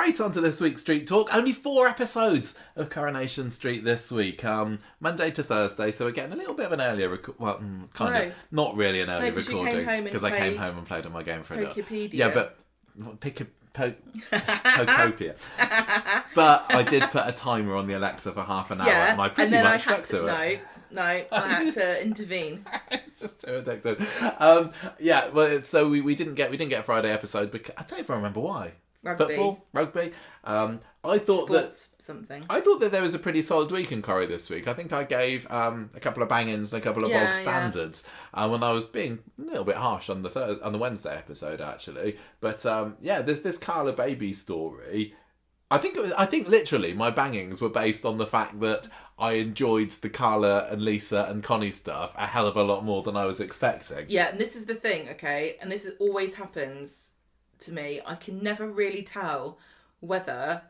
Right, on to this week's Street Talk. Only 4 episodes of Coronation Street this week. Monday to Thursday, so we're getting a little bit of an earlier not really an early recording, because I came home and played on my game for a little. Yeah, but Pokopia. But I did put a timer on the Alexa for half an hour, and I pretty much stuck to it. No, I had to intervene. It's just too addictive. So we didn't get a Friday episode because I don't even remember why. Rugby. I thought that there was a pretty solid week in Corrie this week. I think I gave a couple of bang-ins and a couple of bog standards when I was being a little bit harsh on the Wednesday episode actually. But this Carla baby story. I think literally my bangings were based on the fact that I enjoyed the Carla and Lisa and Connie stuff a hell of a lot more than I was expecting. Yeah, and this is the thing, okay? And this always happens to me. I can never really tell whether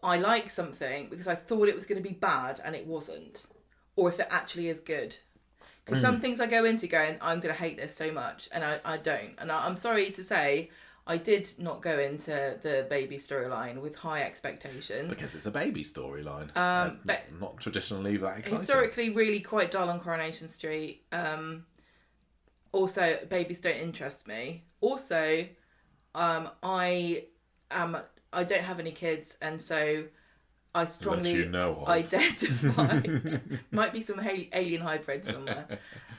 I like something because I thought it was going to be bad and it wasn't, or if it actually is good. Because some things I go into going, I'm going to hate this so much, and I don't. And I'm sorry to say, I did not go into the baby storyline with high expectations. Because it's a baby storyline. But not traditionally that exciting. Historically really quite dull on Coronation Street. Also, babies don't interest me. Also, I don't have any kids, and so I strongly identify might be some alien hybrid somewhere.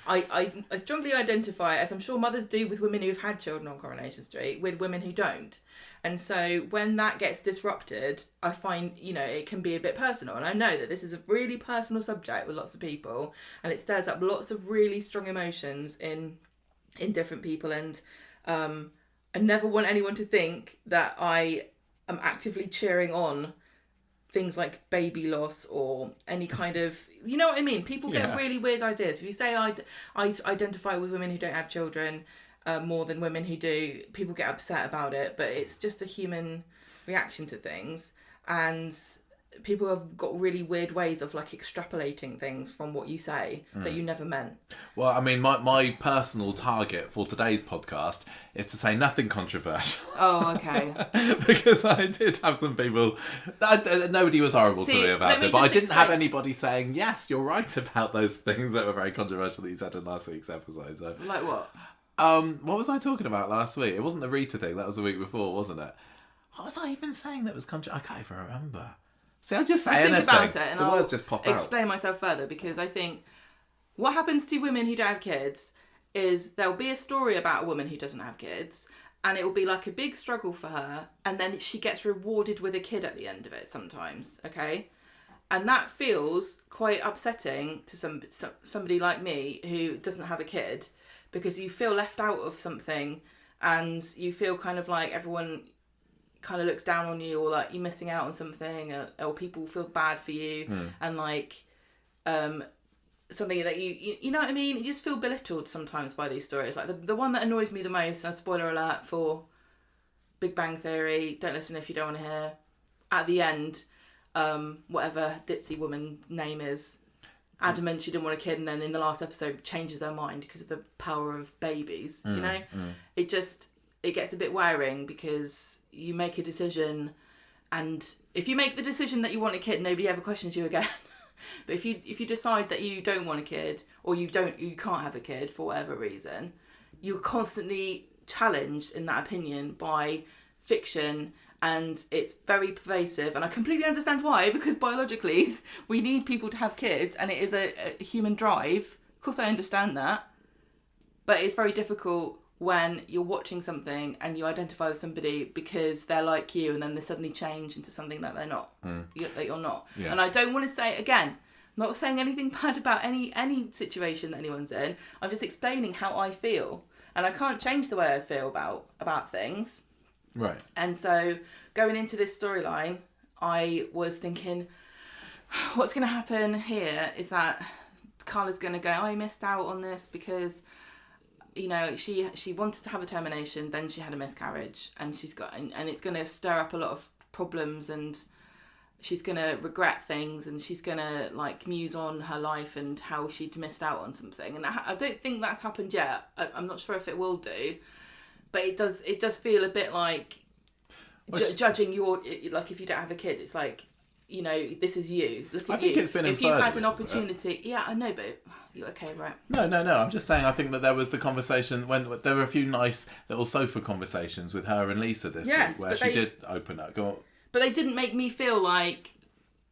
I strongly identify, as I'm sure mothers do with women who've had children on Coronation Street, with women who don't. And so when that gets disrupted, I find, it can be a bit personal. And I know that this is a really personal subject with lots of people, and it stirs up lots of really strong emotions in different people. And I never want anyone to think that I am actively cheering on things like baby loss or any kind of, you know what I mean? People get really weird ideas. If you say I identify with women who don't have children more than women who do, people get upset about it. But it's just a human reaction to things. And people have got really weird ways of extrapolating things from what you say that you never meant. Well, I mean, my personal target for today's podcast is to say nothing controversial. Oh, okay. Because I did have some people... nobody was horrible to me about it, but I didn't have anybody saying, yes, you're right about those things that were very controversial that you said in last week's episode. So. Like what? What was I talking about last week? It wasn't the Rita thing, that was the week before, wasn't it? What was I even saying that was controversial? I can't even remember. See, I just say anything. Think about it and the I'll words just pop out. Explain myself further, because I think what happens to women who don't have kids is there'll be a story about a woman who doesn't have kids, and it will be like a big struggle for her, and then she gets rewarded with a kid at the end of it sometimes, okay? And that feels quite upsetting to somebody like me who doesn't have a kid, because you feel left out of something and you feel kind of like everyone kind of looks down on you, or like you're missing out on something, or people feel bad for you, and something that you know what I mean, you just feel belittled sometimes by these stories. Like the one that annoys me the most, and spoiler alert for Big Bang Theory, don't listen if you don't want to hear, at the end, whatever ditzy woman's name is, adamant she didn't want a kid, and then in the last episode changes her mind because of the power of babies. It gets a bit wearing, because you make a decision, and if you make the decision that you want a kid, nobody ever questions you again. But if you decide that you don't want a kid, or you can't have a kid for whatever reason, you're constantly challenged in that opinion by fiction, and it's very pervasive. And I completely understand why, because biologically we need people to have kids, and it is a human drive. Of course I understand that, but it's very difficult when you're watching something and you identify with somebody because they're like you, and then they suddenly change into something that they're not, that you're not. Yeah. And I don't want to say, again, I'm not saying anything bad about any situation that anyone's in. I'm just explaining how I feel, and I can't change the way I feel about things. Right. And so going into this storyline, I was thinking, what's going to happen here is that Carla's going to go, I missed out on this because, she wanted to have a termination, then she had a miscarriage, and and it's going to stir up a lot of problems, and she's going to regret things, and she's going to muse on her life and how she'd missed out on something. And I don't think that's happened yet. I'm not sure if it will do, but it does feel a bit like judging your, like, if you don't have a kid, it's like, you know, this is you. Look at you. I think it's been if you had an opportunity, yeah, I know, but you're okay, right? No. I'm just saying. I think that there was the conversation when there were a few nice little sofa conversations with her and Lisa this week, where she did open up. Go on. But they didn't make me feel like,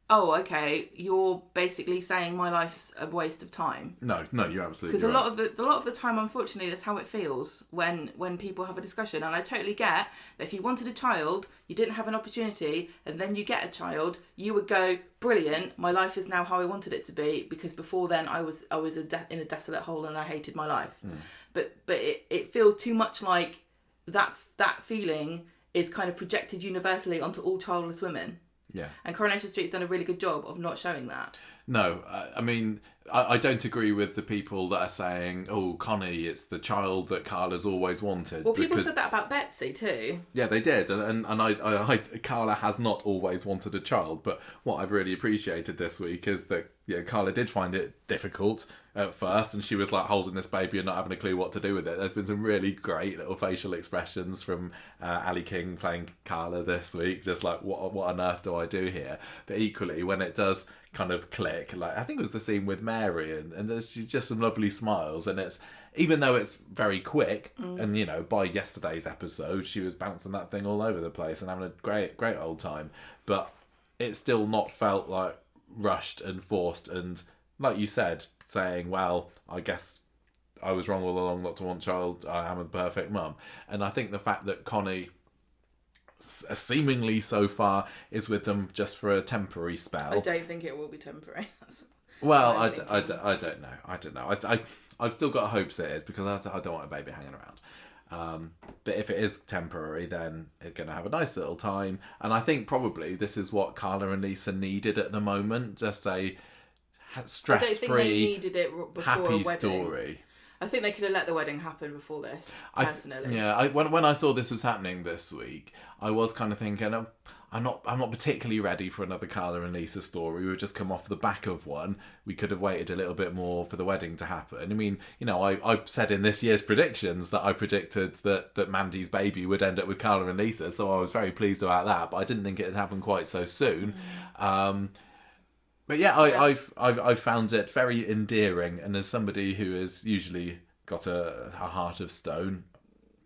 oh, okay, you're basically saying my life's a waste of time. No, you're absolutely because a lot of the time, unfortunately, that's how it feels when people have a discussion. And I totally get that if you wanted a child, you didn't have an opportunity, and then you get a child, you would go, brilliant, my life is now how I wanted it to be, because before then I was in a desolate hole and I hated my life. But it feels too much like that feeling is kind of projected universally onto all childless women. Yeah. And Coronation Street's done a really good job of not showing that. No, I mean, I don't agree with the people that are saying, oh, Connie, it's the child that Carla's always wanted. Well, people said that about Betsy too. Yeah, they did. And I Carla has not always wanted a child. But what I've really appreciated this week is that Carla did find it difficult at first, and she was like holding this baby and not having a clue what to do with it. There's been some really great little facial expressions from Ali King playing Carla this week, just like what on earth do I do here? But equally, when it does kind of click, like I think it was the scene with Mary, and there's just some lovely smiles, and it's, even though it's very quick, and you know, by yesterday's episode she was bouncing that thing all over the place and having a great old time, but it's still not felt like rushed and forced, and like you said, saying, well, I guess I was wrong all along not to want child, I am a perfect mum. And I think the fact that Connie seemingly so far is with them just for a temporary spell. I don't think it will be temporary. Well, I don't know. I've still got hopes it is, because I don't want a baby hanging around. But if it is temporary, then it's going to have a nice little time. And I think probably this is what Carla and Lisa needed at the moment. Just a stress-free, happy story. I think they could have let the wedding happen before this, personally. When I saw this was happening this week, I was kind of thinking, I'm not particularly ready for another Carla and Lisa story. We've just come off the back of one. We could have waited a little bit more for the wedding to happen. I mean, you know, I said in this year's predictions that I predicted that Mandy's baby would end up with Carla and Lisa, so I was very pleased about that, but I didn't think it had happened quite so soon. But yeah, I've found it very endearing, and as somebody who has usually got a heart of stone,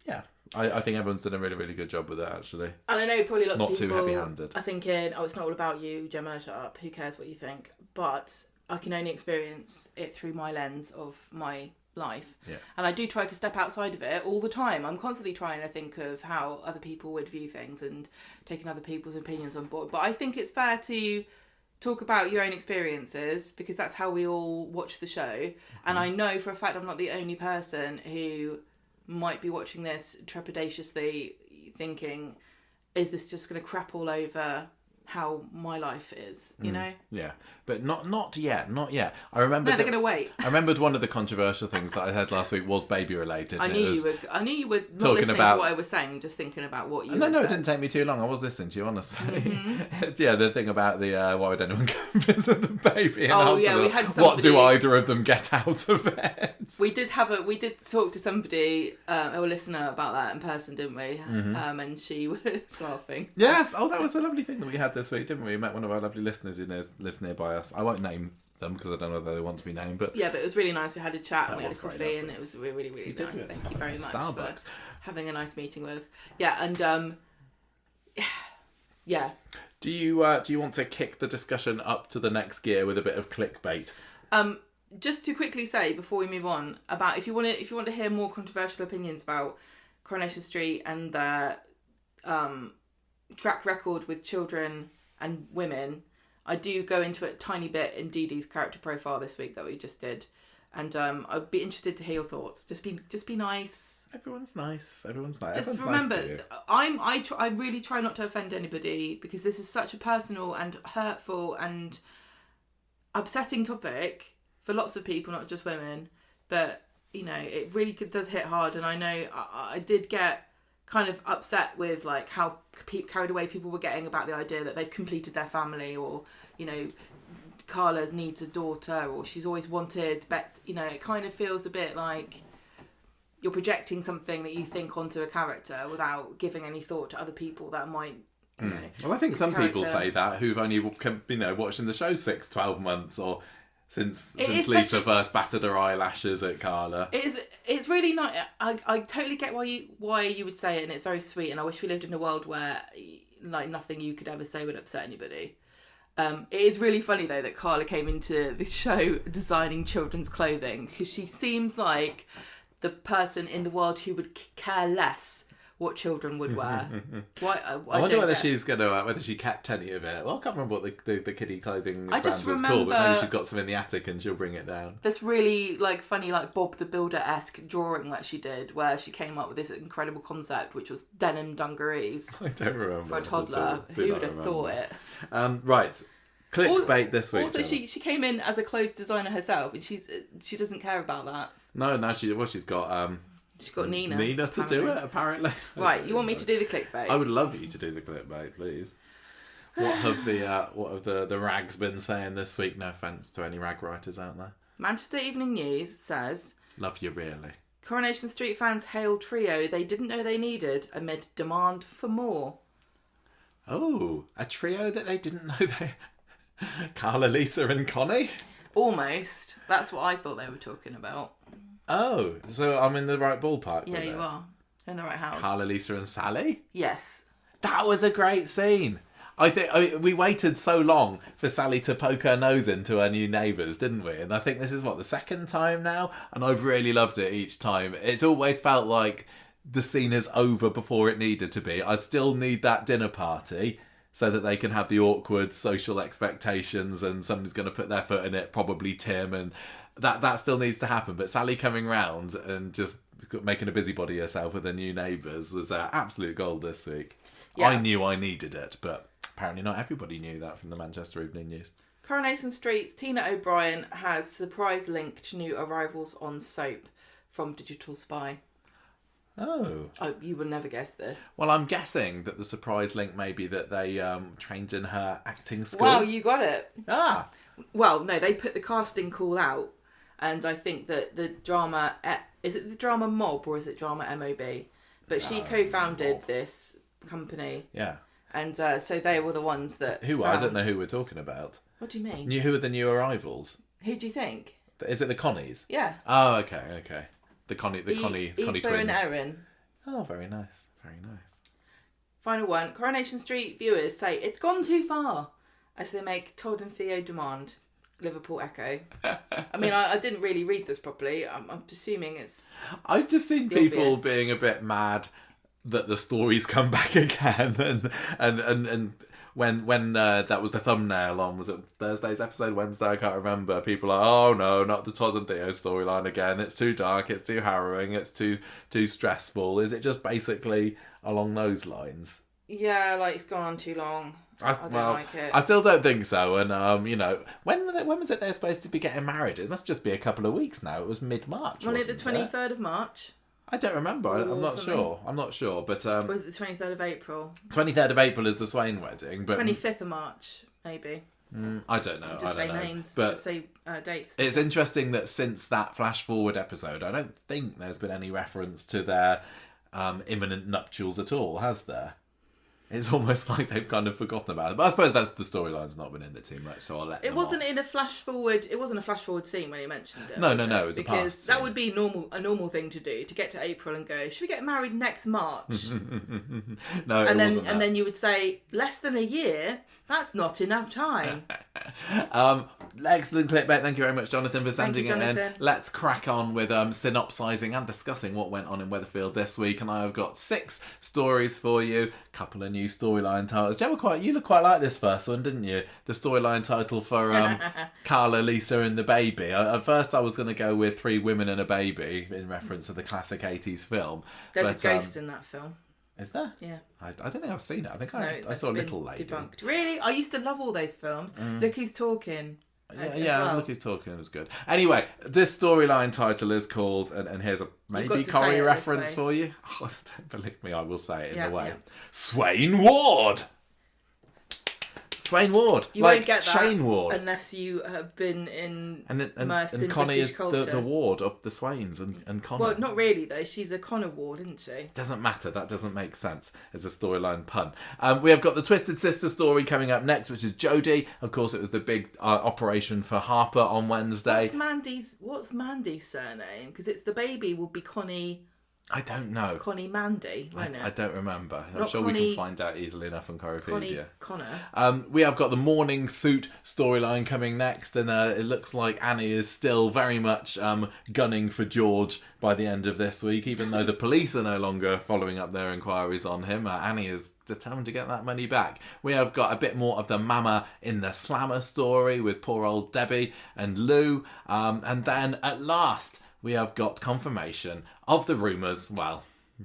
yeah, I think everyone's done a really, really good job with it, actually. And I know probably lots of people not too heavy-handed are thinking, oh, it's not all about you, Gemma, shut up, who cares what you think? But I can only experience it through my lens of my life. Yeah. And I do try to step outside of it all the time. I'm constantly trying to think of how other people would view things and taking other people's opinions on board. But I think it's fair to talk about your own experiences, because that's how we all watch the show. And I know for a fact I'm not the only person who might be watching this trepidatiously thinking, is this just going to crap all over how my life is, you know? Yeah, but not yet. I remember. No, they're going to wait. I remembered one of the controversial things that I heard last week was baby related. I knew you were not listening to what I was saying, just thinking about what you. No, it didn't take me too long. I was listening to you, honestly. Yeah, the thing about the why would anyone go visit the baby in hospital? Yeah, we had somebody. What do either of them get out of it? We did talk to somebody, a listener, about that in person, didn't we? And she was laughing. Yes. Oh, that was a lovely thing that we had this week, didn't we? We met one of our lovely listeners who lives nearby us. I won't name them because I don't know whether they want to be named, but yeah, but it was really nice. We had a chat and we had a coffee, and it was really, really nice. Thank you very much Starbucks. for having a nice meeting with us. Yeah, and yeah. Do you want to kick the discussion up to the next gear with a bit of clickbait? Just to quickly say before we move on, about if you want to hear more controversial opinions about Coronation Street and their track record with children and women, I do go into a tiny bit in Dee Dee's character profile this week that we just did, and I'd be interested to hear your thoughts. Just be nice. Everyone's nice. Just remember, I really try not to offend anybody, because this is such a personal and hurtful and upsetting topic for lots of people, not just women. But you know, it really does hit hard, and I know I did get kind of upset with like how carried away people were getting about the idea that they've completed their family, or you know, Carla needs a daughter, or she's always wanted Bets. You know, it kind of feels a bit like you're projecting something that you think onto a character without giving any thought to other people that might. You know, well, I think some people say that who've only watching the show 6-12 months or since Lisa first battered her eyelashes at Carla. It's really not. I totally get why you would say it, and it's very sweet. And I wish we lived in a world where like nothing you could ever say would upset anybody. It is really funny though that Carla came into this show designing children's clothing, because she seems like the person in the world who would care less what children would wear. I wonder whether she kept any of it. Well, I can't remember what the kiddie clothing brand was called, but maybe she's got some in the attic and she'll bring it down. This really like funny like Bob the Builder-esque drawing that she did, where she came up with this incredible concept, which was denim dungarees. I don't remember. For a toddler. Who would have thought it? Right. Clickbait this week. Also, she came in as a clothes designer herself, and she doesn't care about that. No, she's got she's got Nina. Nina to do it, apparently. Right, you want me to do the clickbait? I would love you to do the clickbait, please. What have the rags been saying this week? No offence to any rag writers out there. Manchester Evening News says, "Love you really." Coronation Street fans hail trio they didn't know they needed amid demand for more. Oh, a trio that they didn't know they... Carla, Lisa and Connie? Almost. That's what I thought they were talking about. Oh, so I'm in the right ballpark. Yeah, you are. You're in the right house. Carla, Lisa and Sally? Yes. That was a great scene. I think we waited so long for Sally to poke her nose into her new neighbours, didn't we? And I think this is, the second time now? And I've really loved it each time. It's always felt like the scene is over before it needed to be. I still need that dinner party so that they can have the awkward social expectations and somebody's going to put their foot in it, probably Tim, and that still needs to happen. But Sally coming round and just making a busybody herself with her new neighbours was absolute gold this week. Yeah. I knew I needed it, but apparently not everybody knew that from the Manchester Evening News. Coronation Street's Tina O'Brien has surprise link to new arrivals on soap from Digital Spy. Oh, you would never guess this. Well, I'm guessing that the surprise link may be that they trained in her acting school. Wow, you got it. Ah. Well, no, they put the casting call out, and I think that the drama... Is it the Drama Mob or is it Drama MOB? But she co-founded this company. Yeah. And so they were the ones that I don't know who we're talking about. What do you mean? Who are the new arrivals? Who do you think? Is it the Connies? Yeah. Oh, okay. The Connie Aoife twins. and Erin. Oh, very nice. Very nice. Final one. Coronation Street viewers say it's gone too far as they make Todd and Theo demand Liverpool Echo. I mean, I didn't really read this properly. I'm assuming it's... I've just seen people obvious. Being a bit mad that the stories come back again and when that was the thumbnail on, was it Thursday's episode, Wednesday, I can't remember, people are, oh no, not the Todd and Theo storyline again, it's too dark, it's too harrowing, it's too stressful. Is it just basically along those lines? Yeah, like it's gone on too long. I don't like it. I still don't think so. And when was it they're supposed to be getting married? It must just be a couple of weeks now. It was mid-March. Well, it's the 23rd of March. I don't remember. I'm not sure. But or was it the 23rd of April? 23rd of April is the Swain wedding, but 25th of March, maybe. I don't know. Just say names. But just say dates. It's interesting that since that flash forward episode, I don't think there's been any reference to their imminent nuptials at all, has there? It's almost like they've kind of forgotten about it. But I suppose that's the storyline's not been in it too much, so I'll let them wasn't off. In a flash forward. It wasn't a flash forward scene when he mentioned it. No. It was because that would be a normal thing to do, to get to April and go, should we get married next March? No, it wasn't that. And then you would say, less than a year. That's not enough time. Excellent clickbait. Thank you very much, Jonathan, for sending it in. Let's crack on with synopsising and discussing what went on in Weatherfield this week. And I have got 6 stories for you. A couple of new storyline titles. You look quite like this first one, didn't you? The storyline title for Carla, Lisa and the Baby. At first I was going to go with 3 Women and a Baby in reference to the classic 80s film. There's a ghost in that film. Is there? Yeah. I don't think I've seen it. I think I saw a Little Lady. Debunked. Really? I used to love all those films. Look Who's Talking. Yeah, Look Who's Talking was good. Anyway, this storyline title is called, and here's a maybe Corrie reference for you. Oh, don't believe me, I will say it in the way. Yeah. Swain Ward! Swain Ward. You like won't get that Shane Ward. unless you have been immersed and in Connie British is culture. the ward of the Swains and Connor. Well, not really though. She's a Connor ward, isn't she? Doesn't matter. That doesn't make sense as a storyline pun. We have got the Twisted Sister story coming up next, which is Jodie. Of course, it was the big operation for Harper on Wednesday. What's Mandy's surname? Because it's the baby will be Connie. I don't know. Connie Mandy, won't it? I don't remember. I'm Not sure Connie, we can find out easily enough on Coropedia. Connor. We have got the morning suit storyline coming next, and it looks like Annie is still very much gunning for George by the end of this week, even though the police are no longer following up their inquiries on him. Annie is determined to get that money back. We have got a bit more of the Mama in the Slammer story with poor old Debbie and Lou, and then at last we have got confirmation of the rumours,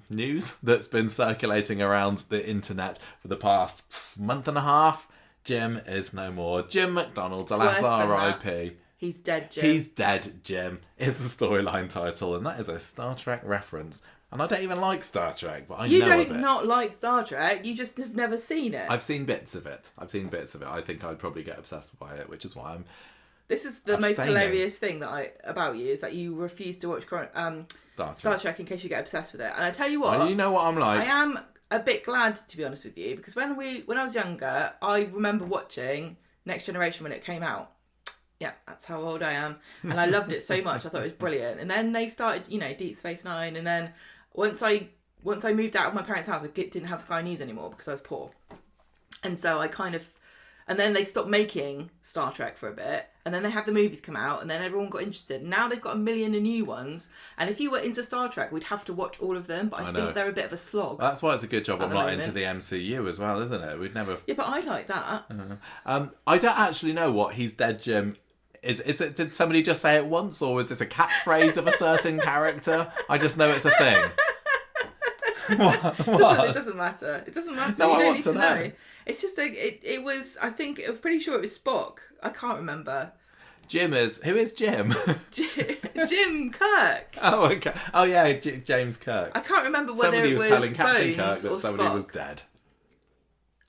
news that's been circulating around the internet for the past month and a half. Jim is no more. Jim McDonald, alas R.I.P. He's dead, Jim. He's dead, Jim, is the storyline title, and that is a Star Trek reference. And I don't even like Star Trek, but I know of it. You don't not like Star Trek, you just have never seen it. I've seen bits of it. I think I'd probably get obsessed by it, which is why I'm This is the most hilarious thing about you, is that you refuse to watch Star Trek in case you get obsessed with it. And I tell you what, well, you know what I'm like. I am a bit glad, to be honest with you, because when I was younger, I remember watching Next Generation when it came out. Yeah, that's how old I am, and I loved it so much. I thought it was brilliant. And then they started, Deep Space Nine, and then once I moved out of my parents' house, I didn't have Sky News anymore because I was poor, and so and then they stopped making Star Trek for a bit, and then they had the movies come out, and then everyone got interested. Now they've got a million of new ones, and if you were into Star Trek, we'd have to watch all of them, but I think they're a bit of a slog. That's why it's a good job I'm not into the MCU as well, isn't it? We'd never... Yeah, but I like that. I don't actually know what He's Dead Jim... Is it? Did somebody just say it once, or is this a catchphrase of a certain character? I just know it's a thing. What? It doesn't matter. It doesn't matter. No, you don't need to know. It's just it was. I think I'm pretty sure it was Spock. I can't remember. Who is Jim? Jim Kirk. Oh, okay. Oh yeah, James Kirk. I can't remember whether somebody it was telling Captain Kirk Bones that or somebody Spock. was dead.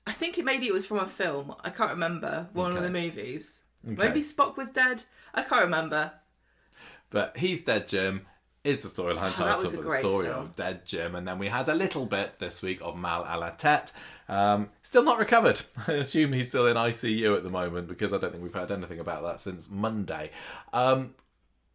I think maybe it was from a film. I can't remember one of the movies. Okay. Maybe Spock was dead. I can't remember. But He's Dead Jim is the storyline title for the story of Dead Jim. And then we had a little bit this week of Mal à la tête. Still not recovered. I assume he's still in ICU at the moment, because I don't think we've heard anything about that since Monday.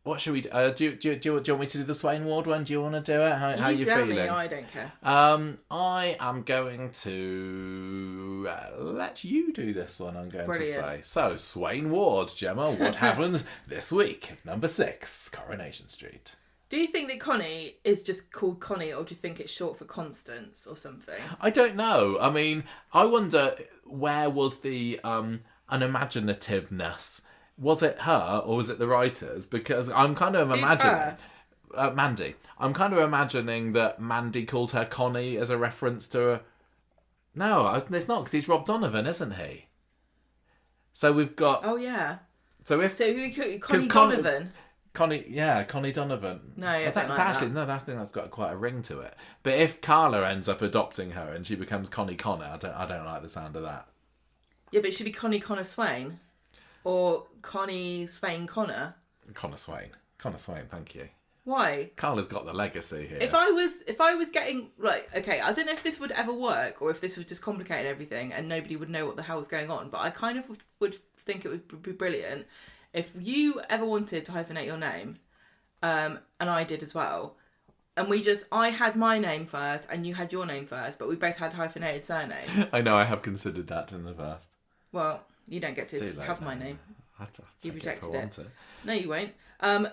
What should we do? Do you want me to do the Swain Ward one? Do you want to do it? How are you feeling? Me, I don't care. I am going to let you do this one, I'm going to say. So, Swain Ward, Gemma, what happened this week? Number 6, Coronation Street. Do you think that Connie is just called Connie, or do you think it's short for Constance or something? I don't know. I mean, I wonder, where was the unimaginativeness? Was it her, or was it the writers? Because I'm kind of imagining... Mandy. I'm kind of imagining that Mandy called her Connie as a reference to her... No, it's not, because he's Rob Donovan, isn't he? So we've got... Oh, yeah. So we could... Connie Donovan? Connie Donovan. No, I don't like that. No, I think that's got quite a ring to it. But if Carla ends up adopting her and she becomes Connie Connor, I don't like the sound of that. Yeah, but it should be Connor-Swain. Or Connie-Swain Connor. Connor-Swain, thank you. Why? Carla's got the legacy here. If I was getting... Right, okay, I don't know if this would ever work, or if this would just complicate everything and nobody would know what the hell was going on, but I kind of would think it would be brilliant if you ever wanted to hyphenate your name, and I did as well, and I had my name first and you had your name first, but we both had hyphenated surnames. I know, I have considered that in the past. Well, you don't get to have my name. You rejected it. No, you won't. I've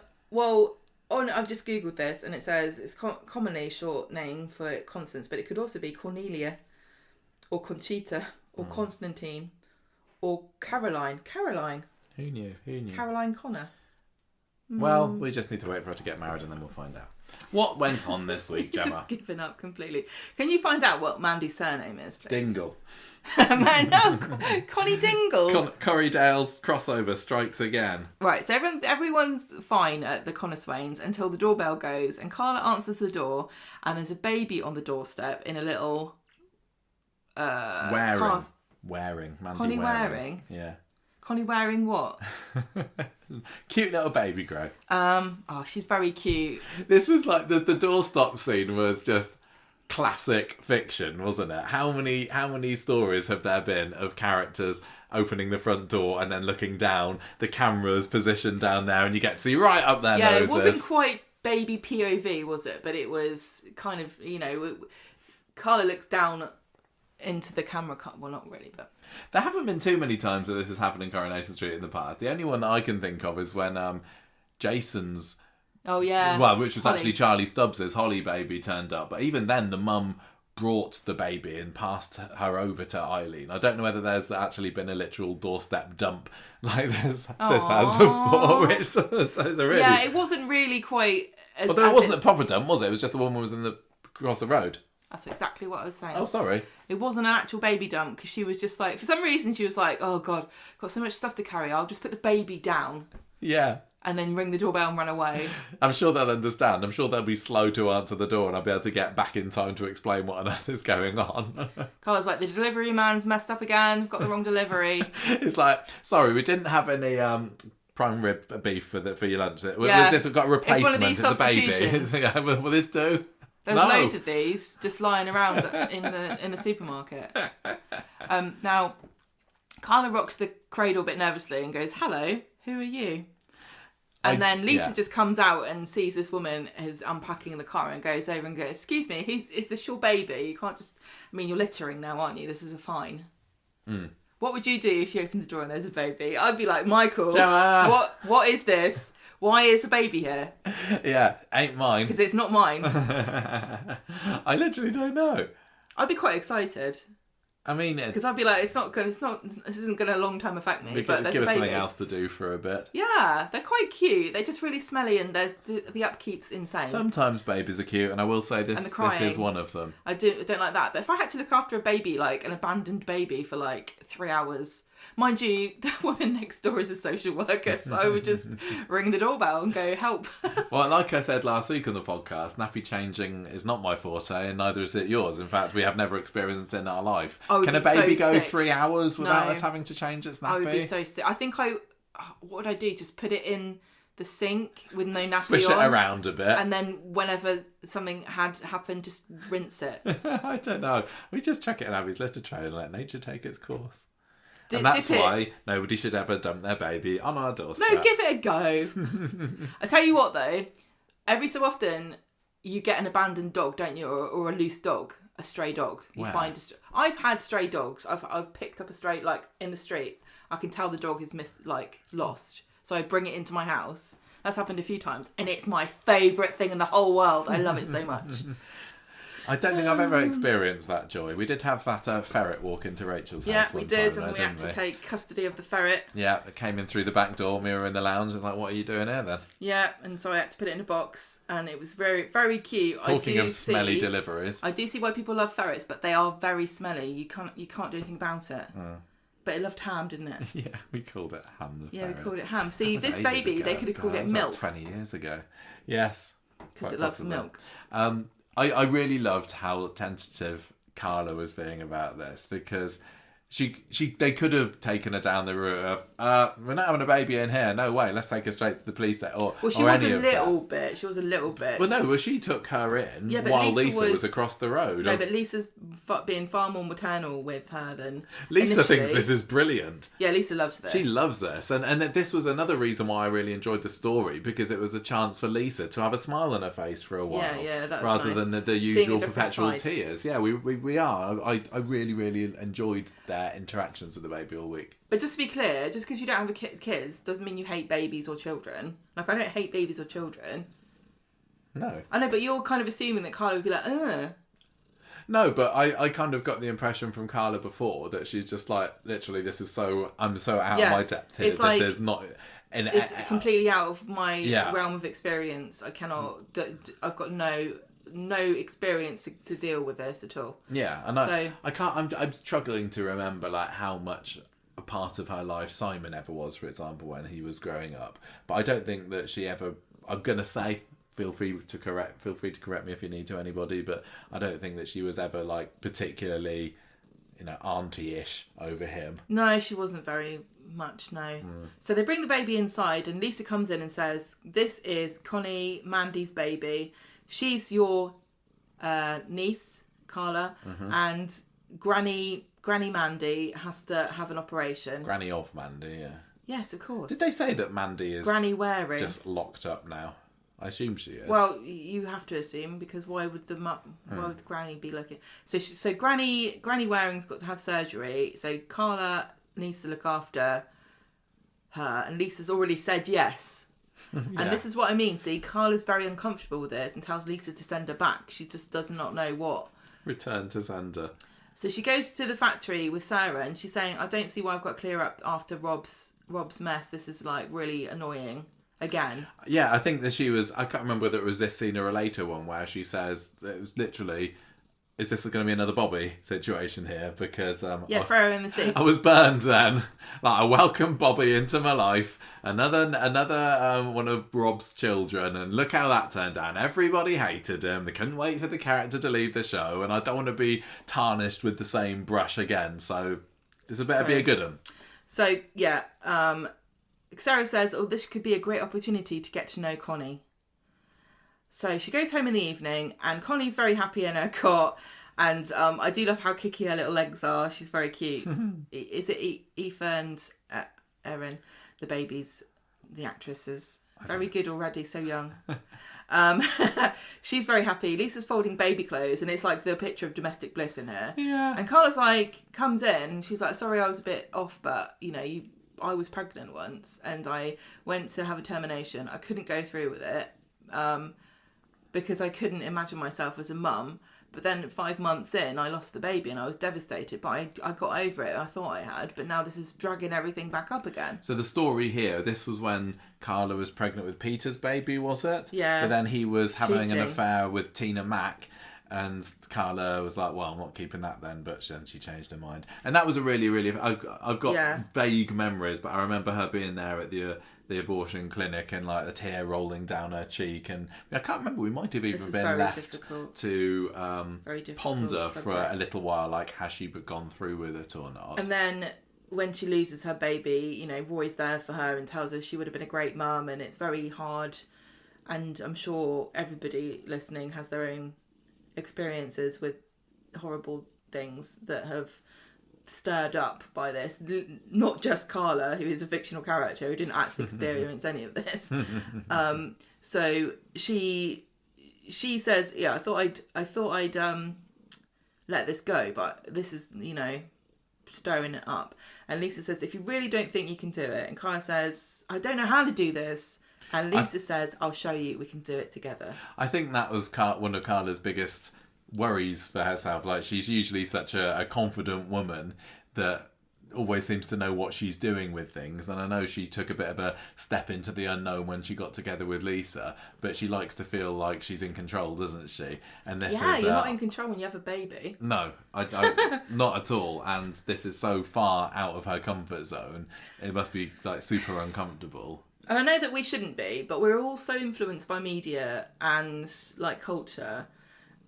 just Googled this, and it says it's commonly a short name for Constance, but it could also be Cornelia, or Conchita, or Constantine, or Caroline. Who knew? Caroline Connor. Well, we just need to wait for her to get married, and then we'll find out. What went on this week, Gemma? Just given up completely. Can you find out what Mandy's surname is, please? Dingle. Connie Dingle. Corriedale's crossover strikes again. Right, so everyone's fine at the Connor-Swains until the doorbell goes, and Carla answers the door, and there's a baby on the doorstep in a little... Mandy Connie wearing? Yeah. Connie wearing what? Cute little baby grow. She's very cute. This was like the doorstop scene was just classic fiction, wasn't it? How many stories have there been of characters opening the front door and then looking down, the camera's positioned down there, and you get to see right up their noses. Yeah, it wasn't quite baby POV, was it? But it was kind of, Carla looks down into the camera. Well, not really, but... There haven't been too many times that this has happened in Coronation Street in the past. The only one that I can think of is when Jason's... Oh, yeah. Well, which was Holly. actually Charlie Stubbs' Holly baby turned up. But even then, the mum brought the baby and passed her over to Eileen. I don't know whether there's actually been a literal doorstep dump like this has before, which is a really... Yeah, it wasn't really quite... Although it wasn't a proper dump, was it? It was just the woman was across the road. That's exactly what I was saying. Oh, sorry. It wasn't an actual baby dump, because she was just like... For some reason, she was like, oh, God, got so much stuff to carry. I'll just put the baby down. Yeah. And then ring the doorbell and run away. I'm sure they'll understand. I'm sure they'll be slow to answer the door and I'll be able to get back in time to explain what on earth is going on. Carla's like, the delivery man's messed up again. Got the wrong delivery. It's like, sorry, we didn't have any prime rib beef for your lunch. With this, we've got a replacement. It's one of these substitutions. It's a baby. Will this do? There's loads of these just lying around in the supermarket. Now, Carla rocks the cradle a bit nervously and goes, hello, who are you? And then Lisa just comes out and sees this woman is unpacking the car and goes over and goes, excuse me, is this your baby? You can't just... I mean, you're littering now, aren't you? This is a fine. Mm. What would you do if you opened the door and there's a baby? I'd be like, Michael, what is this? Why is a baby here? Yeah, ain't mine. Because it's not mine. I literally don't know. I'd be quite excited. I mean, because I'd be like, this isn't going to long time affect me. But give us something else to do for a bit. Yeah, they're quite cute. They're just really smelly, and the upkeep's insane. Sometimes babies are cute, and I will say this is one of them. I don't like that. But if I had to look after a baby, like an abandoned baby, for like 3 hours, mind you, the woman next door is a social worker, so I would just ring the doorbell and go, help. Well, like I said last week on the podcast, nappy changing is not my forte, and neither is it yours. In fact, we have never experienced it in our life. Can a baby go 3 hours without us having to change its nappy? I would be so sick. I think what would I do? Just put it in the sink with no nappy Swish it around a bit. And then whenever something had happened, just rinse it. I don't know. We just chuck it in Abby's litter tray and let nature take its course. And that's why nobody should ever dump their baby on our doorstep. No, give it a go. I tell you what, though, every so often you get an abandoned dog, don't you, or a loose dog, a stray dog. I've had stray dogs. I've picked up a stray in the street. I can tell the dog is lost, so I bring it into my house. That's happened a few times, and it's my favourite thing in the whole world. I love it so much. I don't think I've ever experienced that joy. We did have that ferret walk into Rachel's house one time. Yeah, we did, and we had to take custody of the ferret. Yeah, it came in through the back door. We were in the lounge. I was like, what are you doing here then? Yeah, and so I had to put it in a box, and it was very, very cute. Talking of smelly deliveries. I do see why people love ferrets, but they are very smelly. You can't do anything about it. But it loved ham, didn't it? Yeah, we called it Ham the ferret. Yeah, we called it Ham. See, this baby, they could have called it Milk. Like 20 years ago. Yes. Because it loves milk. I really loved how tentative Carla was being about this, because they could have taken her down the route of we're not having a baby in here, no way, let's take her straight to the police station. She was a little bit. Well, no, she took her in while Lisa was across the road. No, but Lisa's being far more maternal with her than Lisa initially. thinks this is brilliant. Yeah, Lisa loves this. She loves this, and this was another reason why I really enjoyed the story, because it was a chance for Lisa to have a smile on her face for a while, that's rather nice. than the usual perpetual tears. Yeah, we are. I really, really enjoyed their interactions with the baby all week. But just to be clear, just because you don't have kids doesn't mean you hate babies or children. Like, I don't hate babies or children. No. I know, but you're kind of assuming that Carla would be like, ugh. No, but I kind of got the impression from Carla before that she's just like, literally, I'm so out of my depth here. This is not... It's completely out of my realm of experience. I cannot... I've got no experience to deal with this at all. Yeah, and I can't... I'm struggling to remember like how much a part of her life Simon ever was, for example, when he was growing up. But I don't think that she ever... I'm gonna say... Feel free to correct me if you need to, anybody, but I don't think that she was ever like particularly auntie-ish over him. No, she wasn't very much, no. So they bring the baby inside and Lisa comes in and says, this is Connie, Mandy's baby. She's your niece, Carla, and Granny Mandy has to have an operation. Granny of Mandy, yeah. Yes, of course. Did they say that Mandy is Granny Waring just locked up now? I assume she is. Well, you have to assume, because why would Granny be looking? So Granny Waring's got to have surgery. So Carla needs to look after her, and Lisa's already said yes. Yeah. And this is what I mean. See, Carla's very uncomfortable with this and tells Lisa to send her back. She just does not know what. Return to sender. So she goes to the factory with Sarah and she's saying, I don't see why I've got to clear up after Rob's mess. This is like really annoying. Again. Yeah, I think that I can't remember whether it was this scene or a later one where she says, it was literally, is this going to be another Bobby situation here? Because throw her in the sea. I was burned then. Like, I welcomed Bobby into my life. Another one of Rob's children, and look how that turned out. Everybody hated him. They couldn't wait for the character to leave the show, and I don't want to be tarnished with the same brush again. So this better be a good one. So yeah, Sarah says, this could be a great opportunity to get to know Connie. So she goes home in the evening and Connie's very happy in her cot. And I do love how kicky her little legs are. She's very cute. Is it Aoife and Erin, the babies, the actresses? Very good already, so young. She's very happy. Lisa's folding baby clothes and it's like the picture of domestic bliss in her. Yeah. And Carla's like, comes in and she's like, sorry, I was a bit off, but I was pregnant once and I went to have a termination. I couldn't go through with it because I couldn't imagine myself as a mum. But then 5 months in, I lost the baby and I was devastated. But I got over it. I thought I had. But now this is dragging everything back up again. So the story here, this was when Carla was pregnant with Peter's baby, was it? Yeah. But then he was having an affair with Tina Mack. And Carla was like, well, I'm not keeping that then. But then she changed her mind. And that was a really, really... I've got vague memories, but I remember her being there at the abortion clinic and like a tear rolling down her cheek. And I can't remember, we might have even been left to ponder for a little while, like, has she gone through with it or not? And then when she loses her baby, Roy's there for her and tells her she would have been a great mum. And it's very hard. And I'm sure everybody listening has their own experiences with horrible things that have stirred up by this, not just Carla, who is a fictional character who didn't actually experience any of this. So she says, I thought I'd let this go, but this is stirring it up. And Lisa says, if you really don't think you can do it, and Carla says, I don't know how to do this. And Lisa says, I'll show you, we can do it together. I think that was one of Carla's biggest worries for herself. Like, she's usually such a confident woman that always seems to know what she's doing with things. And I know she took a bit of a step into the unknown when she got together with Lisa, but she likes to feel like she's in control, doesn't she? And this is... you're not in control when you have a baby. No, I not at all. And this is so far out of her comfort zone. It must be like super uncomfortable. And I know that we shouldn't be, but we're all so influenced by media and like culture.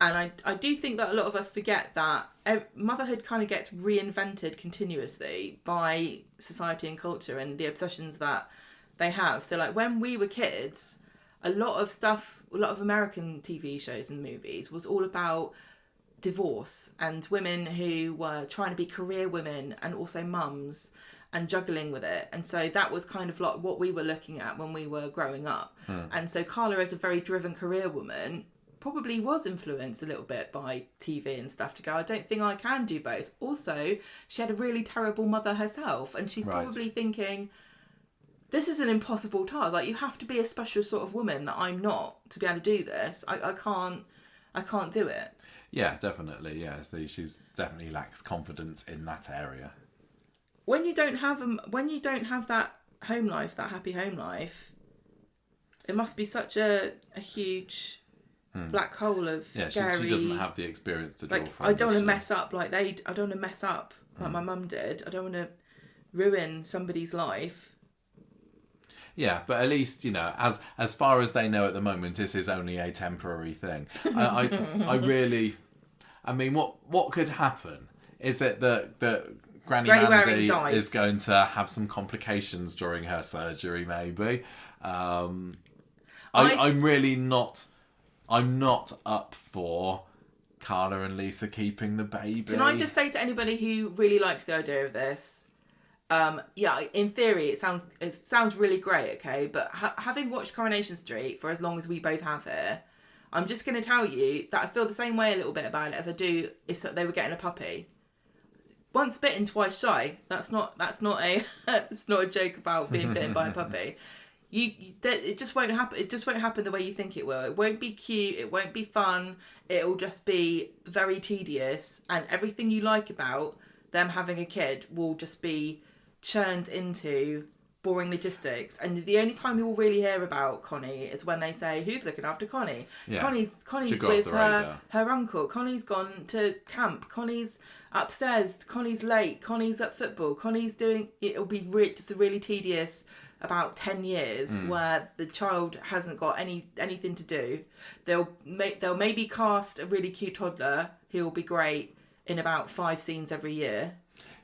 And I do think that a lot of us forget that motherhood kind of gets reinvented continuously by society and culture and the obsessions that they have. So like when we were kids, a lot of American TV shows and movies was all about divorce and women who were trying to be career women and also mums and juggling with it. And so that was kind of like what we were looking at when we were growing up. And so Carla, as a very driven career woman, probably was influenced a little bit by TV and stuff to go, I don't think I can do both. Also, she had a really terrible mother herself, and she's probably thinking, this is an impossible task. Like, you have to be a special sort of woman that I'm not to be able to do this. I can't do it. Yeah, definitely. Yeah, so she's definitely lacks confidence in that area. When you don't have that home life, that happy home life, it must be such a huge black hole of scary. She doesn't have the experience to draw from. I don't want to mess up like I don't want to mess up like my mum did. I don't want to ruin somebody's life. Yeah, but at least, as far as they know at the moment, this is only a temporary thing. I really, what could happen Is it that Granny Mandy is going to have some complications during her surgery? Maybe. I'm really not. I'm not up for Carla and Lisa keeping the baby. Can I just say to anybody who really likes the idea of this? In theory, it sounds really great, okay? But having watched Coronation Street for as long as we both have here, I'm just going to tell you that I feel the same way a little bit about it as I do if they were getting a puppy. Once bitten, twice shy. That's not a it's not a joke about being bitten by a puppy. It just won't happen. It just won't happen the way you think it will. It won't be cute. It won't be fun. It'll just be very tedious, and everything you like about them having a kid will just be churned into boring logistics. And the only time you will really hear about Connie is when they say, "Who's looking after Connie?" Yeah. Connie's with her uncle. Connie's gone to camp. Connie's upstairs. Connie's late. Connie's at football. Connie's doing. It'll be just a really tedious about 10 years where the child hasn't got anything to do. They'll maybe cast a really cute toddler who'll be great in about 5 scenes every year.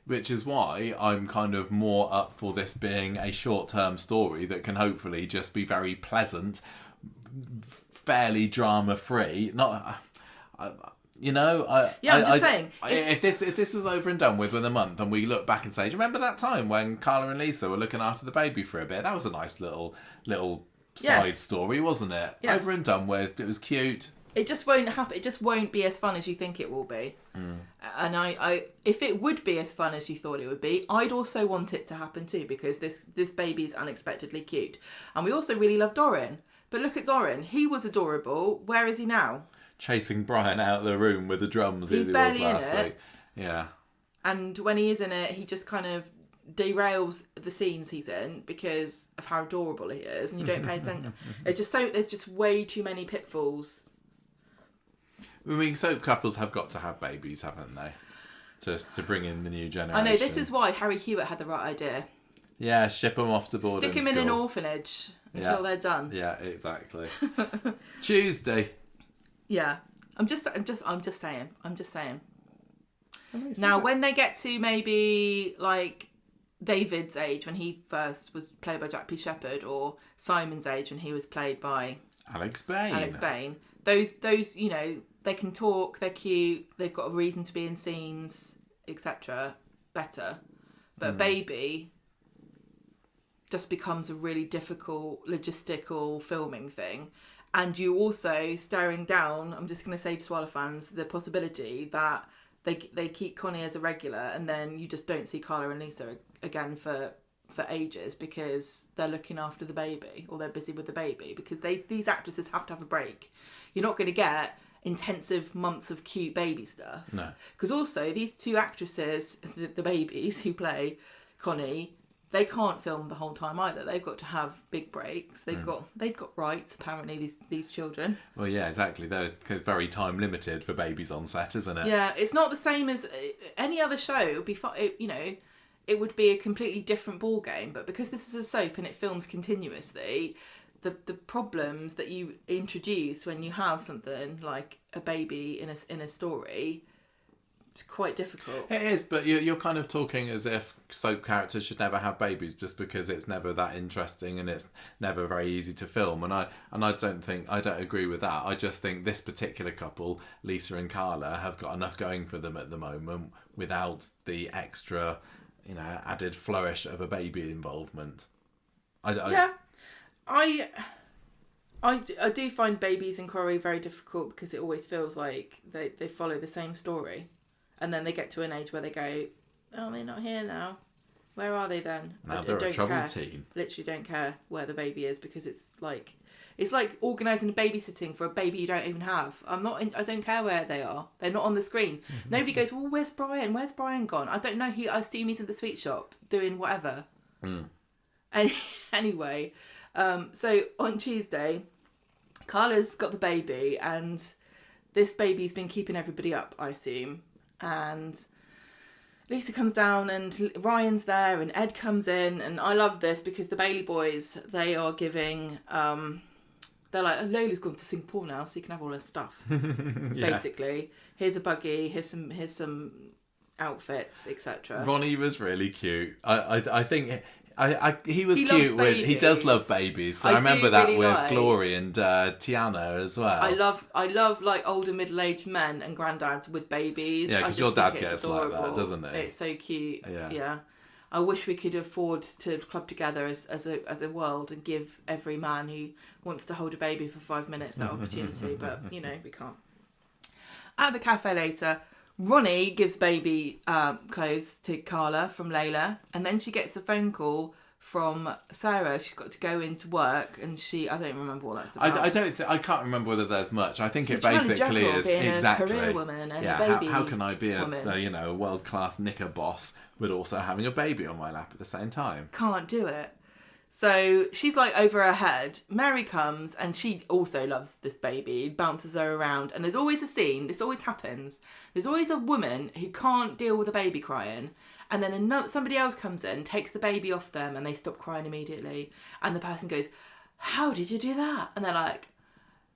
Which is why I'm kind of more up for this being a short-term story that can hopefully just be very pleasant, fairly drama-free. I'm just saying. If this was over and done with in a month, and we look back and say, do you remember that time when Carla and Lisa were looking after the baby for a bit? That was a nice little side story, wasn't it? Yeah. Over and done with. It was cute. It just won't happen. It just won't be as fun as you think it will be. And I if it would be as fun as you thought it would be, I'd also want it to happen too, because this baby is unexpectedly cute. And we also really love Doran. But look at Doran. He was adorable. Where is he now? Chasing Brian out of the room with the drums. He's barely in it. Yeah. And when he is in it, he just kind of derails the scenes he's in because of how adorable he is, and you don't pay attention. There's just way too many pitfalls. I mean, soap couples have got to have babies, haven't they? To bring in the new generation. I know, this is why Harry Hewitt had the right idea. Yeah, ship them off to boarding school. Stick them in an orphanage until they're done. Yeah, exactly. Tuesday. Yeah. I'm just saying. Now, when they get to maybe like David's age, when he first was played by Jack P. Shepherd, or Simon's age when he was played by Alex Bain. Those, they can talk, they're cute, they've got a reason to be in scenes, etc. Better. But Baby just becomes a really difficult logistical filming thing. And you also staring down, I'm just going to say to Swallow fans, the possibility that they keep Connie as a regular, and then you just don't see Carla and Lisa again for ages because they're looking after the baby, or they're busy with the baby, because these actresses have to have a break. You're not going to get intensive months of cute baby stuff. No. Because also, these two actresses, the babies who play Connie, they can't film the whole time either. They've got to have big breaks. They've got rights, apparently, these children. Well, yeah, exactly. They're very time limited for babies on set, isn't it? Yeah, it's not the same as any other show. It would be it would be a completely different ball game. But because this is a soap and it films continuously, the problems that you introduce when you have something like a baby in a story, it's quite difficult. It is, but you're kind of talking as if soap characters should never have babies just because it's never that interesting and it's never very easy to film. And I don't agree with that. I just think this particular couple, Lisa and Carla, have got enough going for them at the moment without the extra, added flourish of a baby involvement. I do find babies in Corrie very difficult because it always feels like they follow the same story. And then they get to an age where they go, oh, they're not here now. Where are they then? Now they're a troubled teen. Literally don't care where the baby is, because it's like organising a babysitting for a baby you don't even have. I don't care where they are. They're not on the screen. Nobody goes, well, where's Brian? Where's Brian gone? I don't know. I assume he's in the sweet shop doing whatever. Anyway, so on Tuesday, Carla's got the baby, and this baby's been keeping everybody up, I assume. And Lisa comes down and Ryan's there and Ed comes in, and I love this because the Bailey boys, they are giving they're like, Lola's gone to Singapore now, so you can have all her stuff. Basically, here's a buggy, here's some outfits, etc. Ronnie was really cute. I think he was He cute loves he does love babies. So I remember that really with Glory and Tiana as well. I love like older middle-aged men and granddads with babies. Yeah, because your dad gets adorable. Like that, doesn't he? It's so cute. Yeah. I wish we could afford to club together as a world and give every man who wants to hold a baby for 5 minutes that opportunity, but we can't. At the cafe later, Ronnie gives baby clothes to Carla from Layla, and then she gets a phone call from Sarah. She's got to go into work, and I don't remember what that's about. I can't remember whether there's much. I think she's it basically is exactly a career woman and a baby. How can I be a world-class knicker boss, but also having a baby on my lap at the same time? Can't do it. So she's like over her head. Mary comes and she also loves this baby, bounces her around. And there's always a scene, this always happens. There's always a woman who can't deal with a baby crying. And then somebody else comes in, takes the baby off them, and they stop crying immediately. And the person goes, "How did you do that?" And they're like,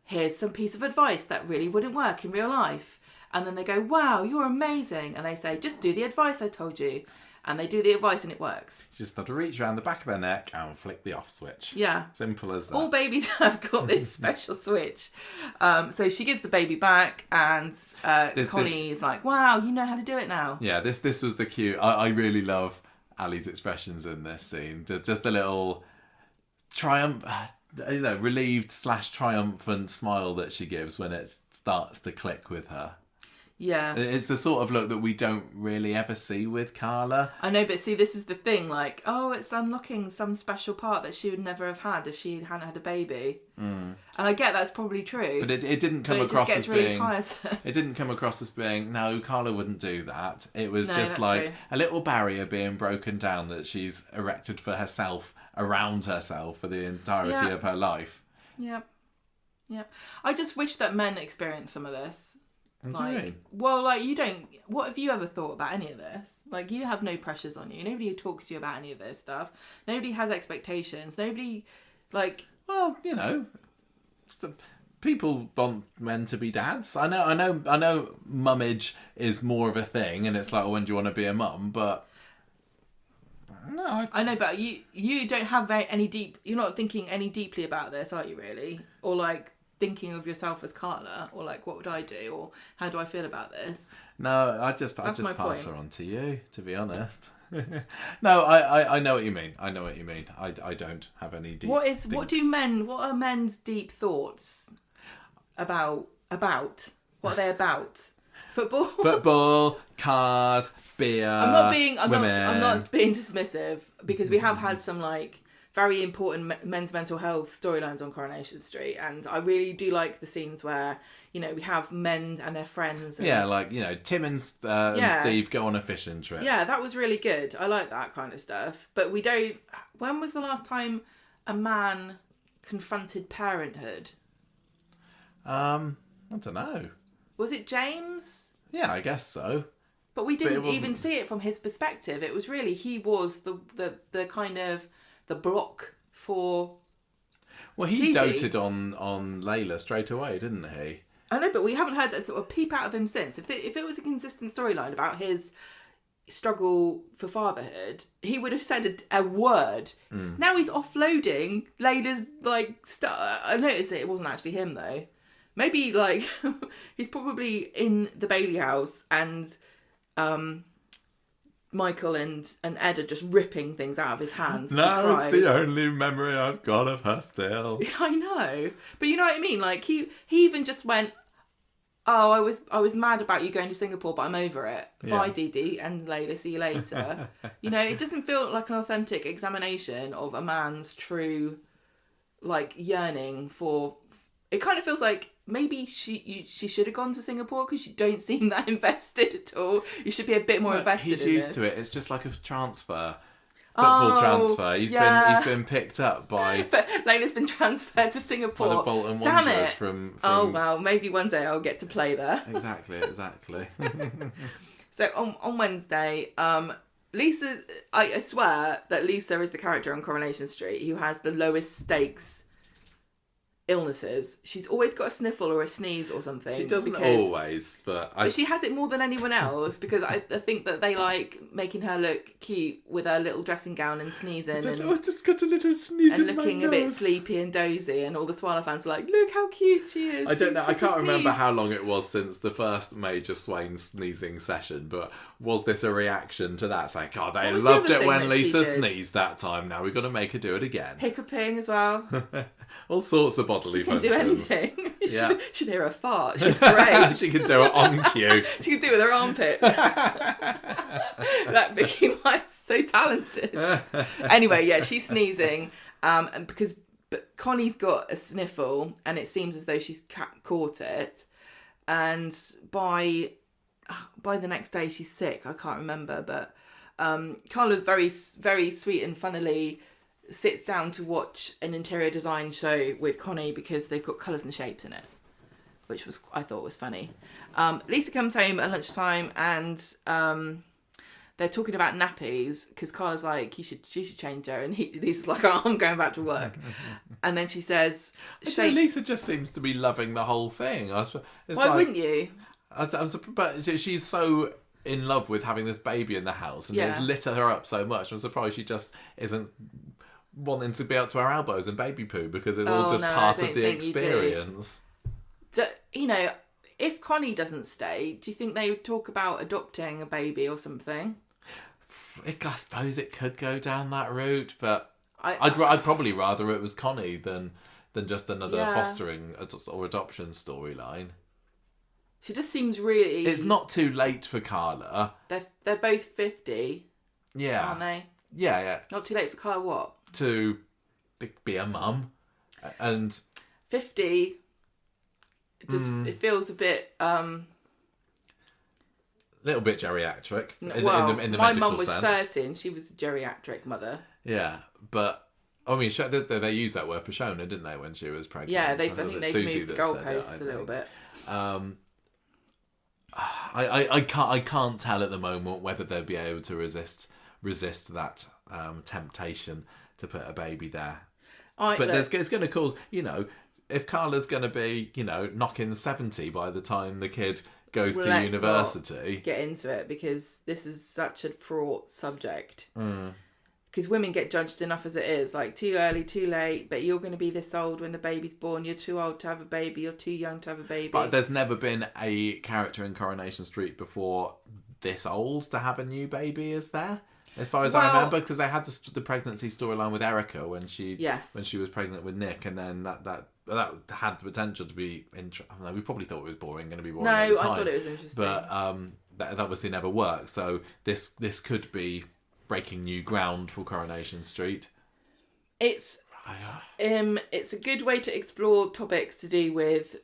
"Here's some piece of advice that really wouldn't work in real life." And then they go, "Wow, you're amazing." And they say, "Just do the advice I told you." And they do the advice and it works. You just have to reach around the back of their neck and flick the off switch. Yeah. Simple as that. All babies have got this special switch. So she gives the baby back and Connie is like, "Wow, you know how to do it now." Yeah, this was the cue. I really love Ali's expressions in this scene. Just a little triumph, relieved / triumphant smile that she gives when it starts to click with her. Yeah. It's the sort of look that we don't really ever see with Carla. I know, but see, this is the thing, like, it's unlocking some special part that she would never have had if she hadn't had a baby. And I get that's probably true. But it didn't come across as being... really tiresome. It didn't come across as being, no, Carla wouldn't do that. It was just like true. A little barrier being broken down that she's erected for herself, around herself, for the entirety of her life. Yep. I just wish that men experienced some of this. What do you mean? Well, like, you don't... What have you ever thought about any of this? Like, you have no pressures on you. Nobody talks to you about any of this stuff. Nobody has expectations. Nobody, like... Well, people want men to be dads. I know mummage is more of a thing, and it's like, when do you want to be a mum? But... No, I know, but you don't have any deep... You're not thinking any deeply about this, are you, really? Or, like... thinking of yourself as Carla, or like, what would I do, or how do I feel about this? No, I just pass her on to you, to be honest. No, I know what you mean. I don't have any deep. What are men's deep thoughts about? What are they about? Football, cars, beer. I'm not being dismissive, because we have had some like very important men's mental health storylines on Coronation Street, and I really do like the scenes where we have men and their friends. And, Tim and Steve go on a fishing trip. Yeah, that was really good. I like that kind of stuff. But we don't. When was the last time a man confronted parenthood? I don't know. Was it James? Yeah, I guess so. But we didn't even see it from his perspective. It was really he was the kind of the block for. Well, he doted on Layla straight away, didn't he? I know, but we haven't heard a sort of peep out of him since. If it was a consistent storyline about his struggle for fatherhood, he would have said a word. Now he's offloading Layla's stuff. I noticed it wasn't actually him though. Maybe he's probably in the Bailey house and Michael and Ed are just ripping things out of his hands. No, it's the only memory I've got of her still. I know, but you know what I mean. Like he even just went, "Oh, I was mad about you going to Singapore, but I'm over it. Yeah. Bye, Dee Dee and Layla. See you later." It doesn't feel like an authentic examination of a man's true, yearning for. It kind of feels like maybe she should have gone to Singapore because you don't seem that invested at all. You should be a bit more invested. He's used to it. It's just like a transfer. Football transfer. He's been picked up by. But Layla's been transferred to Singapore. By the Bolton Wanderers from. Oh well, maybe one day I'll get to play there. Exactly. So on Wednesday, Lisa, I swear that Lisa is the character on Coronation Street who has the lowest stakes illnesses, she's always got a sniffle or a sneeze or something. She doesn't always, but she has it more than anyone else, because I think that they like making her look cute with her little dressing gown and sneezing and just got a little sneeze and looking a bit sleepy and dozy, and all the Swallow fans are like, look how cute she is. I don't know. I can't remember how long it was since the first major Swain sneezing session, but was this a reaction to that? It's like, oh, they loved it when Lisa sneezed that time. Now we've got to make her do it again. Hiccuping as well. All sorts of bodily functions. She can do anything. Yeah. Should hear her fart. She's great. She can do it on cue. She can do it with her armpits. That became so talented. Anyway, yeah, she's sneezing, and but Connie's got a sniffle, and it seems as though she's caught it, and by the next day she's sick. I can't remember, but Carla very, very sweet and funnily sits down to watch an interior design show with Connie because they've got colours and shapes in it, which I thought was funny. Lisa comes home at lunchtime and they're talking about nappies because Carla's like, she should change her, and Lisa's like, oh, I'm going back to work. And then she says, Lisa just seems to be loving the whole thing. Why wouldn't you? But she's so in love with having this baby in the house, and it's lit her up so much. I'm surprised she just isn't wanting to be up to her elbows in baby poo, because it's all just part of the experience. If Connie doesn't stay, do you think they would talk about adopting a baby or something? I suppose it could go down that route, but I'd probably rather it was Connie than just another fostering or adoption storyline. She just seems really... It's not too late for Carla. They're both 50. Yeah. Aren't they? Yeah. Not too late for Carla what? To be a mum. And 50... It feels a bit... little bit geriatric in the medical sense. My mum was 30 and she was a geriatric mother. Yeah, but... I mean, they used that word for Shona, didn't they, when she was pregnant? Yeah, I think they've moved the goalposts a little bit. I can't tell at the moment whether they'll be able to resist that temptation to put a baby there. It's going to cause, if Carla's going to be, knocking 70 by the time the kid goes to university. Not get into it, because this is such a fraught subject. Because women get judged enough as it is, like too early, too late, but you're going to be this old when the baby's born, you're too old to have a baby, you're too young to have a baby. But there's never been a character in Coronation Street before this old to have a new baby, is there? As far as I remember, because they had the pregnancy storyline with Erica when she was pregnant with Nick, and then that had the potential to be interesting. We probably thought it was going to be boring. No, at the time, I thought it was interesting, but that obviously never worked. So this could be breaking new ground for Coronation Street. It's a good way to explore topics to do with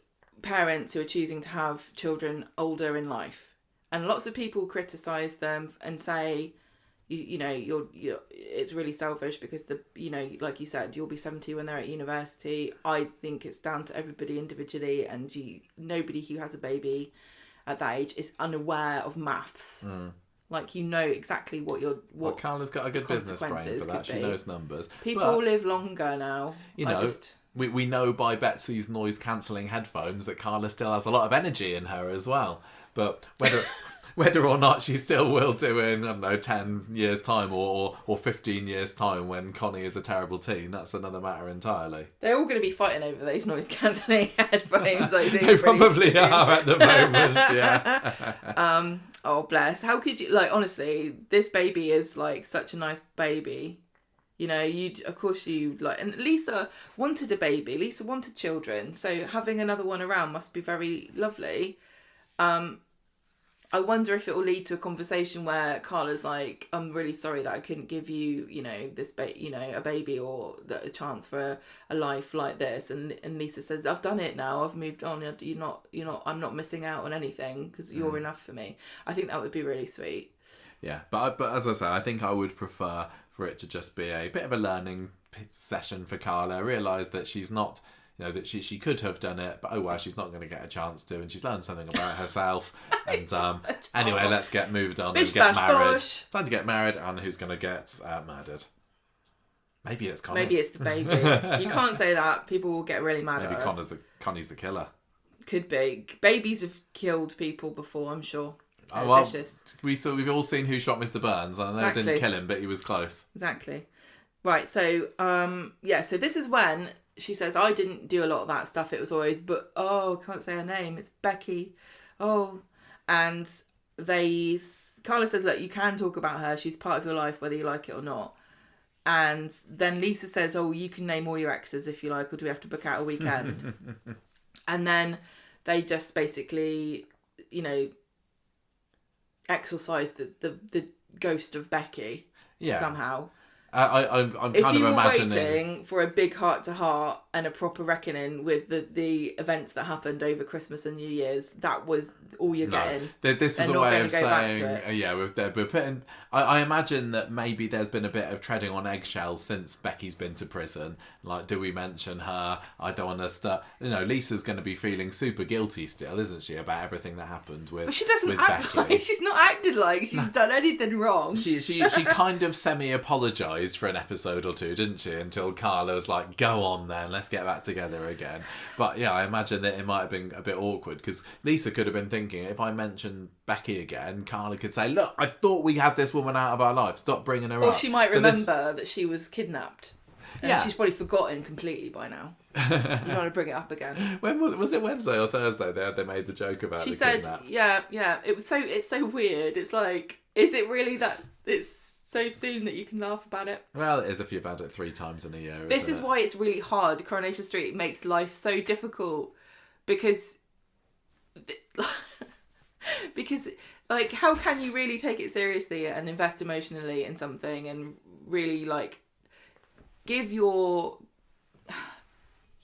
parents who are choosing to have children older in life, and lots of people criticise them and say, you're it's really selfish because like you said, you'll be 70 when they're at university. I think it's down to everybody individually, and nobody who has a baby at that age is unaware of maths. Like, exactly what Carla's got a good business brain for that. She knows numbers. People live longer now. We know by Betsy's noise cancelling headphones that Carla still has a lot of energy in her as well. But whether or not she still will do in, I don't know, 10 years' time or 15 years' time when Connie is a terrible teen, that's another matter entirely. They're all going to be fighting over those noise cancelling headphones, I think. They probably are at the moment, yeah. Oh, bless. How could you... honestly, this baby is, such a nice baby. Of course you and Lisa wanted a baby. Lisa wanted children. So having another one around must be very lovely. I wonder if it will lead to a conversation where Carla's like, I'm really sorry that I couldn't give you, a baby or a chance for a life like this. And Lisa says, I've done it now. I've moved on. I'm not missing out on anything because you're enough for me. I think that would be really sweet. Yeah, but as I say, I think I would prefer for it to just be a bit of a learning session for Carla. Realise that she's not... that she could have done it, but she's not going to get a chance to, and she's learned something about herself. And anyway, let's get moved on and get married. Time to get married, and who's going to get murdered? Maybe it's Connie. Maybe it's the baby. You can't say that. People will get really mad at us. Maybe Connie's the killer. Could be. Babies have killed people before, I'm sure. Oh, well, we've all seen Who Shot Mr. Burns. I know it didn't kill him, but he was close. Exactly. Right, so, so this is when she says, I didn't do a lot of that stuff. It was always, I can't say her name. It's Becky. Oh, and Carla says, look, you can talk about her. She's part of your life, whether you like it or not. And then Lisa says, oh, you can name all your exes if you like, or do we have to book out a weekend? And then they just basically, exorcise the ghost of Becky somehow. I'm kind of imagining. If you were waiting for a big heart-to-heart and a proper reckoning with the events that happened over Christmas and New Year's, that was all you're getting. This was a way of saying, we're putting. I imagine that maybe there's been a bit of treading on eggshells since Becky's been to prison. Like, do we mention her? I don't want to start. Lisa's going to be feeling super guilty still, isn't she, about everything that happened with. But she doesn't act like she's not acted like she's done anything wrong. She kind of semi-apologised for an episode or two, didn't she? Until Carla was like, "Go on then, let's get back together again." But yeah, I imagine that it might have been a bit awkward because Lisa could have been thinking, if I mention Becky again, Carla could say, "Look, I thought we had this woman out of our life. Stop bringing her up." Or she might remember that she was kidnapped. And she's probably forgotten completely by now. You're trying to bring it up again. When was it? Wednesday or Thursday? They made the joke about. She said, kidnap. "Yeah." It's so weird. It's like, is it really that? It's so soon that you can laugh about it. Well, it is if you've had it 3 times in a year. This is why it's really hard. Coronation Street makes life so difficult because like, how can you really take it seriously and invest emotionally in something and really like give your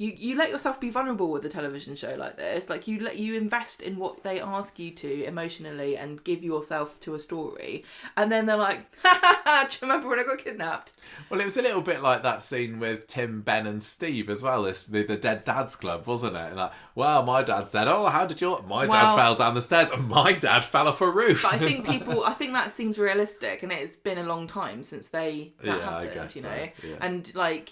you let yourself be vulnerable with a television show like this. Like, you invest in what they ask you to emotionally and give yourself to a story, and then they're like, do you remember when I got kidnapped? Well, it was a little bit like that scene with Tim, Ben and Steve as well. The Dead Dads Club, wasn't it? And like, well, my dad's dead. Oh, how did my dad fell down the stairs and my dad fell off a roof. But I think that seems realistic, and it's been a long time since that happened, I guess so. Yeah. And like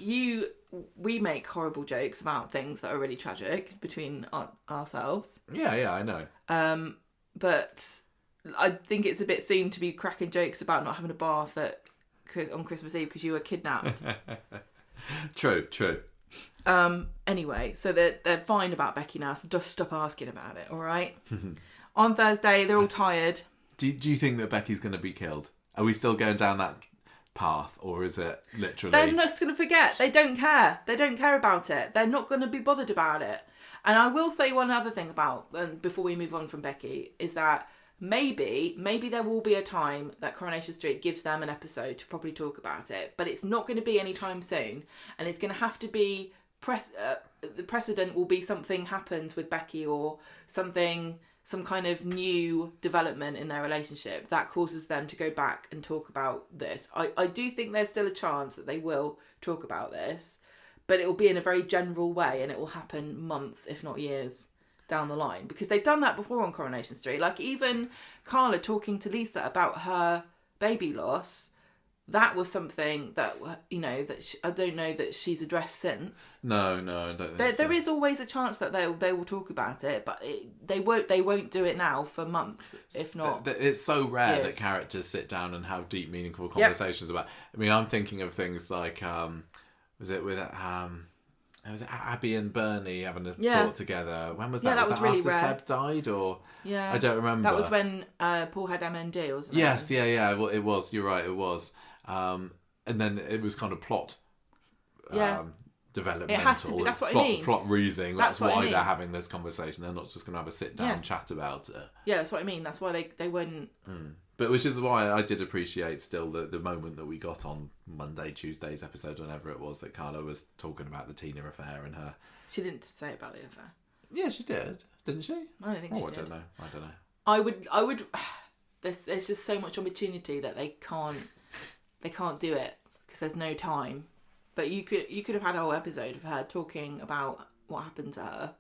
we make horrible jokes about things that are really tragic between ourselves. Yeah, I know. But I think it's a bit soon to be cracking jokes about not having a bath on Christmas Eve because you were kidnapped. True. Anyway, so they're fine about Becky now, so just stop asking about it, all right? On Thursday, they're all tired. Do you think that Becky's going to be killed? Are we still going down that path, or is it literally... They're just going to forget. They don't care. They don't care about it. They're not going to be bothered about it. And I will say one other thing before we move on from Becky, is that maybe there will be a time that Coronation Street gives them an episode to properly talk about it, but it's not going to be anytime soon, and it's going to have to be... the precedent will be something happens with Becky or some kind of new development in their relationship that causes them to go back and talk about this. I do think there's still a chance that they will talk about this, but it will be in a very general way, and it will happen months, if not years, down the line. Because they've done that before on Coronation Street. Like, even Carla talking to Lisa about her baby loss, that was something that, I don't know that she's addressed since. No, I don't think so. There is always a chance that they will talk about it, but they won't do it now for months, if not. It's so rare that characters sit down and have deep, meaningful conversations about. I mean, I'm thinking of things like, was it Abby and Bernie having a talk together? When was that? That was really after rare. Seb died, or I don't remember. That was when Paul had MND, wasn't it? Yes, yeah. Well, it was. You're right. It was. And then it was kind of plot developmental. It has to be. That's what I mean. Plot reasoning. That's why they're having this conversation. They're not just going to have a sit down chat about it. Yeah, that's what I mean. That's why they wouldn't. But which is why I did appreciate still the moment that we got on Monday, Tuesday's episode, whenever it was, that Carla was talking about the Tina affair and her. She didn't say about the affair. Yeah, she did, didn't she? I don't think she did. I don't know. I would. There's just so much opportunity that they can't do it because there's no time. But you could have had a whole episode of her talking about what happened to her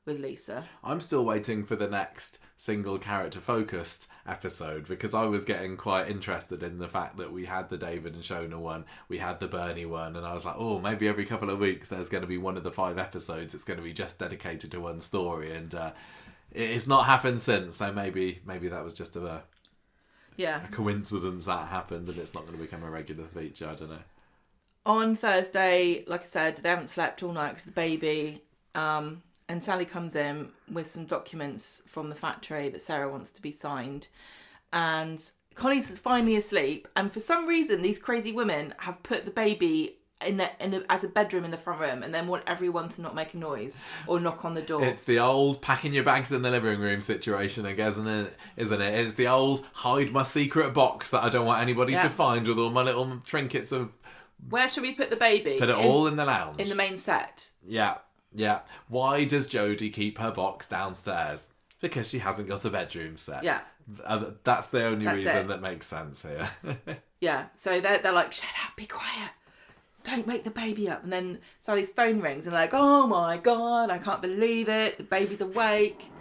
with Lisa. I'm still waiting for the next single character focused episode, because I was getting quite interested in the fact that we had the David and Shona one, we had the Bernie one, and I was like, oh, maybe every couple of weeks there's going to be one of the 5 episodes that's going to be just dedicated to one story, and it's not happened since, so maybe that was just a coincidence that happened, and it's not going to become a regular feature. I don't know. On Thursday, like I said, they haven't slept all night because of the baby, and Sally comes in with some documents from the factory that Sarah wants to be signed, and Connie's finally asleep, and for some reason these crazy women have put the baby as a bedroom in the front room, and then want everyone to not make a noise or knock on the door. It's the old packing your bags in the living room situation again, isn't it? It's the old hide my secret box that I don't want anybody to find with all my little trinkets of... Where should we put the baby? Put it all in the lounge. In the main set. Yeah. Why does Jodie keep her box downstairs? Because she hasn't got a bedroom set. Yeah. That's the only reason that makes sense here. Yeah. So they're like, shut up, be quiet. Don't wake the baby up. And then Sally's phone rings and they're like, oh my God, I can't believe it. The baby's awake.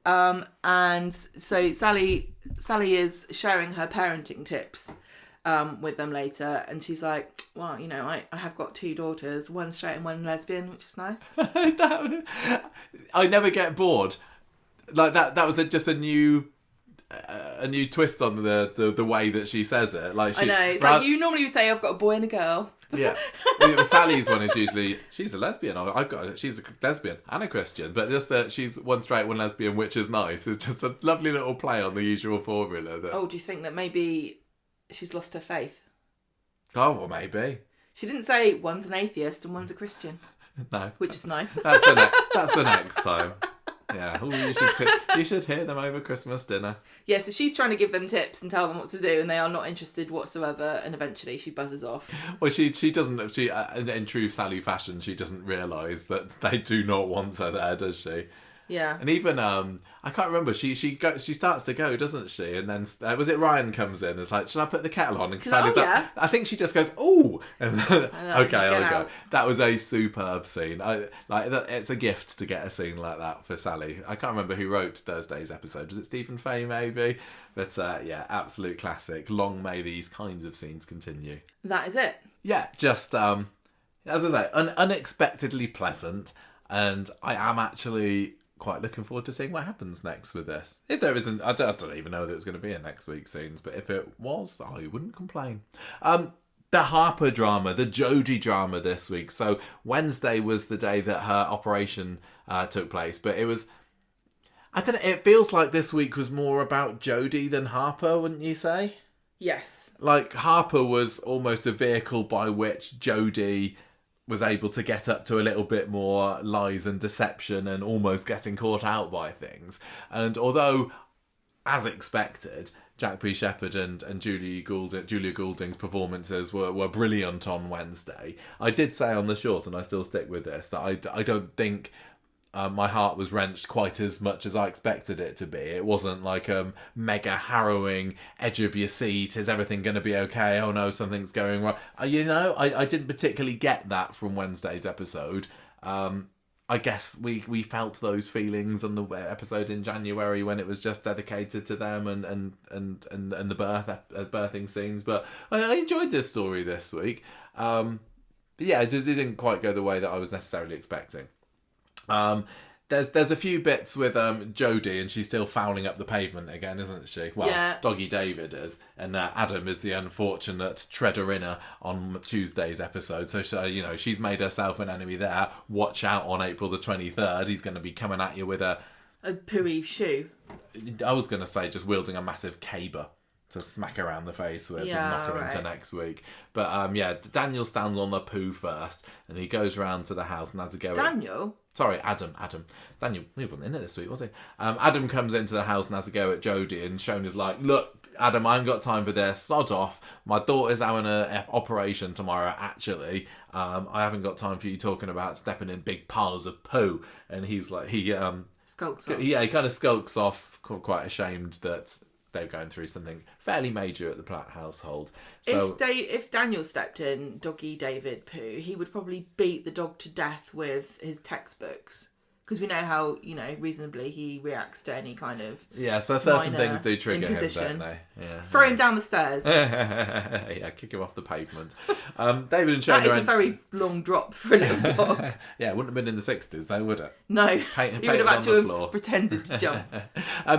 And so Sally is sharing her parenting tips with them later, and she's like, well, you know, I have got 2 daughters, one straight and one lesbian, which is nice. I never get bored. Like that was just a new twist on the way that she says it. Like I know, it's like you normally would say I've got a boy and a girl. Yeah. Sally's one is usually she's a lesbian. She's a lesbian and a Christian, but just that she's one straight, one lesbian, which is nice. It's just a lovely little play on the usual formula. Oh, do you think that maybe she's lost her faith? Oh, well, maybe. She didn't say one's an atheist and one's a Christian. No. Which is nice. That's for next time. Yeah. Ooh, you should hear them over Christmas dinner. Yeah, so she's trying to give them tips and tell them what to do, and they are not interested whatsoever, and eventually she buzzes off. Well, she doesn't, in true Sally fashion, she doesn't realise that they do not want her there, does she? Yeah. And even I can't remember. She starts to go, doesn't she? And then was it Ryan comes in? It's like, should I put the kettle on? And Sally's like, I think she just goes, oh, and then, okay, I'll go. That was a superb scene. It's a gift to get a scene like that for Sally. I can't remember who wrote Thursday's episode. Was it Stephen Fay maybe? But yeah, absolute classic. Long may these kinds of scenes continue. That is it. Yeah, just as I say, unexpectedly pleasant, and I am actually quite looking forward to seeing what happens next with this. If there isn't, I don't even know that it was going to be in next week's scenes, but if it was, I wouldn't complain. The Harper drama, the Jodie drama this week. So Wednesday was the day that her operation took place, but it was, I don't know, it feels like this week was more about Jodie than Harper, wouldn't you say? Yes. Like Harper was almost a vehicle by which Jodie was able to get up to a little bit more lies and deception and almost getting caught out by things. And although, as expected, Jack P. Shepherd and Julia Goulding's performances were brilliant on Wednesday, I did say on the short, and I still stick with this, that I don't think my heart was wrenched quite as much as I expected it to be. It wasn't like mega harrowing, edge of your seat, is everything going to be okay? Oh no, something's going wrong. I didn't particularly get that from Wednesday's episode. I guess we felt those feelings on the episode in January when it was just dedicated to them and the birthing scenes. But I enjoyed this story this week. Yeah, it didn't quite go the way that I was necessarily expecting. There's a few bits with Jodie, and she's still fouling up the pavement again, isn't she? Well, yeah. Doggy David is, and Adam is the unfortunate treader-inner on Tuesday's episode. So she's made herself an enemy there. Watch out on April the 23rd. He's going to be coming at you with a pooey shoe. I was going to say just wielding a massive caber to smack around the face with and knock her into next week. But Daniel stands on the poo first, and he goes round to the house and has a go. Adam. Daniel, he wasn't in it this week, was he? Adam comes into the house and has a go at Jodie, and Shona's like, look, Adam, I haven't got time for this. Sod off. My daughter's having an operation tomorrow, actually. I haven't got time for you talking about stepping in big piles of poo. And he's like, skulks off. Yeah, he kind of skulks off, quite ashamed that they're going through something fairly major at the Platt household. So if Daniel stepped in Doggy David poo, he would probably beat the dog to death with his textbooks, Because we know how, reasonably he reacts to any kind of so certain things do trigger him, don't they? Yeah. Throw him down the stairs. Yeah, kick him off the pavement. David and Shona... That is a very long drop for a little dog. Yeah, it wouldn't have been in the 60s, though, would it? No, he would have had to have pretended to jump.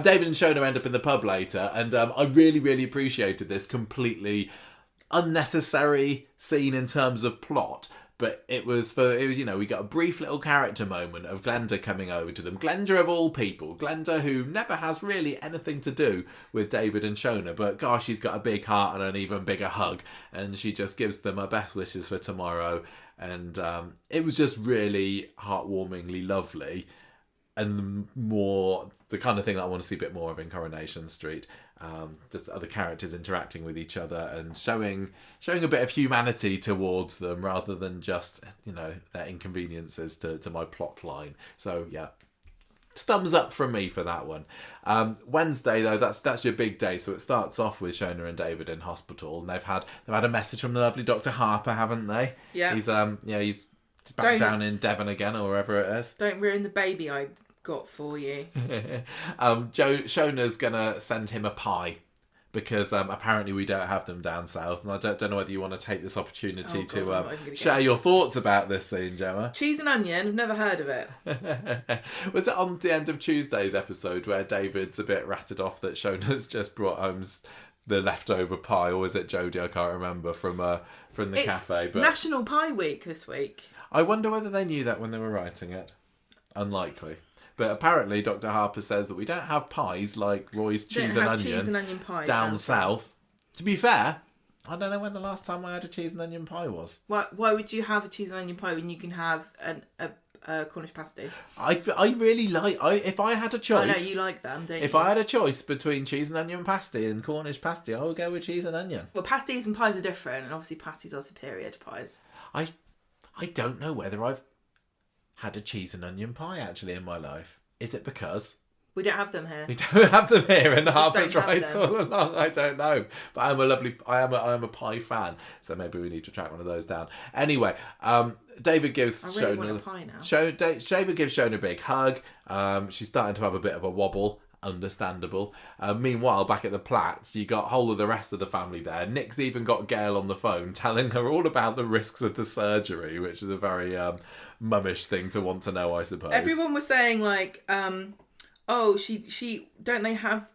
David and Shona end up in the pub later, and I really, really appreciated this completely unnecessary scene in terms of plot. But it was, we got a brief little character moment of Glenda coming over to them. Glenda of all people. Glenda, who never has really anything to do with David and Shona. But gosh, she's got a big heart and an even bigger hug. And she just gives them her best wishes for tomorrow. And it was just really heartwarmingly lovely. And more the kind of thing that I want to see a bit more of in Coronation Street. Just other characters interacting with each other and showing a bit of humanity towards them rather than just, their inconveniences to my plot line. So, yeah, thumbs up from me for that one. Wednesday, though, that's your big day. So it starts off with Shona and David in hospital. And they've had a message from the lovely Dr. Harper, haven't they? Yeah. He's back down in Devon again or wherever it is. Don't ruin the baby I got for you. Shona's gonna send him a pie because apparently we don't have them down south, and I don't know whether you want to take this opportunity to share your thoughts about this scene, Gemma. Cheese and onion, I've never heard of it. Was it on the end of Tuesday's episode where David's a bit ratted off that Shona's just brought home the leftover pie, or was it Jodie? I can't remember from the cafe. But National Pie Week this week. I wonder whether they knew that when they were writing it. Unlikely. But apparently Dr. Harper says that we don't have pies like Roy's cheese and onion pie down south. To be fair, I don't know when the last time I had a cheese and onion pie was. Why would you have a cheese and onion pie when you can have a Cornish pasty? I really like... if I had a choice... I know, you like them, don't you? If I had a choice between cheese and onion pasty and Cornish pasty, I would go with cheese and onion. Well, pasties and pies are different, and obviously pasties are superior to pies. I don't know whether I've had a cheese and onion pie actually in my life. Is it because we don't have them here? We don't have them here, and Harper's right all along. I don't know, but I am a pie fan, so maybe we need to track one of those down. Anyway, David gives Shona want a pie now. David gives Shona a big hug. She's starting to have a bit of a wobble. Understandable. Meanwhile, back at the Platts, you got whole of the rest of the family there. Nick's even got Gail on the phone telling her all about the risks of the surgery, which is a very mummish thing to want to know, I suppose. Everyone was saying like, she don't they have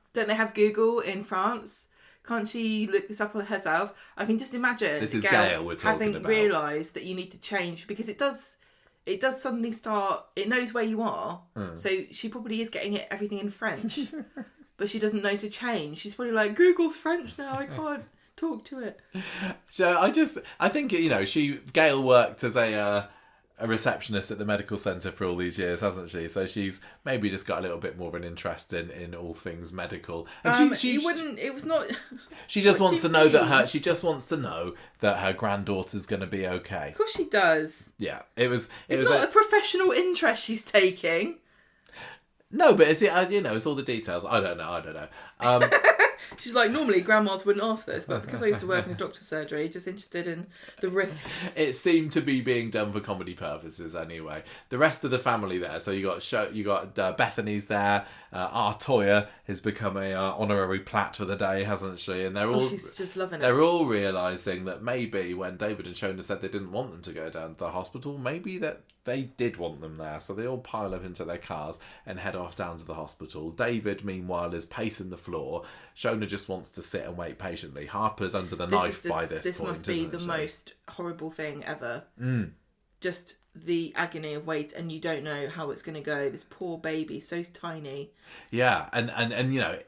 Google in France? Can't she look this up on herself? I can just imagine this is Gail we're talking hasn't realised that you need to change, because it does suddenly start... It knows where you are. So she probably is getting everything in French. But she doesn't know to change. She's probably like, Google's French now. I can't talk to it. So I think, Gail worked as a receptionist at the medical centre for all these years, hasn't she? So she's maybe just got a little bit more of an interest in all things medical. And she just wants to know that her granddaughter's going to be okay. Of course she does. Yeah, it's not a professional interest she's taking. No, but it's all the details. I don't know. She's like, normally grandmas wouldn't ask this, but because I used to work in a doctor's surgery, just interested in the risks. It seemed to be being done for comedy purposes anyway. The rest of the family there, so you got Bethany's there. Artoya has become a honorary Platt for the day, hasn't she? And she's just loving it. They're all realising that maybe when David and Shona said they didn't want them to go down to the hospital, maybe that they did want them there. So they all pile up into their cars and head off down to the hospital. David, meanwhile, is pacing the floor. Shona just wants to sit and wait patiently. Harper's under the knife by this point. This must be the most horrible thing ever. Just the agony of wait, and you don't know how it's going to go. This poor baby, so tiny. Yeah, and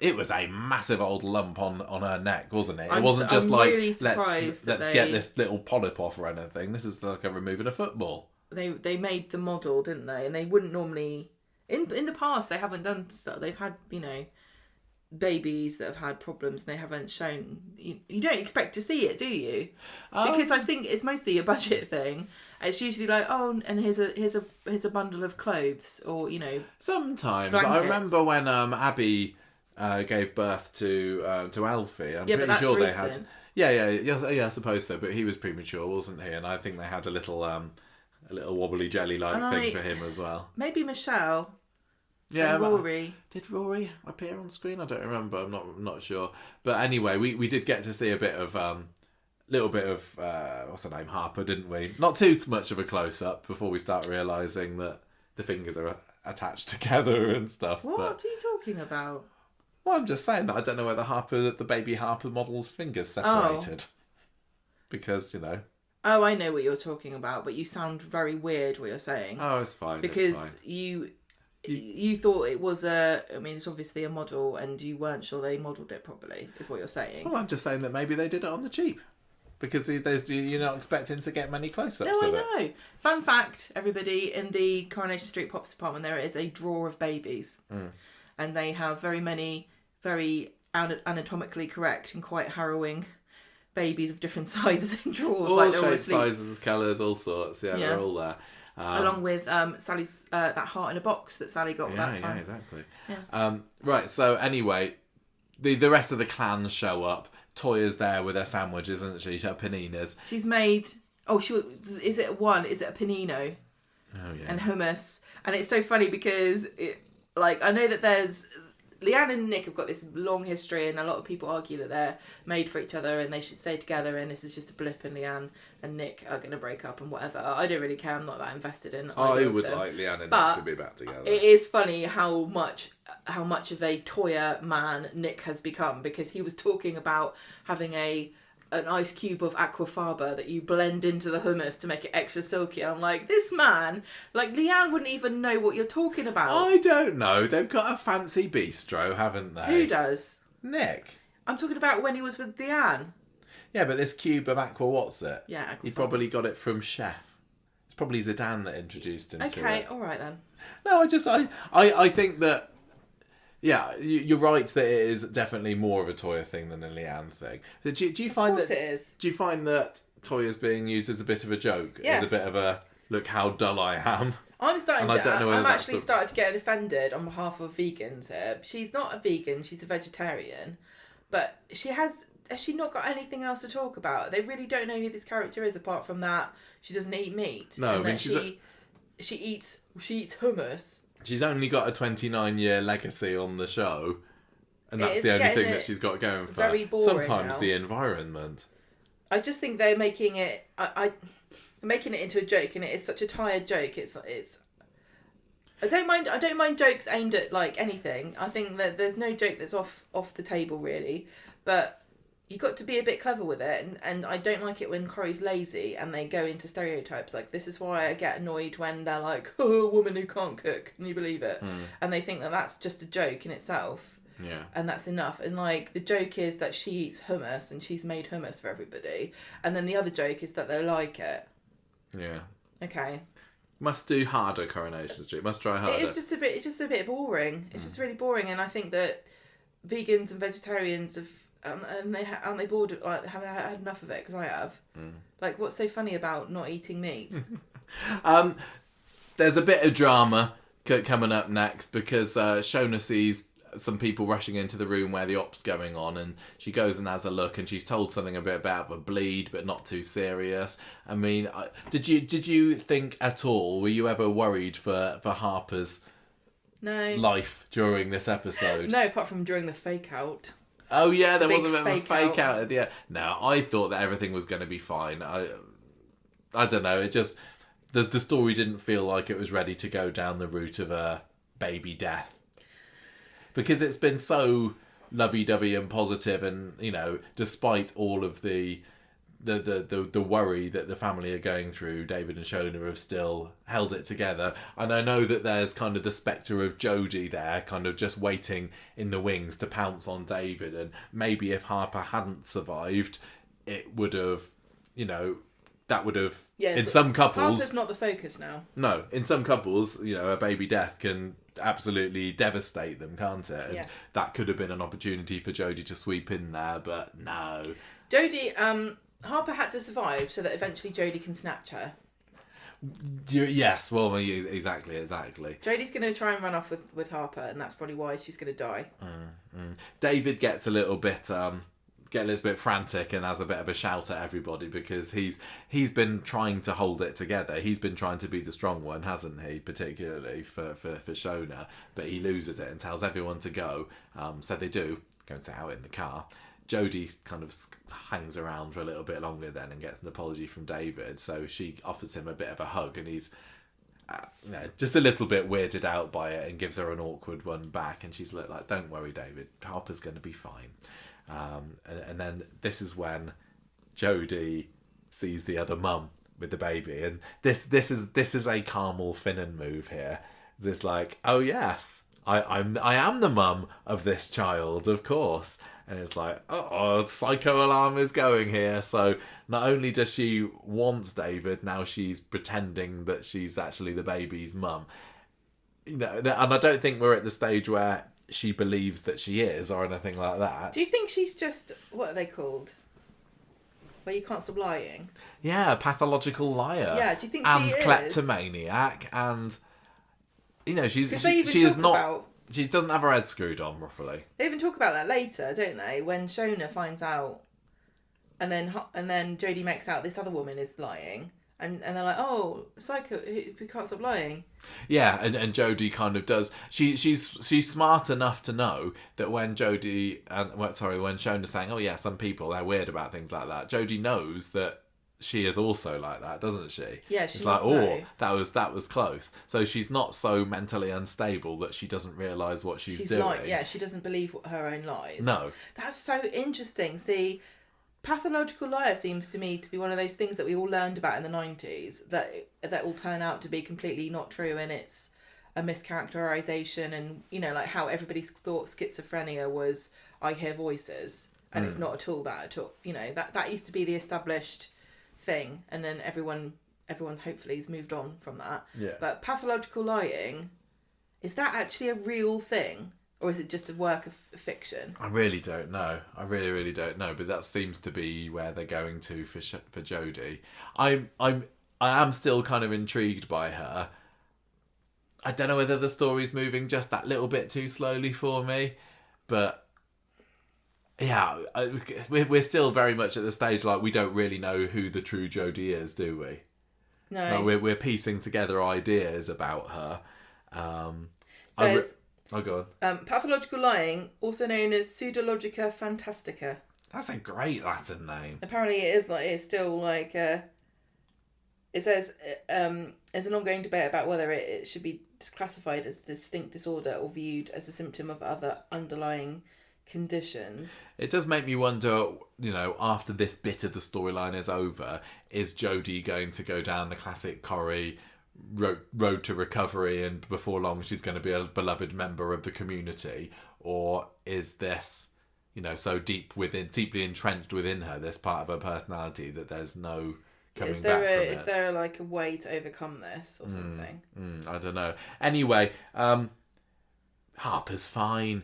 it was a massive old lump on her neck, wasn't it? It wasn't just like, really let's get this little polyp off or anything. This is like removing a football. They made the model, didn't they? And they wouldn't normally... In the past, they haven't done stuff. They've had, babies that have had problems, and they haven't shown... You don't expect to see it, do you? Because I think it's mostly a budget thing. It's usually like, and here's a bundle of clothes, or, Sometimes. blankets. I remember when Abby gave birth to Alfie. I'm pretty sure recent. They had... Yeah, I suppose so. But he was premature, wasn't he? And I think they had a little... a little wobbly jelly-like thing for him as well. Maybe Michelle. Yeah, and Rory. Did Rory appear on screen? I don't remember. I'm not sure. But anyway, we did get to see a bit of little bit of what's her name, Harper, didn't we? Not too much of a close-up before we start realising that the fingers are attached together and stuff. What are you talking about? Well, I'm just saying that I don't know whether the baby Harper model's fingers separated. Because, Oh, I know what you're talking about, but you sound very weird what you're saying. Oh, it's fine. Because you thought it was it's obviously a model and you weren't sure they modelled it properly, is what you're saying. Well, I'm just saying that maybe they did it on the cheap. Because you're not expecting to get many close-ups of it. No, I know. Fun fact, everybody, in the Coronation Street Pops department, there is a drawer of babies. And they have very many, very anatomically correct and quite harrowing babies of different sizes in drawers. All shapes, sizes, colours, all sorts. Yeah, they're all there. Along with Sally's, that heart in a box that Sally got that time. Yeah, exactly. Yeah. Right, so anyway, the rest of the clans show up. Toya's there with her sandwich, isn't she? Her paninas. She's made... Oh, is it a panino? Oh, yeah. And hummus. And it's so funny because, I know that there's... Leanne and Nick have got this long history and a lot of people argue that they're made for each other and they should stay together and this is just a blip and Leanne and Nick are going to break up and whatever. I don't really care. I'm not that invested in I would like Leanne and Nick to be back together. It is funny how much of a Toya man Nick has become, because he was talking about having an ice cube of aquafaba that you blend into the hummus to make it extra silky. And I'm like, this man, Leanne wouldn't even know what you're talking about. I don't know. They've got a fancy bistro, haven't they? Who does? Nick. I'm talking about when he was with Leanne. Yeah, but this cube of what's it? Yeah, aquafaba. He probably got it from Chef. It's probably Zidane that introduced him to it. Okay, all right then. No, I think that... Yeah, you're right that it is definitely more of a Toya thing than a Leanne thing. Do you find that? Of course it is. Do you find that Toya's being used as a bit of a joke? Yes. As a bit of a, look how dull I am? I'm starting to get offended on behalf of vegans here. She's not a vegan, she's a vegetarian. But has she not got anything else to talk about? They really don't know who this character is apart from that she doesn't eat meat. No, and she eats hummus. She's only got a 29-year legacy on the show, and that's the only thing that she's got going for her. Very boring Sometimes now. The environment. I just think they're making it. Making it into a joke, and it is such a tired joke. It's. I don't mind jokes aimed at anything. I think that there's no joke that's off the table really, but you got to be a bit clever with it, and I don't like it when Corey's lazy and they go into stereotypes. This is why I get annoyed when they're like, oh, a woman who can't cook, can you believe it? And they think that that's just a joke in itself. Yeah. And that's enough. And the joke is that she eats hummus and she's made hummus for everybody. And then the other joke is that they like it. Yeah. Okay. Must do harder, Coronation Street. Must try harder. It's just a bit boring. It's just really boring, and I think that vegans and vegetarians have aren't they bored? Have they had enough of it? Because I have. What's so funny about not eating meat? There's a bit of drama coming up next because Shona sees some people rushing into the room where the op's going on, and she goes and has a look, and she's told something a bit about a bleed, but not too serious. I mean, did you think at all? Were you ever worried for Harper's life during this episode? No, apart from during the fake out. Oh yeah, there was a bit of a fake out at the end. No, I thought that everything was going to be fine. I don't know. It just the story didn't feel like it was ready to go down the route of a baby death, because it's been so lovey-dovey and positive, and despite all of the worry that the family are going through, David and Shona have still held it together. And I know that there's kind of the spectre of Jodie there, kind of just waiting in the wings to pounce on David. And maybe if Harper hadn't survived, it would have, that would have, in some couples... Harper's not the focus now. No, in some couples, a baby death can absolutely devastate them, can't it? And that could have been an opportunity for Jodie to sweep in there, but no. Jodie, Harper had to survive so that eventually Jodie can snatch her. Yes, well, exactly. Jodie's going to try and run off with Harper, and that's probably why she's going to die. David gets a little bit get a little bit frantic and has a bit of a shout at everybody because he's been trying to hold it together. He's been trying to be the strong one, hasn't he? Particularly for Shona, but he loses it and tells everyone to go. So they do go and sit out in the car. Jodie kind of hangs around for a little bit longer then and gets an apology from David. So she offers him a bit of a hug, and he's just a little bit weirded out by it and gives her an awkward one back. And she's like, "Don't worry, David. Harper's going to be fine." And then this is when Jodie sees the other mum with the baby, and this is a Carmel Finnan move here. There's like, oh yes, I am the mum of this child, of course. And it's like, psycho alarm is going here. So not only does she want David, now she's pretending that she's actually the baby's mum. And I don't think we're at the stage where she believes that she is or anything like that. Do you think she's just, what are they called? Where you can't stop lying? Yeah, a pathological liar. Yeah, do you think she is? And kleptomaniac, and she doesn't have her head screwed on, roughly. They even talk about that later, don't they? When Shona finds out, and then Jodie makes out this other woman is lying. And they're like, oh, psycho, we can't stop lying. Yeah, and Jodie kind of does. She's smart enough to know that when when Shona's saying, oh yeah, some people, they're weird about things like that, Jodie knows that she is also like that, doesn't she? Yeah, she's like, that was close. So she's not so mentally unstable that she doesn't realise what she's doing. She doesn't believe her own lies. No. That's so interesting. See, pathological liar seems to me to be one of those things that we all learned about in the 90s that all turn out to be completely not true, and it's a mischaracterization, and like how everybody thought schizophrenia was I hear voices, and it's not at all that at all. That used to be the established thing, and then everyone's hopefully has moved on from that. Yeah. But pathological lying, is that actually a real thing? Or is it just a work of fiction? I really don't know. I really, really don't know. But that seems to be where they're going to for Jodie. I am still kind of intrigued by her. I don't know whether the story's moving just that little bit too slowly for me, but yeah, we're still very much at the stage like we don't really know who the true Jodie is, do we? No. We're piecing together ideas about her. Oh, go on. Pathological lying, also known as pseudologica fantastica. That's a great Latin name. Apparently it's still like... it says there's an ongoing debate about whether it should be classified as a distinct disorder or viewed as a symptom of other underlying conditions. It does make me wonder, after this bit of the storyline is over, is Jodie going to go down the classic Corrie road to recovery, and before long she's going to be a beloved member of the community, or is this so deeply entrenched within her, this part of her personality, that there's no coming back from it? Is there like a way to overcome this or something? I don't know. Anyway, Harper's fine.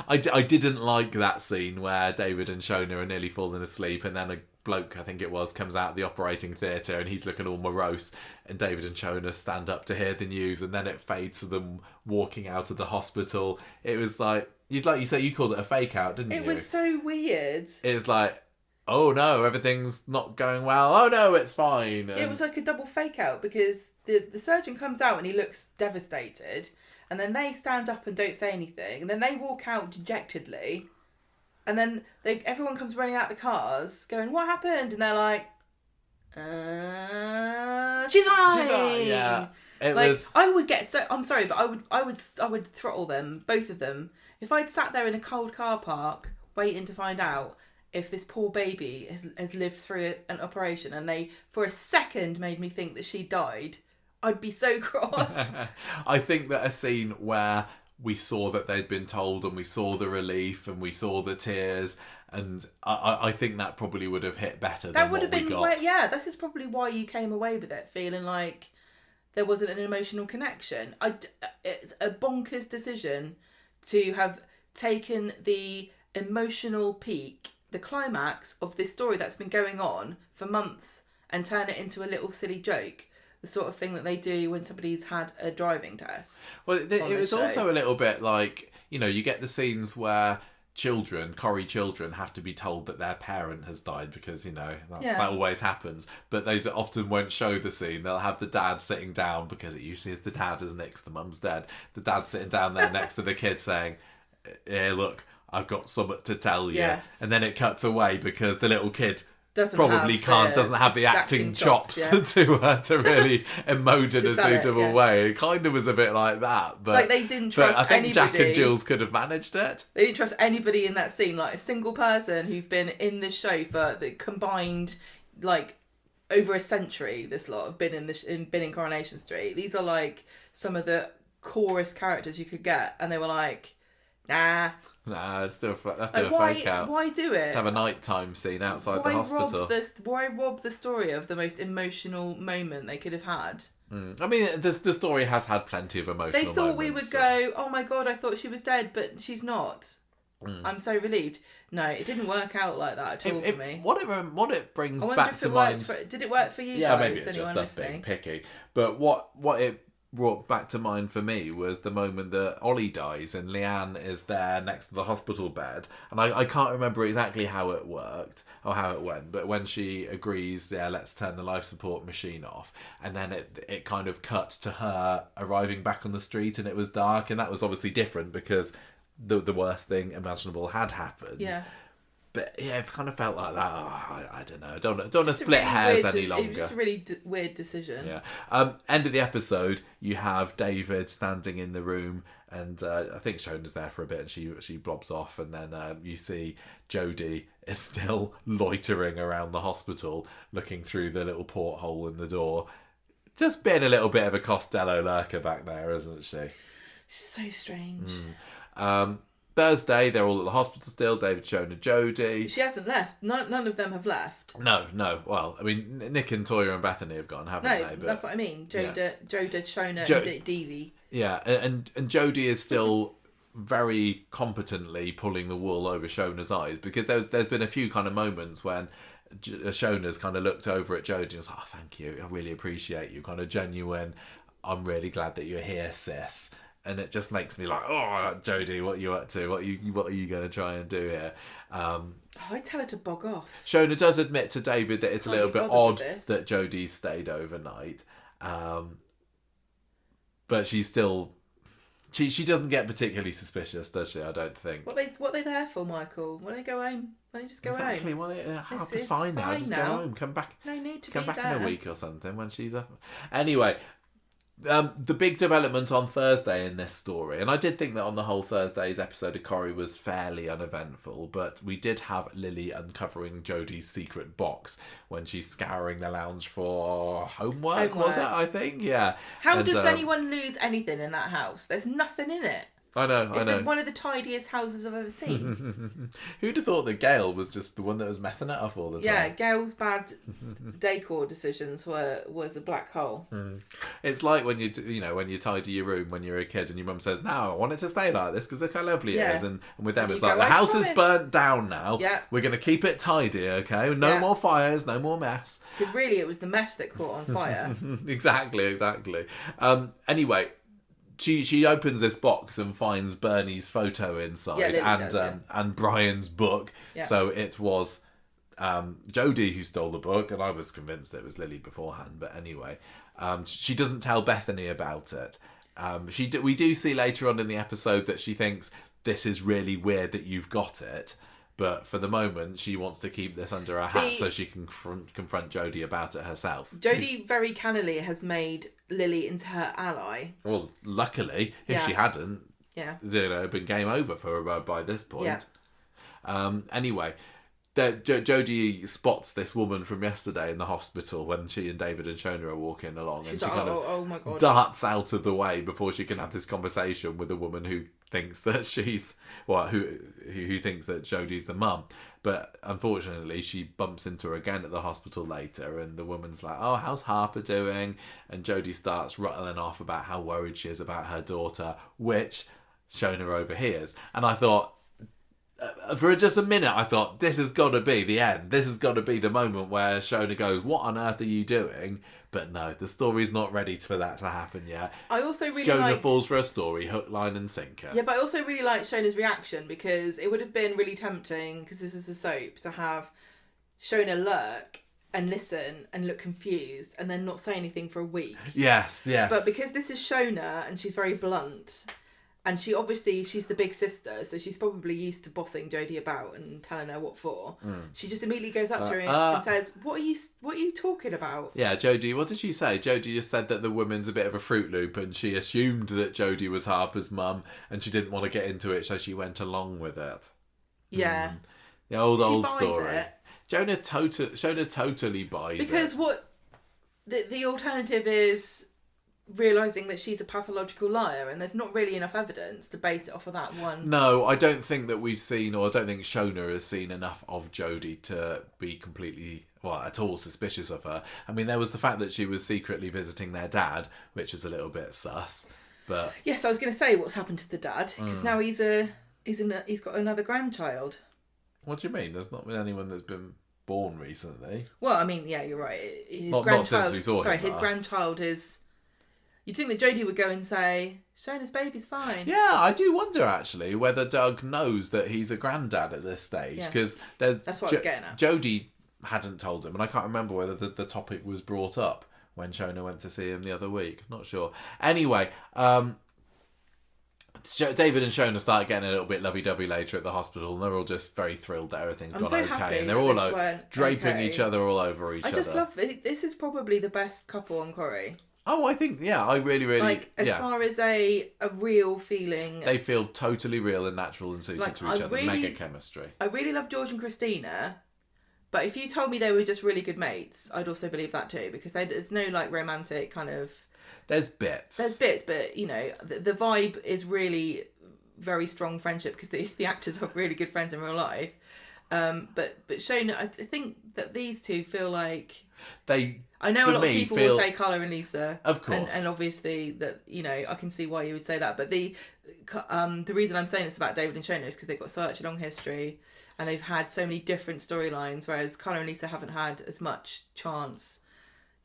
I didn't like that scene where David and Shona are nearly falling asleep, and then a bloke, I think it was, comes out of the operating theatre and he's looking all morose, and David and Shona stand up to hear the news, and then it fades to them walking out of the hospital. It was like you say, you called it a fake out, didn't you? It was so weird. It's like, oh no, everything's not going well. Oh no, it's fine. It was like a double fake out, because the surgeon comes out and he looks devastated, and then they stand up and don't say anything, and then they walk out dejectedly. And then everyone comes running out the cars, going, "What happened?" And they're like, "She's fine." Yeah, it like, was. I would get so. I'm sorry, but I would throttle them, both of them, if I'd sat there in a cold car park waiting to find out if this poor baby has lived through an operation, and they for a second made me think that she died. I'd be so cross. I think that a scene where we saw that they'd been told, and we saw the relief, and we saw the tears, and I think that probably would have hit better than what we got. This is probably why you came away with it feeling like there wasn't an emotional connection. It's a bonkers decision to have taken the emotional peak, the climax of this story that's been going on for months, and turn it into a little silly joke. The sort of thing that they do when somebody's had a driving test. Well, it was also a little bit like, you get the scenes where Corrie children have to be told that their parent has died because, that always happens. But they often won't show the scene. They'll have the dad sitting down, because it usually is the dad, isn't it? 'Cause the mum's dead. The dad sitting down there next to the kid saying, "Here, look, I've got something to tell you." Yeah. And then it cuts away because the little kid doesn't have the acting chops to really emote in a suitable way. It kind of was a bit like that. But it's like they didn't trust I think anybody. Jack and Jules could have managed it. They didn't trust anybody in that scene. Like a single person who've been in this show for the combined, like, over a century. This lot have been in Coronation Street. These are like some of the corest characters you could get, and they were like, nah, let's do a fake out. Why do it? Let's have a nighttime scene outside the hospital. Why rob the story of the most emotional moment they could have had? I mean, the story has had plenty of emotional moments. They thought we would go, oh my god, I thought she was dead, but she's not. I'm so relieved. No, it didn't work out like that at all for me. What it brings back to mind... Did it work for you guys? Yeah, maybe it's just us being picky. But what it brought back to mind for me was the moment that Ollie dies and Leanne is there next to the hospital bed, and I can't remember exactly how it worked or how it went, but when she agrees, let's turn the life support machine off, and then it kind of cut to her arriving back on the street and it was dark, and that was obviously different because the worst thing imaginable had happened. Yeah. But yeah, it kind of felt like that. I don't know. Don't want to split hairs any longer. It was just a really weird decision. Yeah. End of the episode, you have David standing in the room, and I think Shona's there for a bit, and she blobs off, and then you see Jodie is still loitering around the hospital, looking through the little porthole in the door, just being a little bit of a Costello lurker back there, isn't she? So strange. Thursday, they're all at the hospital still. David, Shona, Jodie. She hasn't left. None of them have left. No. Well, I mean, Nick and Toya and Bethany have gone, haven't they? But that's what I mean. Joda, Shona, and Devi. Yeah, and Jodie is still very competently pulling the wool over Shona's eyes, because there's been a few kind of moments when Shona's kind of looked over at Jodie and was like, "Oh, thank you. I really appreciate you." Kind of genuine. "I'm really glad that you're here, sis." And it just makes me like, "Oh, Jodie, what are you up to? What are you going to try and do here?" I tell her to bog off. Shona does admit to David that it's a little bit odd that Jodie stayed overnight, but she's still she doesn't get particularly suspicious, does she? I don't think. What are they there for, Michael? Why don't they go home? Why don't they just go exactly. home? It's fine now. Just go home. Come back. No need to come be back there. in a week or something when she's up. Anyway. The big development on Thursday in this story, and I did think that on the whole Thursday's episode of Corrie was fairly uneventful, but we did have Lily uncovering Jodie's secret box when she's scouring the lounge for homework. Was it? I think, yeah. How does anyone lose anything in that house? There's nothing in it. I know. It's one of the tidiest houses I've ever seen. Who'd have thought that Gail was just the one that was messing it up all the time? Yeah, Gail's bad decor decisions was a black hole. It's like when when you tidy your room when you're a kid and your mum says, "No, I want it to stay like this because look how lovely it is." And with them, it's like, the house is burnt down now. Yeah. We're going to keep it tidy, okay? No more fires, no more mess. Because really, it was the mess that caught on fire. Exactly. Anyway. She opens this box and finds Bernie's photo inside and Brian's book. Yeah. So it was Jodie who stole the book, and I was convinced it was Lily beforehand. But anyway, she doesn't tell Bethany about it. We do see later on in the episode that she thinks this is really weird that you've got it. But for the moment, she wants to keep this under her hat so she can confront Jodie about it herself. Jodie very cannily has made Lily into her ally. Well, luckily, if she hadn't, been game over for her by this point. Yeah. Anyway, Jodie spots this woman from yesterday in the hospital when she and David and Shona are walking along. She's and she oh my God. darts out of the way before she can have this conversation with a woman who thinks that who thinks that Jodie's the mum. But unfortunately, she bumps into her again at the hospital later, and the woman's like, "Oh, how's Harper doing?" And Jodie starts rattling off about how worried she is about her daughter, which Shona overhears. And I thought, for just a minute, I thought, this has got to be the end. This has got to be the moment where Shona goes, what on earth are you doing? But no, the story's not ready for that to happen yet. I also really Shona falls for a story, hook, line and sinker. Yeah, but I also really liked Shona's reaction, because it would have been really tempting, because this is a soap, to have Shona lurk and listen and look confused and then not say anything for a week. Yes. But because this is Shona and she's very blunt, and she's the big sister, so she's probably used to bossing Jodie about and telling her what for. She just immediately goes up to her and says, "What are you talking about?" Yeah, Jodie. What did she say? Jodie just said that the woman's a bit of a Fruit Loop, and she assumed that Jodie was Harper's mum, and she didn't want to get into it, so she went along with it. Yeah, the old story. Shona totally buys it. Because what the alternative is realising that she's a pathological liar, and there's not really enough evidence to base it off of that one. No, I don't think that we've seen, or I don't think Shona has seen enough of Jodie to be completely, at all suspicious of her. I mean, there was the fact that she was secretly visiting their dad, which is a little bit sus. But yes, I was going to say what's happened to the dad, because now he's got another grandchild. What do you mean? There's not been anyone that's been born recently. Well, I mean, yeah, you're right. Not since we saw him. Sorry, his grandchild is. You'd think that Jodie would go and say, Shona's baby's fine. Yeah, I do wonder, actually, whether Doug knows that he's a granddad at this stage. Because that's what I was getting at. Jodie hadn't told him, and I can't remember whether the topic was brought up when Shona went to see him the other week. Not sure. Anyway, David and Shona start getting a little bit lovey-dovey later at the hospital, and they're all just very thrilled that everything's gone okay. And they're all draping each other all over each other. I just love it. This is probably the best couple on Corrie. Oh, I think, I really, as far as a real feeling. They feel totally real and natural and suited to each other. Mega chemistry. I really love George and Christina, but if you told me they were just really good mates, I'd also believe that too, because there's no romantic kind of. There's bits, but the vibe is really very strong friendship, because the actors are really good friends in real life. But Shona, I think that these two feel like I know a lot of people will say Carla and Lisa, of course, and obviously that I can see why you would say that. But the reason I'm saying this about David and Shona is because they've got such a long history, and they've had so many different storylines, whereas Carla and Lisa haven't had as much chance.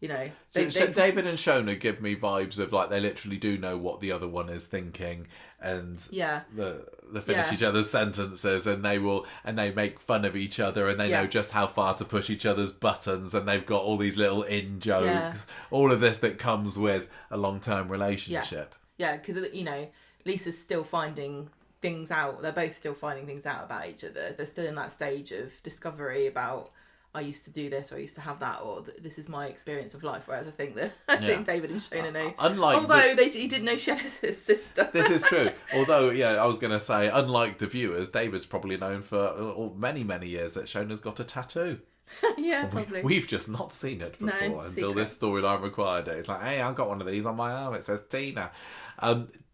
David and Shona give me vibes of they literally do know what the other one is thinking, and they finish each other's sentences, and they make fun of each other, and they know just how far to push each other's buttons, and they've got all these little in jokes, all of this that comes with a long-term relationship. Yeah, because Lisa's still finding things out. They're both still finding things out about each other. They're still in that stage of discovery about. I used to do this, or I used to have that, or this is my experience of life. Whereas I think David and Shona know. Although he didn't know she had his sister. This is true. Although, I was going to say, unlike the viewers, David's probably known for many, many years that Shona's got a tattoo. Yeah, probably. We've just not seen it before until this storyline required it. It's like, hey, I've got one of these on my arm. It says Tina.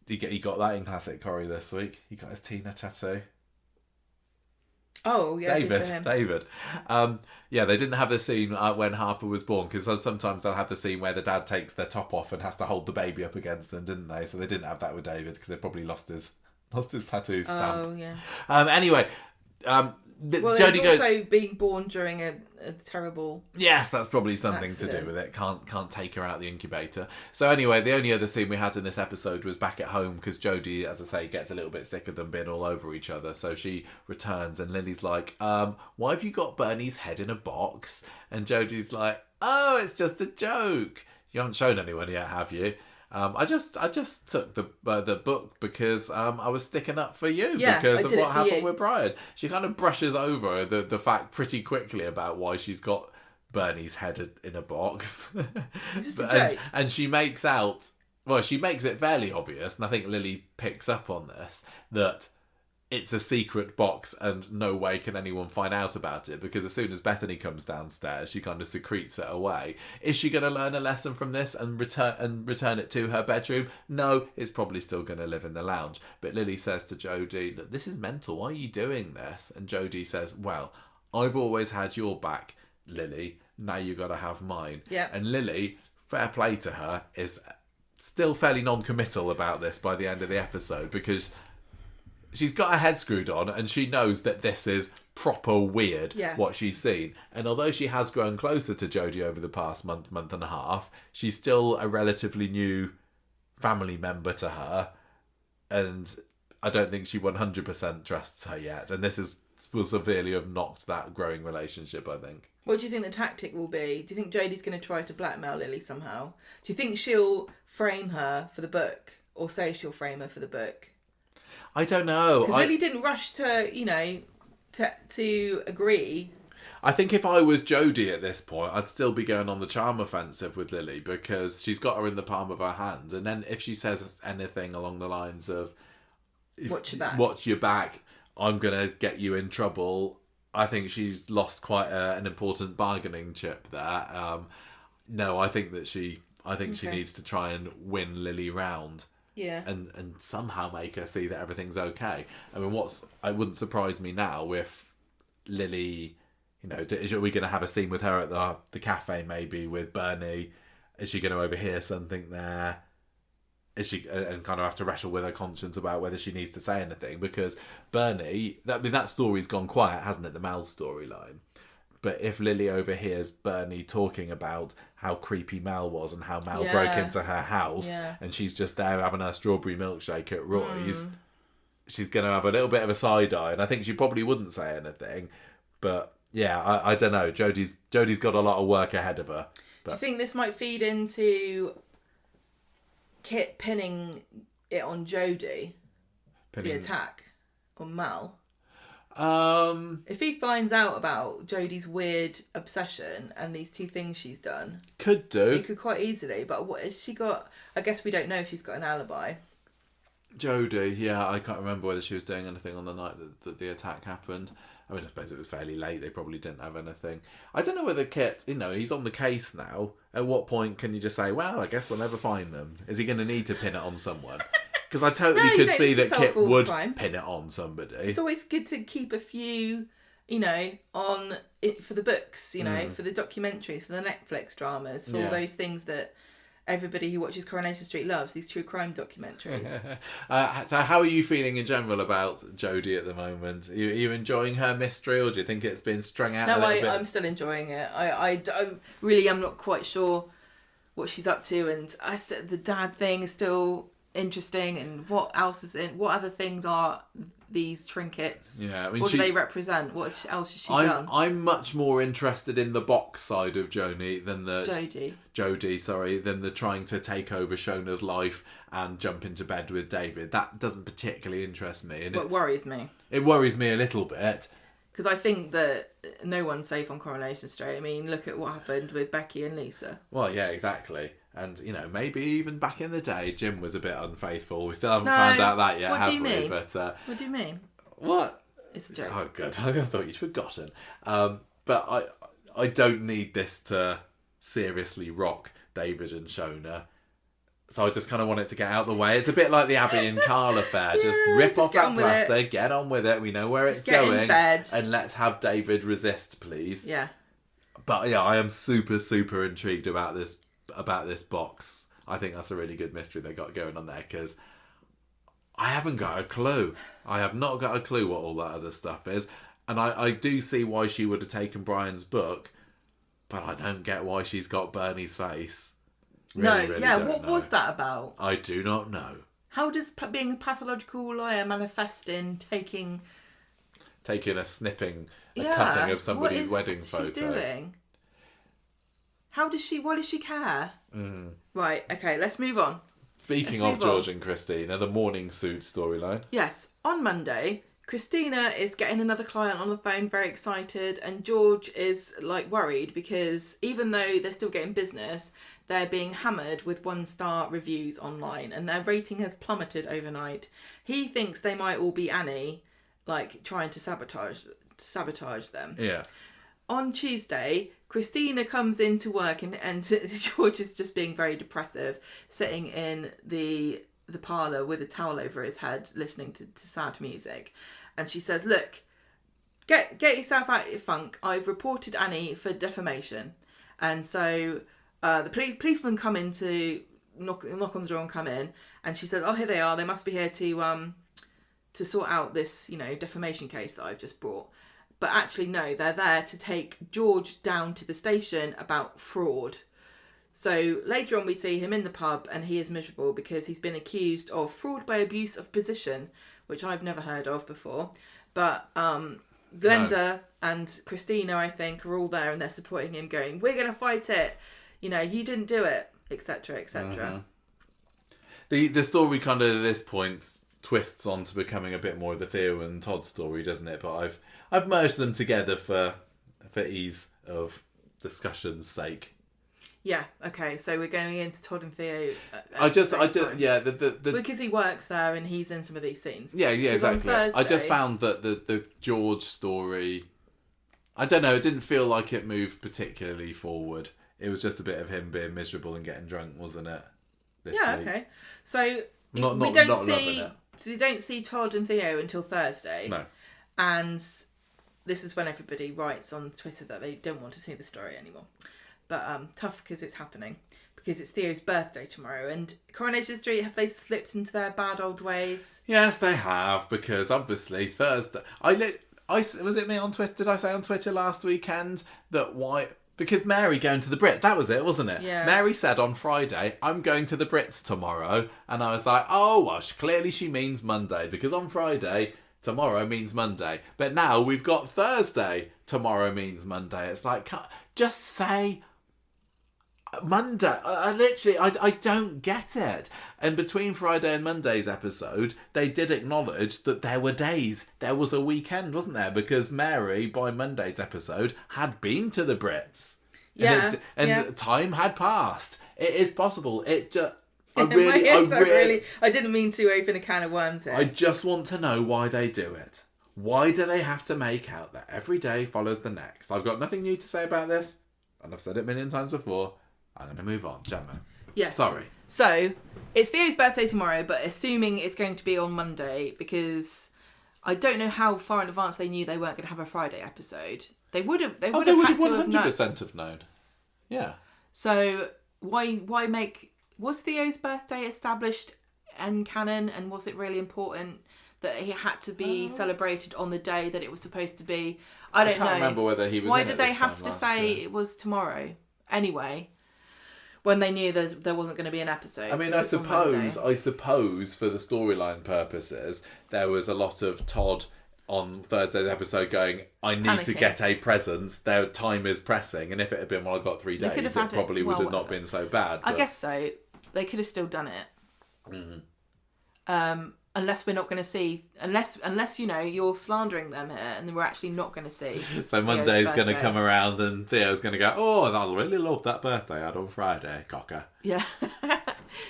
He got that in Classic Corrie this week. He got his Tina tattoo. Oh, yeah. David. They didn't have the scene when Harper was born, because sometimes they'll have the scene where the dad takes their top off and has to hold the baby up against them, didn't they? So they didn't have that with David, because they probably lost his tattoo stamp. Oh, yeah. Anyway, Jodie goes, also being born during a terrible. Yes, that's probably something accident. To do with it. Can't take her out of the incubator. So anyway, the only other scene we had in this episode was back at home, because Jodie, as I say, gets a little bit sick of them being all over each other. So she returns, and Lily's like, "Why have you got Bernie's head in a box?" And Jodie's like, "Oh, it's just a joke. You haven't shown anyone yet, have you?" I just took the book because I was sticking up for you because of what happened with Brian. She kind of brushes over the fact pretty quickly about why she's got Bernie's head in a box. And she makes it fairly obvious, and I think Lily picks up on this, that it's a secret box and no way can anyone find out about it, because as soon as Bethany comes downstairs, she kind of secretes it away. Is she going to learn a lesson from this and return it to her bedroom? No, it's probably still going to live in the lounge. But Lily says to Jodie, "Look, this is mental. Why are you doing this?" And Jodie says, "Well, I've always had your back, Lily. Now you got to have mine." Yeah. And Lily, fair play to her, is still fairly non-committal about this by the end of the episode, because she's got her head screwed on and she knows that this is proper weird, what she's seen. And although she has grown closer to Jodie over the past month and a half, she's still a relatively new family member to her. And I don't think she 100% trusts her yet. And this will severely have knocked that growing relationship, I think. What do you think the tactic will be? Do you think Jodie's going to try to blackmail Lily somehow? Do you think she'll frame her for the book? Or say she'll frame her for the book? I don't know. Because Lily didn't rush to, to agree. I think if I was Jodie at this point, I'd still be going on the charm offensive with Lily because she's got her in the palm of her hands. And then if she says anything along the lines of, watch your back, I'm going to get you in trouble, I think she's lost quite an important bargaining chip there. No, I think that she needs to try and win Lily round. Yeah. And somehow make her see that everything's okay. I mean, it wouldn't surprise me now if Lily, are we going to have a scene with her at the cafe maybe with Bernie? Is she going to overhear something there? Is she and kind of have to wrestle with her conscience about whether she needs to say anything? Because Bernie, that story's gone quiet, hasn't it? The Mal storyline. But if Lily overhears Bernie talking about how creepy Mal was and how Mal broke into her house and she's just there having her strawberry milkshake at Roy's, she's going to have a little bit of a side eye. And I think she probably wouldn't say anything. But yeah, I don't know. Jodie's got a lot of work ahead of her. But... Do you think this might feed into Kit pinning it on Jodie? The attack on Mal? If he finds out about Jodie's weird obsession and these two things she's done, could do. He could quite easily. But what has she got? I guess we don't know if she's got an alibi. Jodie, yeah, I can't remember whether she was doing anything on the night that the attack happened. I mean, I suppose it was fairly late. They probably didn't have anything. I don't know whether Kit, he's on the case now. At what point can you just say, well, I guess we'll never find them? Is he going to need to pin it on someone? Because I totally could see that Kit would pin it on somebody. It's always good to keep a few, on it for the books, for the documentaries, for the Netflix dramas, for all those things that everybody who watches Coronation Street loves, these true crime documentaries. So how are you feeling in general about Jodie at the moment? Are you enjoying her mystery, or do you think it's been strung out a little bit? I'm still enjoying it. I really am not quite sure what she's up to, and the dad thing is still interesting, and what other things are these trinkets? Yeah, I mean, what do they represent? What else has she done? I'm much more interested in the box side of Jodie than the Jodie, than the trying to take over Shona's life and jump into bed with David. That doesn't particularly interest me, and it worries me. It worries me a little bit because I think that no one's safe on Coronation Street. I mean, look at what happened with Becky and Lisa. Well, yeah, exactly. And, maybe even back in the day, Jim was a bit unfaithful. We still haven't found out that yet, have we? But, what do you mean? What? It's a joke. Oh, good. I thought you'd forgotten. But I don't need this to seriously rock David and Shona. So I just kind of want it to get out of the way. It's a bit like the Abby and Carl affair. Just rip off that plaster, get on with it. We know where it's going. In bed. And let's have David resist, please. Yeah. But yeah, I am super, super intrigued about this box. I think that's a really good mystery they got going on there, because I haven't got a clue. I have not got a clue what all that other stuff is. And I do see why she would have taken Brian's book, but I don't get why she's got Bernie's face. Really what was that about? I do not know. How does being a pathological liar manifest in taking a snipping, cutting of somebody's wedding photo? What is she doing? Why does she care? Right, okay, let's move on. Speaking of George and Christina, the morning suit storyline. Yes, on Monday, Christina is getting another client on the phone, very excited, and George is worried because even though they're still getting business, they're being hammered with 1-star reviews online and their rating has plummeted overnight. He thinks they might all be Annie, trying to sabotage them. Yeah. On Tuesday, Christina comes into work and George is just being very depressive, sitting in the parlour with a towel over his head, listening to sad music. And she says, look, get yourself out of your funk. I've reported Annie for defamation. And so the policemen come in to knock on the door and come in. And she says, oh, here they are. They must be here to to sort out this, defamation case that I've just brought. But actually, no, they're there to take George down to the station about fraud. So later on we see him in the pub and he is miserable because he's been accused of fraud by abuse of position, which I've never heard of before. But Glenda and Christina, I think, are all there and they're supporting him going, we're going to fight it. You didn't do it, etc., etc. The story kind of at this point twists on to becoming a bit more of the Theo and Todd story, doesn't it? But I've merged them together for ease of discussion's sake. Yeah. Okay. So we're going into Todd and Theo. Because he works there and he's in some of these scenes. Yeah. Exactly. Thursday, I just found that the George story, I don't know, it didn't feel like it moved particularly forward. It was just a bit of him being miserable and getting drunk, wasn't it? Week. Okay. So we don't see Todd and Theo until Thursday. No. And this is when everybody writes on Twitter that they don't want to see the story anymore. But tough because it's happening. Because it's Theo's birthday tomorrow. And Coronation Street, have they slipped into their bad old ways? Yes, they have. Because obviously Thursday... was it me on Twitter? Did I say on Twitter last weekend that why... Because Mary going to the Brits, that was it, wasn't it? Yeah. Mary said on Friday, I'm going to the Brits tomorrow. And I was like, oh, well, clearly she means Monday. Because on Friday, tomorrow means Monday. But now we've got Thursday, tomorrow means Monday. It's like, just say Monday. I don't get it. And between Friday and Monday's episode, they did acknowledge that there were days. There was a weekend, wasn't there? Because Mary, by Monday's episode, had been to the Brits. Yeah. And time had passed. It is possible. It just... I didn't mean to open a can of worms here. I just want to know why they do it. Why do they have to make out that every day follows the next? I've got nothing new to say about this, and I've said it a million times before. I'm going to move on, Gemma. Yes. Sorry. So, it's Theo's birthday tomorrow, but assuming it's going to be on Monday, because I don't know how far in advance they knew they weren't going to have a Friday episode. They would have had to have known. 100% have known. Yeah. So, why make... Was Theo's birthday established in canon, and was it really important that he had to be celebrated on the day that it was supposed to be? I don't know. I can't remember whether he was Why in did it they this have time to say year? It was tomorrow? Anyway, when they knew there wasn't going to be an episode. I mean, I suppose for the storyline purposes, there was a lot of Todd on Thursday's episode going, I need to get a present, their time is pressing, and if it had been, well, I got 3 days, it probably would have not been so bad. I guess so. They could have still done it. Mm-hmm. Unless we're not going to see, unless you're slandering them here, and we're actually not going to see. So Monday's going to come around, and Theo's going to go, oh, I really love that birthday I had on Friday, cocker. Yeah.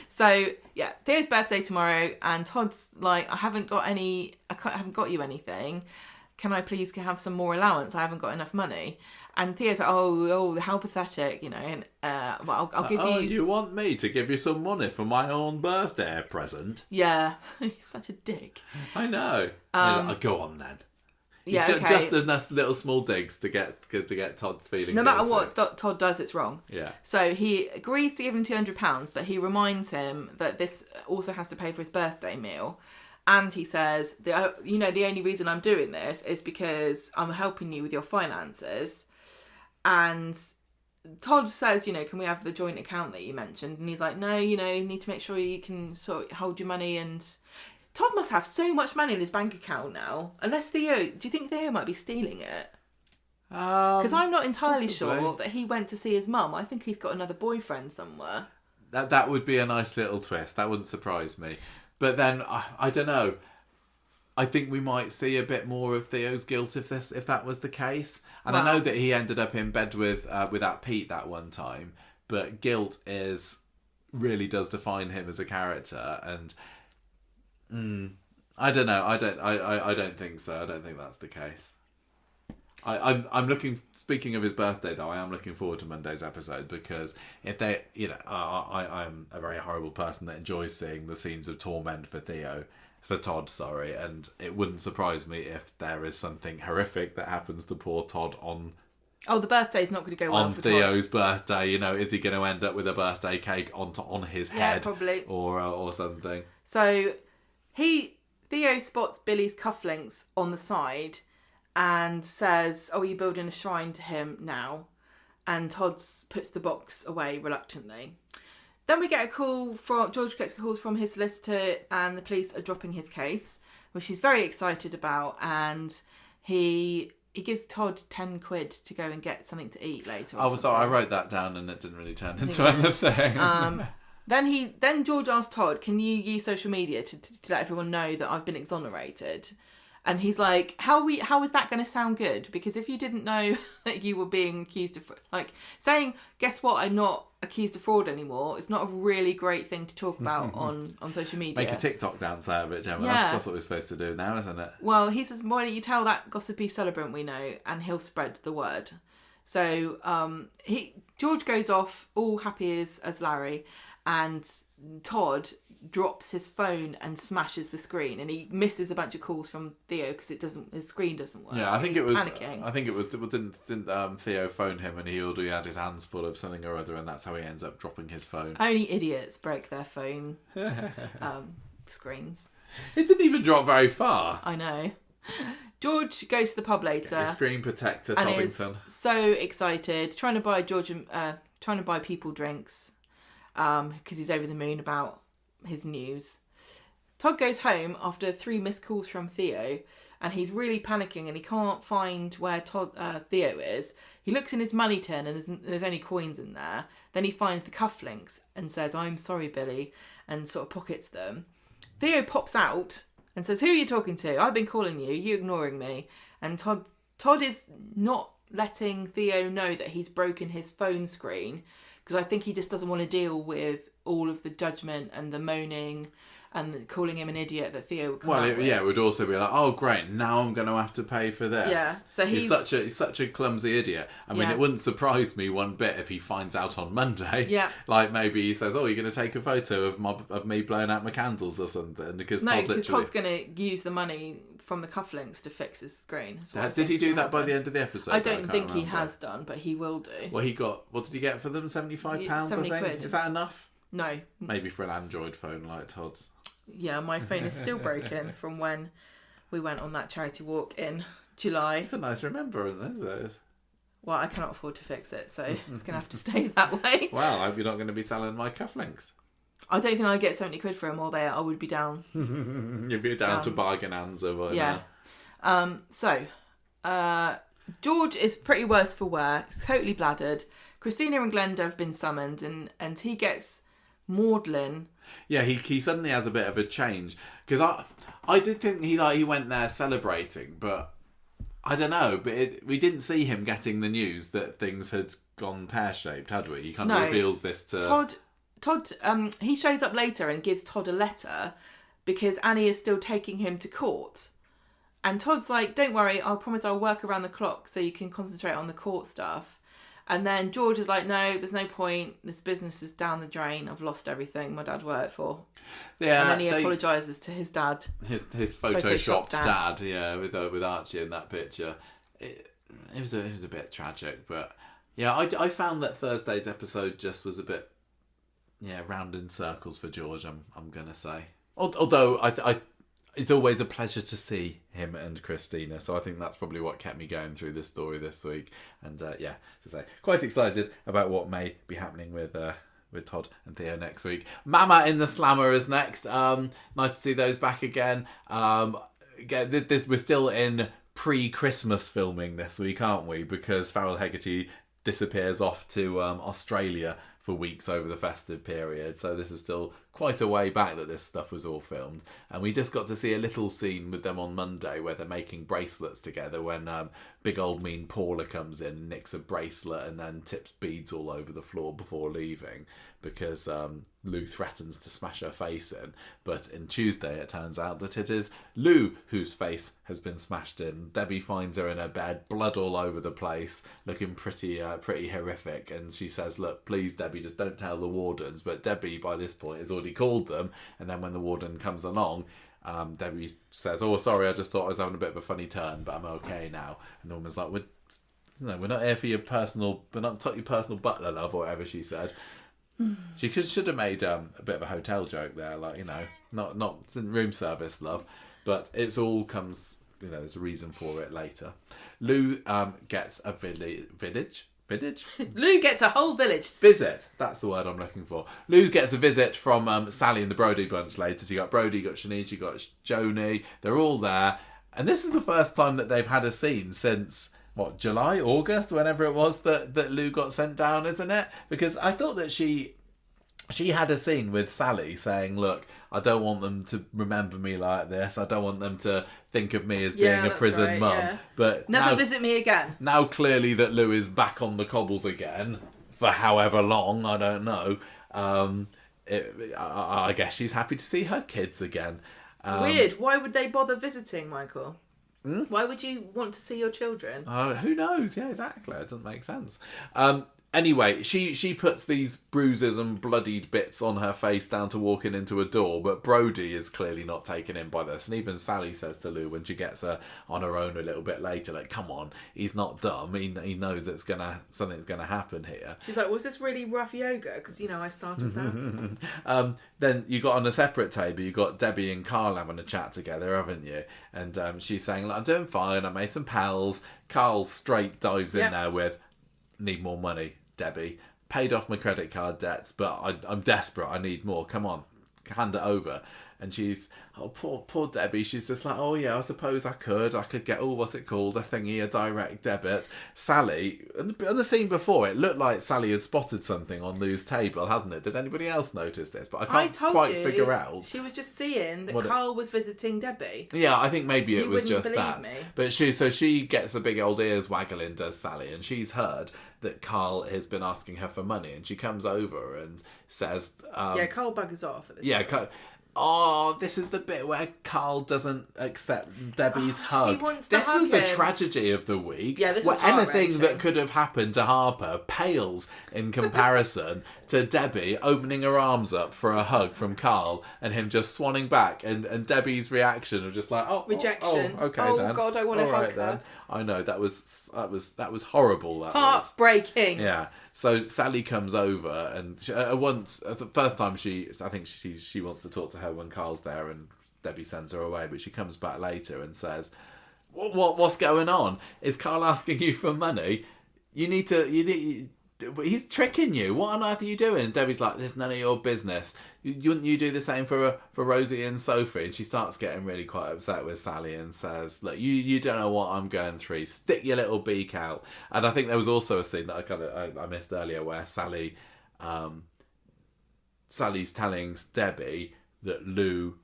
So yeah, Theo's birthday tomorrow, and Todd's like, I haven't got you anything. Can I please have some more allowance? I haven't got enough money. And Theo's like, oh, how pathetic, and well, I'll give you... Oh, you want me to give you some money for my own birthday present? Yeah, he's such a dick. I know. Go on then. Yeah, okay. Just enough little small digs to get Todd's feeling. No matter what Todd does, it's wrong. Yeah. So he agrees to give him £200, but he reminds him that this also has to pay for his birthday meal. And he says, the only reason I'm doing this is because I'm helping you with your finances. And Todd says, can we have the joint account that you mentioned? And he's like, no, you need to make sure you can sort of hold your money. And Todd must have so much money in his bank account now. Unless do you think Theo might be stealing it? Because I'm not entirely sure that he went to see his mum. I think he's got another boyfriend somewhere. That would be a nice little twist. That wouldn't surprise me. But then, I don't know. I think we might see a bit more of Theo's guilt if that was the case. And I know that he ended up in bed with that Pete that one time. But guilt really does define him as a character. And I don't know. I don't think so. I don't think that's the case. I'm looking. Speaking of his birthday, though, I am looking forward to Monday's episode because if they, I'm a very horrible person that enjoys seeing the scenes of torment for Todd, and it wouldn't surprise me if there is something horrific that happens to poor Todd on. Oh, the birthday's not going to go well for Theo's Todd. birthday. Is he going to end up with a birthday cake on his head? Yeah, probably. Or something. So Theo Theo spots Billy's cufflinks on the side and says, "Oh, are you building a shrine to him now?" And Todd puts the box away reluctantly. Then we get George gets a call from his solicitor, and the police are dropping his case, which he's very excited about, and he gives Todd 10 quid to go and get something to eat later. I wrote that down and it didn't really turn into anything. Then George asked Todd, "Can you use social media to let everyone know that I've been exonerated?" And he's like, how is that going to sound good? Because if you didn't know that you were being accused of, saying, "Guess what, I'm not accused of fraud anymore," it's not a really great thing to talk about on social media. Make a TikTok dance out of it, Gemma. Yeah. That's what we're supposed to do now, isn't it? Well, he says, "Why don't you tell that gossipy celebrant we know, and he'll spread the word." So George goes off, all happy as Larry, and Todd drops his phone and smashes the screen, and he misses a bunch of calls from Theo because his screen doesn't work. Yeah, I think it was panicking. I think it was didn't Theo phone him, and he already had his hands full of something or other, and that's how he ends up dropping his phone. Only idiots break their phone screens. It didn't even drop very far. I know. George goes to the pub later. His screen protector, and Toppington. Is so excited, trying to buy people drinks, because he's over the moon about his news. Todd goes home after 3 missed calls from Theo, and he's really panicking, and he can't find where Theo is. He looks in his money tin, and there's only coins in there. Then he finds the cufflinks and says, "I'm sorry, Billy," and sort of pockets them. Theo pops out and says, "Who are you talking to? I've been calling you. You ignoring me?" And Todd is not letting Theo know that he's broken his phone screen, because I think he just doesn't want to deal with all of the judgment and the moaning and calling him an idiot that Theo would come out with. It would also be like, "Oh, great, now I'm going to have to pay for this." Yeah, so he's such a clumsy idiot. I mean, it wouldn't surprise me one bit if he finds out on Monday. Yeah. Like maybe he says, "Oh, you're going to take a photo of me blowing out my candles or something," because Todd's going to use the money from the cufflinks to fix his screen. Did he do that by the end of the episode? I don't think he has done, but he will do. Well, what did he get for them? £75, I think. £70. Is that enough? No. Maybe for an Android phone like Todd's. Yeah, my phone is still broken from when we went on that charity walk in July. It's a nice remembrance, isn't it? Well, I cannot afford to fix it, so it's going to have to stay that way. Well, I hope you're not going to be selling my cufflinks. I don't think I'd get 70 quid for them, although I would be down. You'd be down to bargain Anza by now. George is pretty worse for wear. He's totally bladdered. Christina and Glenda have been summoned, and he gets maudlin. Yeah, he suddenly has a bit of a change, because I did think he went there celebrating, but I don't know. But we didn't see him getting the news that things had gone pear-shaped, had we? He kind of reveals this to Todd. He shows up later and gives Todd a letter because Annie is still taking him to court. And Todd's like, "Don't worry, I'll promise I'll work around the clock so you can concentrate on the court stuff." And then George is like, "No, there's no point. This business is down the drain. I've lost everything my dad worked for." Yeah, and then he apologises to his dad. His photoshopped dad, yeah, with Archie in that picture. It was a bit tragic, but yeah, I found that Thursday's episode just was a bit round in circles for George. I'm gonna say, although I it's always a pleasure to see him and Christina, so I think that's probably what kept me going through this story this week. And quite excited about what may be happening with Todd and Theo next week. Mama in the Slammer is next. Nice to see those back again. Again, we're still in pre-Christmas filming this week, aren't we? Because Farrell Hegarty disappears off to Australia for weeks over the festive period, so this is still quite a way back that this stuff was all filmed. And we just got to see a little scene with them on Monday where they're making bracelets together when big old mean Paula comes in, nicks a bracelet and then tips beads all over the floor before leaving, because Lou threatens to smash her face in. But in Tuesday it turns out that it is Lou whose face has been smashed in. Debbie finds her in her bed, blood all over the place, looking pretty horrific, and she says, "Look, please Debbie, just don't tell the wardens." But Debbie by this point has already called them, and then when the warden comes along, Debbie says, "Oh, sorry, I just thought I was having a bit of a funny turn, but I'm okay now." And the woman's like, "We're not here for your personal butler, love," or whatever she said. She should have made a bit of a hotel joke there, like, not room service, love. But it's all comes, there's a reason for it later. Lou gets a village? Lou gets a whole village. Visit. That's the word I'm looking for. Lou gets a visit from Sally and the Brody bunch later. So you got Brody, you got Shanice, you got Joni. They're all there. And this is the first time that they've had a scene since, July, August, whenever it was that Lou got sent down, isn't it? Because I thought that she had a scene with Sally saying, look, I don't want them to remember me like this. I don't want them to think of me as being a prison mum. Yeah. But never visit me again. Now clearly that Lou is back on the cobbles again for however long, I don't know. I guess she's happy to see her kids again. Weird. Why would they bother visiting, Michael? Why would you want to see your children? Who knows? Yeah, exactly. It doesn't make sense. Anyway, she puts these bruises and bloodied bits on her face down to walking into a door, but Brody is clearly not taken in by this. And even Sally says to Lou when she gets her on her own a little bit later, like, come on, he's not dumb. He knows that something's gonna happen here. She's like, was this really rough yoga? Because, I started that. Then you got on a separate table, you got Debbie and Carl having a chat together, haven't you? And she's saying, I'm doing fine, I made some pals. Carl straight dives in there with, need more money. Debbie, paid off my credit card debts, but I'm desperate. I need more. Come on, hand it over. And she's, poor Debbie. She's just like, oh yeah, I suppose I could get, what's it called? A direct debit. Sally, on the scene before, it looked like Sally had spotted something on Lou's table, hadn't it? Did anybody else notice this? But I can't quite figure out. She was just seeing that Carl was visiting Debbie. Yeah, I think maybe it was just that. Me. But she gets a big old ears waggling, does Sally, and she's heard that Carl has been asking her for money, and she comes over and says, Carl buggers off at this point. This is the bit where Carl doesn't accept Debbie's hug. He wants to hug was him. The tragedy of the week. Yeah, this was anything that could have happened to Harper pales in comparison to Debbie opening her arms up for a hug from Carl and him just swanning back and Debbie's reaction of just like, rejection. Okay, then. God, I want to hug her. Then. I know that was horrible. Heartbreaking. Yeah. So Sally comes over and the first time I think she wants to talk to her when Carl's there and Debbie sends her away, but she comes back later and says, what's going on? Is Carl asking you for money? He's tricking you. What on earth are you doing? And Debbie's like, there's none of your business. Wouldn't you do the same for Rosie and Sophie? And she starts getting really quite upset with Sally and says, look, you don't know what I'm going through. Stick your little beak out. And I think there was also a scene that I missed earlier where Sally's telling Debbie that Lou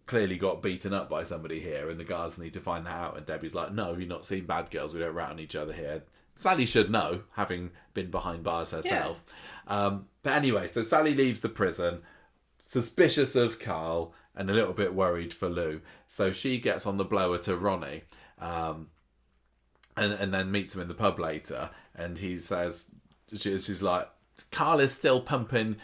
clearly got beaten up by somebody here and the guards need to find that out. And Debbie's like, no, you've not seen bad girls. We don't rat on each other here. Sally should know, having been behind bars herself. Yeah. But anyway, so Sally leaves the prison, suspicious of Carl and a little bit worried for Lou. So she gets on the blower to Ronnie and then meets him in the pub later. And he says, she's like, Carl is still pumping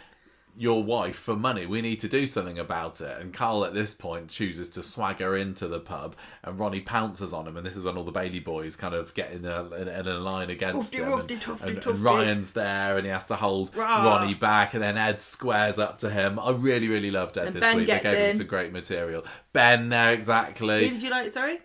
your wife for money. We need to do something about it. And Carl at this point chooses to swagger into the pub and Ronnie pounces on him, and this is when all the Bailey boys kind of get in a line against him. And Ryan's there and he has to hold Ronnie back, and then Ed squares up to him. I really, really loved Ed this week. They gave him some great material. Ben there, exactly. Who did you like, sorry?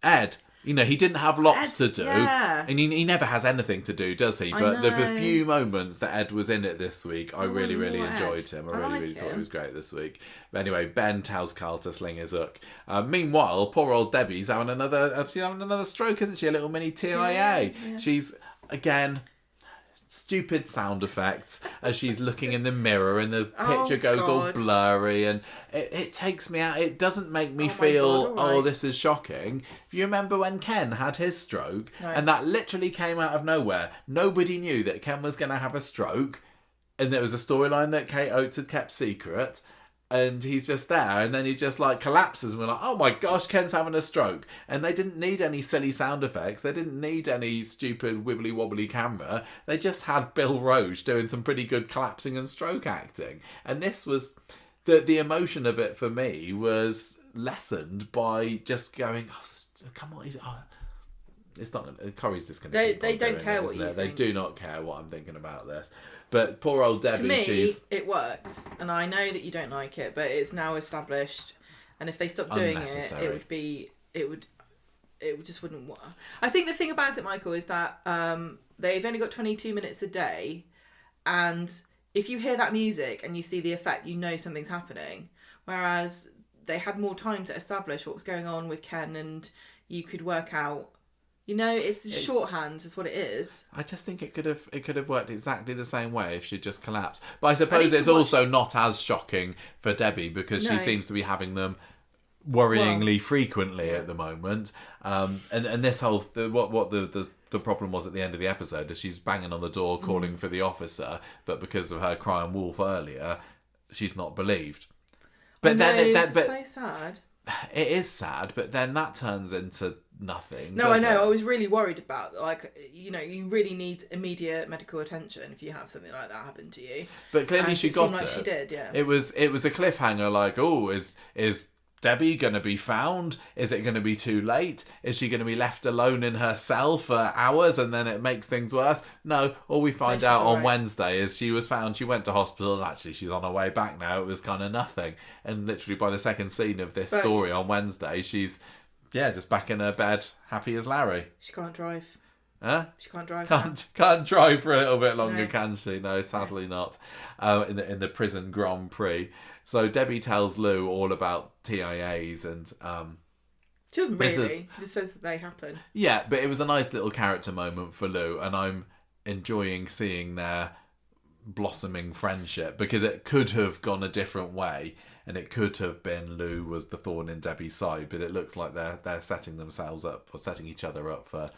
Ed. He didn't have lots to do. Yeah. And he never has anything to do, does he? But the few moments that Ed was in it this week, I really, really enjoyed him. I really thought he was great this week. But anyway, Ben tells Carl to sling his hook. Meanwhile, poor old Debbie's having another stroke, isn't she? A little mini TIA. Yeah. She's, again, stupid sound effects as she's looking in the mirror and the picture goes all blurry, and it takes me out. It doesn't make me feel, this is shocking. If you remember when Ken had his stroke, and that literally came out of nowhere. Nobody knew that Ken was going to have a stroke, and there was a storyline that Kate Oates had kept secret. And he's just there, and then he just collapses, and we're like, oh my gosh, Ken's having a stroke. And they didn't need any silly sound effects. They didn't need any stupid wibbly wobbly camera. They just had Bill Roche doing some pretty good collapsing and stroke acting. And this was the emotion of it for me was lessened by just going, come on, it's not. Corey's just going to. They don't care what you think. They do not care what I'm thinking about this. But poor old Debbie. To me, it works, and I know that you don't like it, but it's now established And if they stopped doing it just wouldn't work. I think the thing about it, Michael, is that they've only got 22 minutes a day, and if you hear that music and you see the effect, you know something's happening. Whereas they had more time to establish what was going on with Ken, and you could work out. It's shorthand is what it is. I just think it could have worked exactly the same way if she'd just collapsed. But I suppose it's also not as shocking for Debbie because she seems to be having them worryingly frequently at the moment. And this whole what the problem was at the end of the episode is she's banging on the door calling for the officer, but because of her crying wolf earlier, she's not believed. But it's so sad. It is sad, but then that turns into nothing. No, I know. I was really worried about, you really need immediate medical attention if you have something like that happen to you. But clearly she got it. Like she did, yeah. It was a cliffhanger, like, oh, is Debbie going to be found? Is it going to be too late? Is she going to be left alone in her cell for hours and then it makes things worse? No, all we find out on Wednesday is she was found, she went to hospital, and actually she's on her way back now. It was kind of nothing. And literally by the second scene of this story on Wednesday, she's, just back in her bed, happy as Larry. She can't drive. Huh? She can't drive. Can't drive for a little bit longer, can she? No, sadly not. In the prison Grand Prix. So Debbie tells Lou all about TIAs and she doesn't really. She just says that they happen. Yeah, but it was a nice little character moment for Lou, and I'm enjoying seeing their blossoming friendship because it could have gone a different way, and it could have been Lou was the thorn in Debbie's side, but it looks like they're setting themselves up or setting each other up for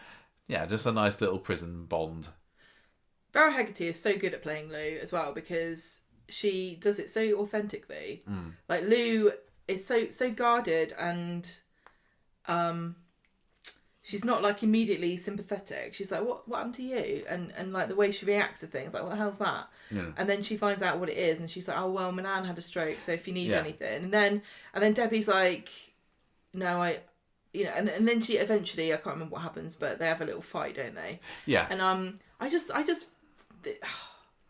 just a nice little prison bond. Vera Hegarty is so good at playing Lou as well because she does it so authentically. Like Lou is so guarded and she's not like immediately sympathetic. She's like, what happened to you? And like the way she reacts to things, like, what the hell's that? Yeah. And then she finds out what it is and she's like, oh well, my nan had a stroke, so if you need anything. And then Debbie's like, no, and then she eventually, I can't remember what happens, but they have a little fight, don't they? Yeah. And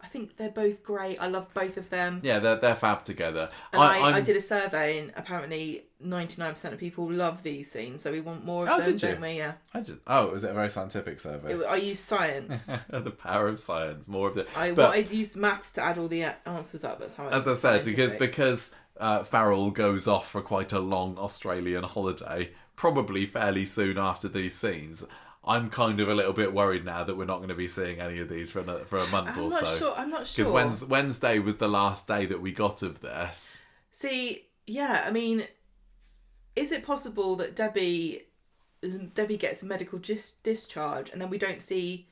I think they're both great. I love both of them. Yeah, they're fab together. And I did a survey, and apparently 99% of people love these scenes, so we want more of them, don't we? Yeah. Was it a very scientific survey? I used science. The power of science, more of it. I used maths to add all the answers up. That's how. As I said, because Farrell goes off for quite a long Australian holiday, probably fairly soon after these scenes. I'm kind of a little bit worried now that we're not going to be seeing any of these for a month or so. I'm not sure. Because Wednesday was the last day that we got of this. See, yeah, I mean, is it possible that Debbie gets a medical discharge and then we don't see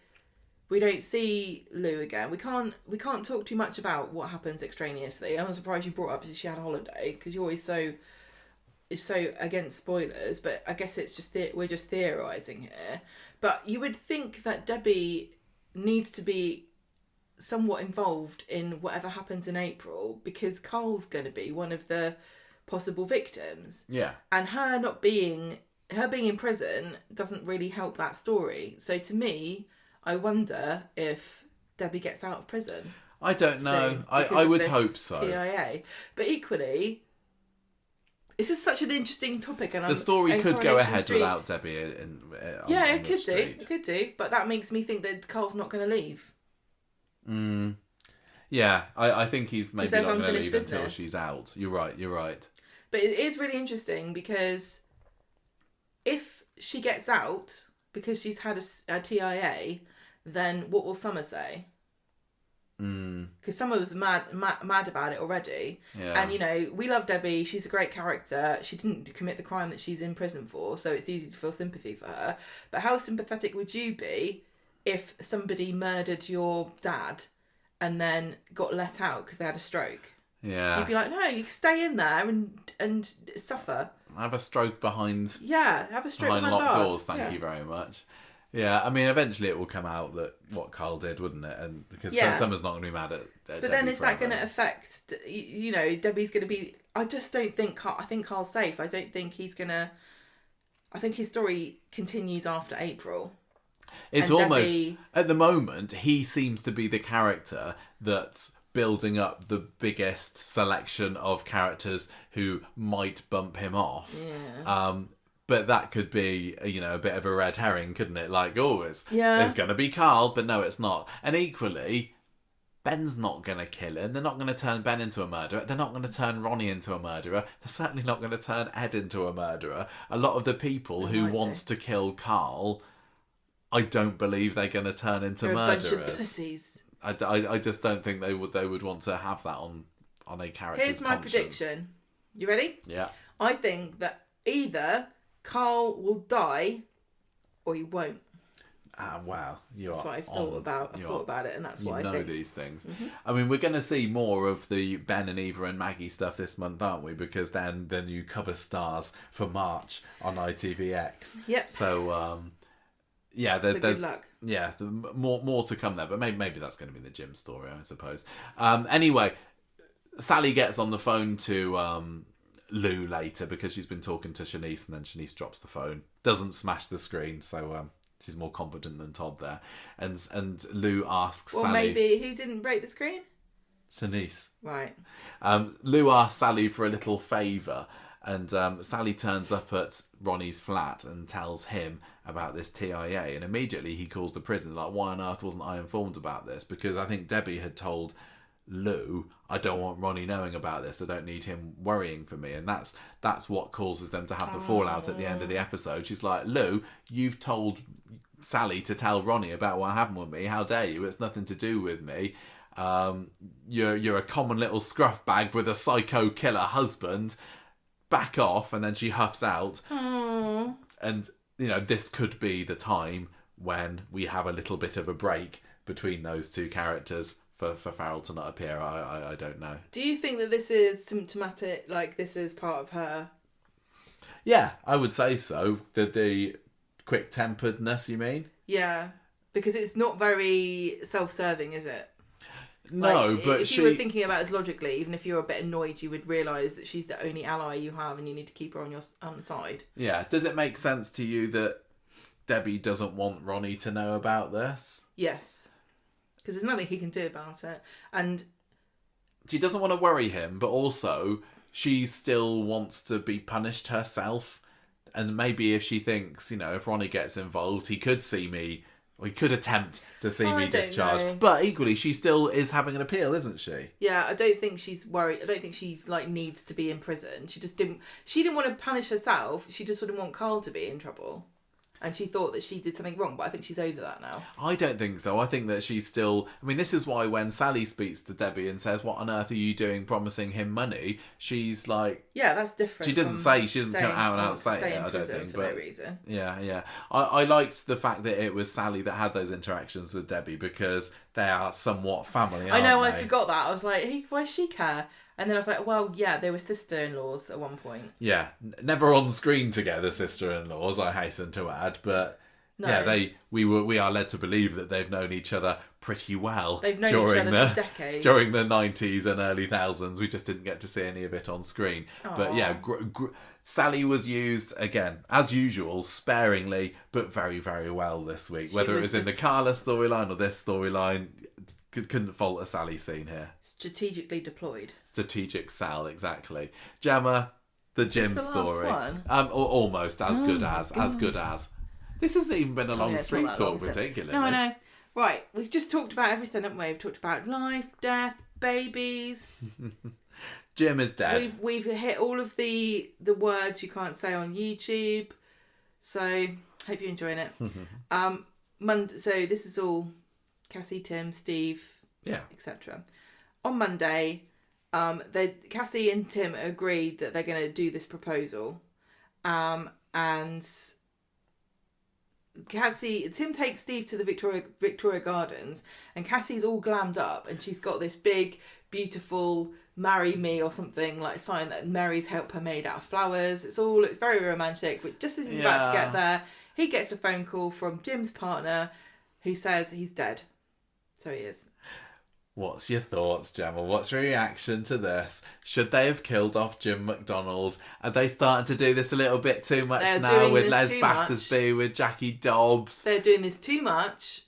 Lou again? We can't talk too much about what happens extraneously. I'm surprised you brought up that she had a holiday because you're always so against spoilers, but I guess it's just we're just theorising here. But you would think that Debbie needs to be somewhat involved in whatever happens in April because Carl's going to be one of the possible victims. Yeah. And her being in prison doesn't really help that story. So to me, I wonder if Debbie gets out of prison. I don't know. I would hope so. TIA. But equally, this is such an interesting topic, and the story could go ahead without Debbie. It could do, but that makes me think that Carl's not going to leave. Yeah, I think he's maybe not going to leave until she's out. You're right. But it is really interesting because if she gets out because she's had a TIA, then what will Summer say? Because Summer was mad about it already. Yeah. And we love Debbie. She's a great character. She didn't commit the crime that she's in prison for, so it's easy to feel sympathy for her. But how sympathetic would you be if somebody murdered your dad and then got let out because they had a stroke? Yeah. You'd be like, no, you can stay in there and suffer. Have a stroke behind. Yeah, have a stroke behind locked bars. Doors. Thank you very much. Yeah, I mean, eventually it will come out that what Carl did, wouldn't it? And because Summer's not going to be mad at But Debbie then is forever. that going to affect, Debbie's going to be... I just don't think... I think Carl's safe. I don't think he's going to... I think his story continues after April. It's almost... At the moment, he seems to be the character that's building up the biggest selection of characters who might bump him off. Yeah. But that could be, a bit of a red herring, couldn't it? Like, it's going to be Carl, but no, it's not. And equally, Ben's not going to kill him. They're not going to turn Ben into a murderer. They're not going to turn Ronnie into a murderer. They're certainly not going to turn Ed into a murderer. A lot of the people who want to kill Carl, I don't believe they're going to turn into murderers. A bunch of pussies. I just don't think they would want to have that on a character's Here's my prediction. You ready? Yeah. I think that either Carl will die or he won't. Wow. That's what I've thought about. I thought about it, and that's what I think. You know these things. Mm-hmm. I mean, we're going to see more of the Ben and Eva and Maggie stuff this month, aren't we? Because then the new cover stars for March on ITVX. Yep. So, there's good luck. Yeah, more to come there, but maybe that's going to be the Jim story, I suppose. Anyway, Sally gets on the phone to Lou later because she's been talking to Shanice, and then Shanice drops the phone, doesn't smash the screen, so she's more competent than Todd there. And Lou asks Sally... Well, maybe who didn't break the screen? Shanice. Right. Lou asks Sally for a little favour, and Sally turns up at Ronnie's flat and tells him about this TIA, and immediately he calls the prison, like, why on earth wasn't I informed about this? Because I think Debbie had told Lou, I don't want Ronnie knowing about this, I don't need him worrying for me, and that's what causes them to have the fallout at the end of the episode. She's like, Lou, you've told Sally to tell Ronnie about what happened with me, how dare you, it's nothing to do with me. You're a common little scruff bag with a psycho killer husband, back off. And then she huffs out. And this could be the time when we have a little bit of a break between those two characters for Farrell to not appear. I don't know. Do you think that this is symptomatic, like this is part of her? Yeah, I would say so. The quick-temperedness, you mean? Yeah, because it's not very self-serving, is it? No, like, but if you were thinking about it logically, even if you're a bit annoyed, you would realise that she's the only ally you have and you need to keep her on your side. Yeah. Does it make sense to you that Debbie doesn't want Ronnie to know about this? Yes. Because there's nothing he can do about it. And she doesn't want to worry him, but also she still wants to be punished herself. And maybe if she thinks, if Ronnie gets involved, he could see me... Or he could attempt to see me discharged. Know. But equally, she still is having an appeal, isn't she? Yeah, I don't think she's worried. I don't think she's needs to be in prison. She didn't want to punish herself. She just wouldn't want Carl to be in trouble. And she thought that she did something wrong, but I think she's over that now. I don't think so. I think that she's still... I mean, this is why when Sally speaks to Debbie and says, what on earth are you doing promising him money? She's like... Yeah, that's different. She doesn't come out and out say it, I don't think. For no reason. Yeah. I liked the fact that it was Sally that had those interactions with Debbie because they are somewhat family, aren't I know, they? I forgot that. I was like, hey, why does she care? And then I was like, well, yeah, they were sister-in-laws at one point. Yeah, never on screen together, sister-in-laws, I hasten to add, but no. Yeah, we are led to believe that they've known each other pretty well. They've known each other for decades. During the 90s and early thousands. We just didn't get to see any of it on screen. Aww. But yeah, Sally was used, again, as usual, sparingly, but very, very well this week. Whether it was in the Carla storyline or this storyline... Couldn't fault a Sally scene here. Strategically deployed. Strategic Sal, exactly. Gemma, the Jim story. Last one? Almost as good as. This hasn't even been a long street talk, particularly. No, I know. Right, we've just talked about everything, haven't we? We've talked about life, death, babies. Jim is dead. We've hit all of the words you can't say on YouTube. So hope you're enjoying it. So this is all. Cassie, Tim, Steve, etc. On Monday, Cassie and Tim agreed that they're going to do this proposal, and Tim takes Steve to the Victoria Gardens, and Cassie's all glammed up, and she's got this big, beautiful "marry me" or something like sign that Mary's helped her made out of flowers. It's very romantic, but just as he's about to get there, he gets a phone call from Jim's partner, who says he's dead. So he is. What's your thoughts, Gemma? What's your reaction to this? Should they have killed off Jim McDonald? Are they starting to do this a little bit too much now with Les Battersby, with Jackie Dobbs? They're doing this too much.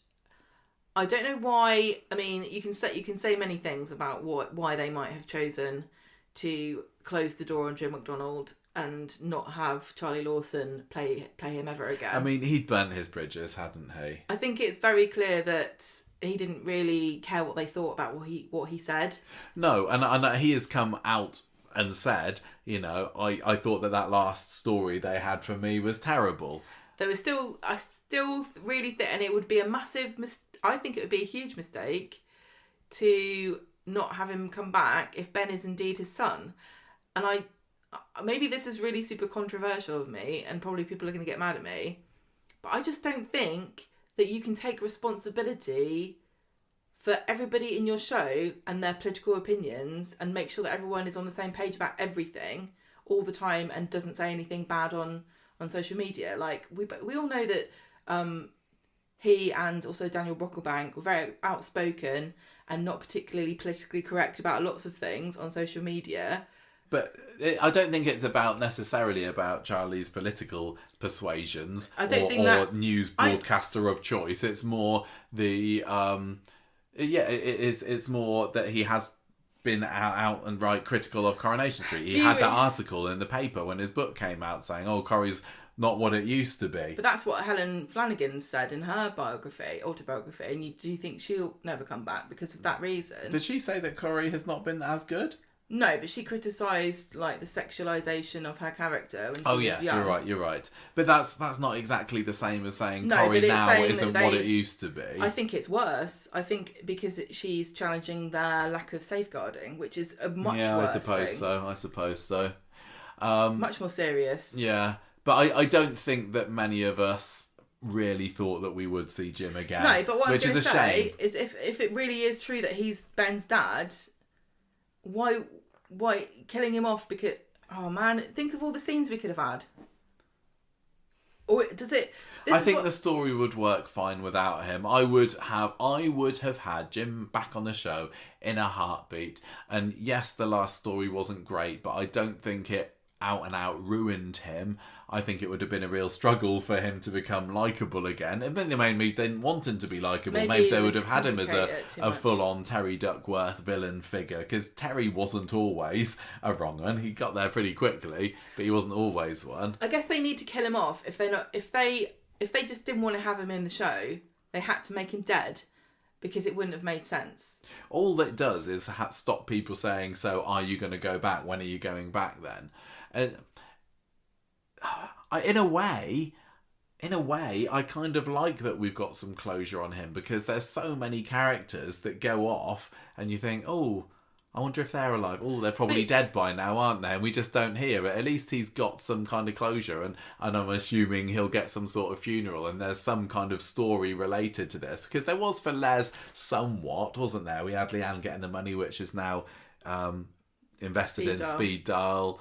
I don't know why. I mean, you can say many things about why they might have chosen to close the door on Jim McDonald and not have Charlie Lawson play him ever again. I mean, he'd burnt his bridges, hadn't he? I think it's very clear that he didn't really care what they thought about what he said. No, and he has come out and said, you know, I thought that last story they had for me was terrible. I still really think, and it would be a massive I think it would be a huge mistake to not have him come back if Ben is indeed his son. And maybe this is really super controversial of me, and probably people are going to get mad at me, but I just don't think that you can take responsibility for everybody in your show and their political opinions and make sure that everyone is on the same page about everything all the time and doesn't say anything bad on social media. Like, we all know that he and also Daniel Brocklebank were very outspoken and not particularly politically correct about lots of things on social media. But I don't think it's necessarily about Charlie's political persuasions or news broadcaster of choice. It's more the it's more that he has been out and right critical of Coronation Street. He had that article in the paper when his book came out saying, "Oh, Corrie's not what it used to be." But that's what Helen Flanagan said in her autobiography. And do you think she'll never come back because of that reason? Did she say that Corrie has not been as good? No, but she criticised like the sexualisation of her character when she was young. You're right. But that's not exactly the same as saying Corrie now isn't what it used to be. I think it's worse. I think because she's challenging their lack of safeguarding, which is a much worse thing. I suppose so. Much more serious. Yeah, but I don't think that many of us really thought that we would see Jim again. No, but what I'm going to say shame. is if it really is true that he's Ben's dad, why killing him off? Because, oh man, think of all the scenes we could have had. Or does it? I think the story would work fine without him. I would have had Jim back on the show in a heartbeat. And yes, the last story wasn't great, but I don't think it out and out ruined him. I think it would have been a real struggle for him to become likeable again. And then they didn't want him to be likeable. Maybe they would have had him as a full-on Terry Duckworth villain figure, because Terry wasn't always a wrong one. He got there pretty quickly, but he wasn't always one. I guess they need to kill him off. If they just didn't want to have him in the show, they had to make him dead, because it wouldn't have made sense. All that does is stop people saying, "So are you going to go back? When are you going back then?" And in a way, I kind of like that we've got some closure on him, because there's so many characters that go off and you think, oh, I wonder if they're alive. Oh, they're probably dead by now, aren't they? And we just don't hear. But at least he's got some kind of closure, and I'm assuming he'll get some sort of funeral, and there's some kind of story related to this. Because there was for Les somewhat, wasn't there? We had Leanne getting the money, which is now invested in Speed Dial.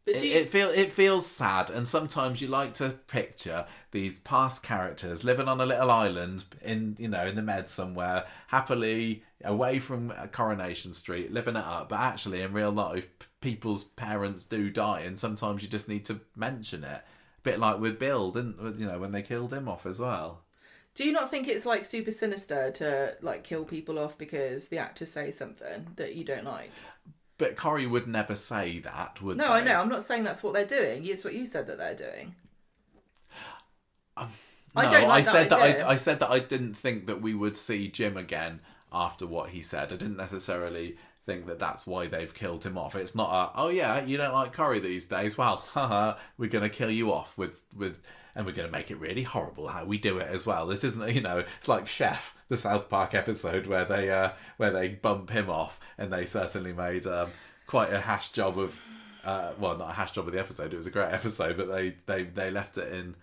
It feels sad, and sometimes you like to picture these past characters living on a little island in the Med somewhere, happily away from Coronation Street, living it up. But actually, in real life, people's parents do die, and sometimes you just need to mention it. A bit like with Bill, when they killed him off as well. Do you not think it's like super sinister to like kill people off because the actors say something that you don't like? But Corrie would never say that, would they? No, I know. I'm not saying that's what they're doing. It's what you said that they're doing. I said that I didn't think that we would see Jim again after what he said. I didn't necessarily think that that's why they've killed him off. It's not oh yeah, you don't like Corrie these days? Well, haha, we're going to kill you off with and we're going to make it really horrible how we do it as well. This isn't, it's like Chef, the South Park episode where they bump him off, and they certainly made quite a hash job of, well, not a hash job of the episode. It was a great episode, but they left it in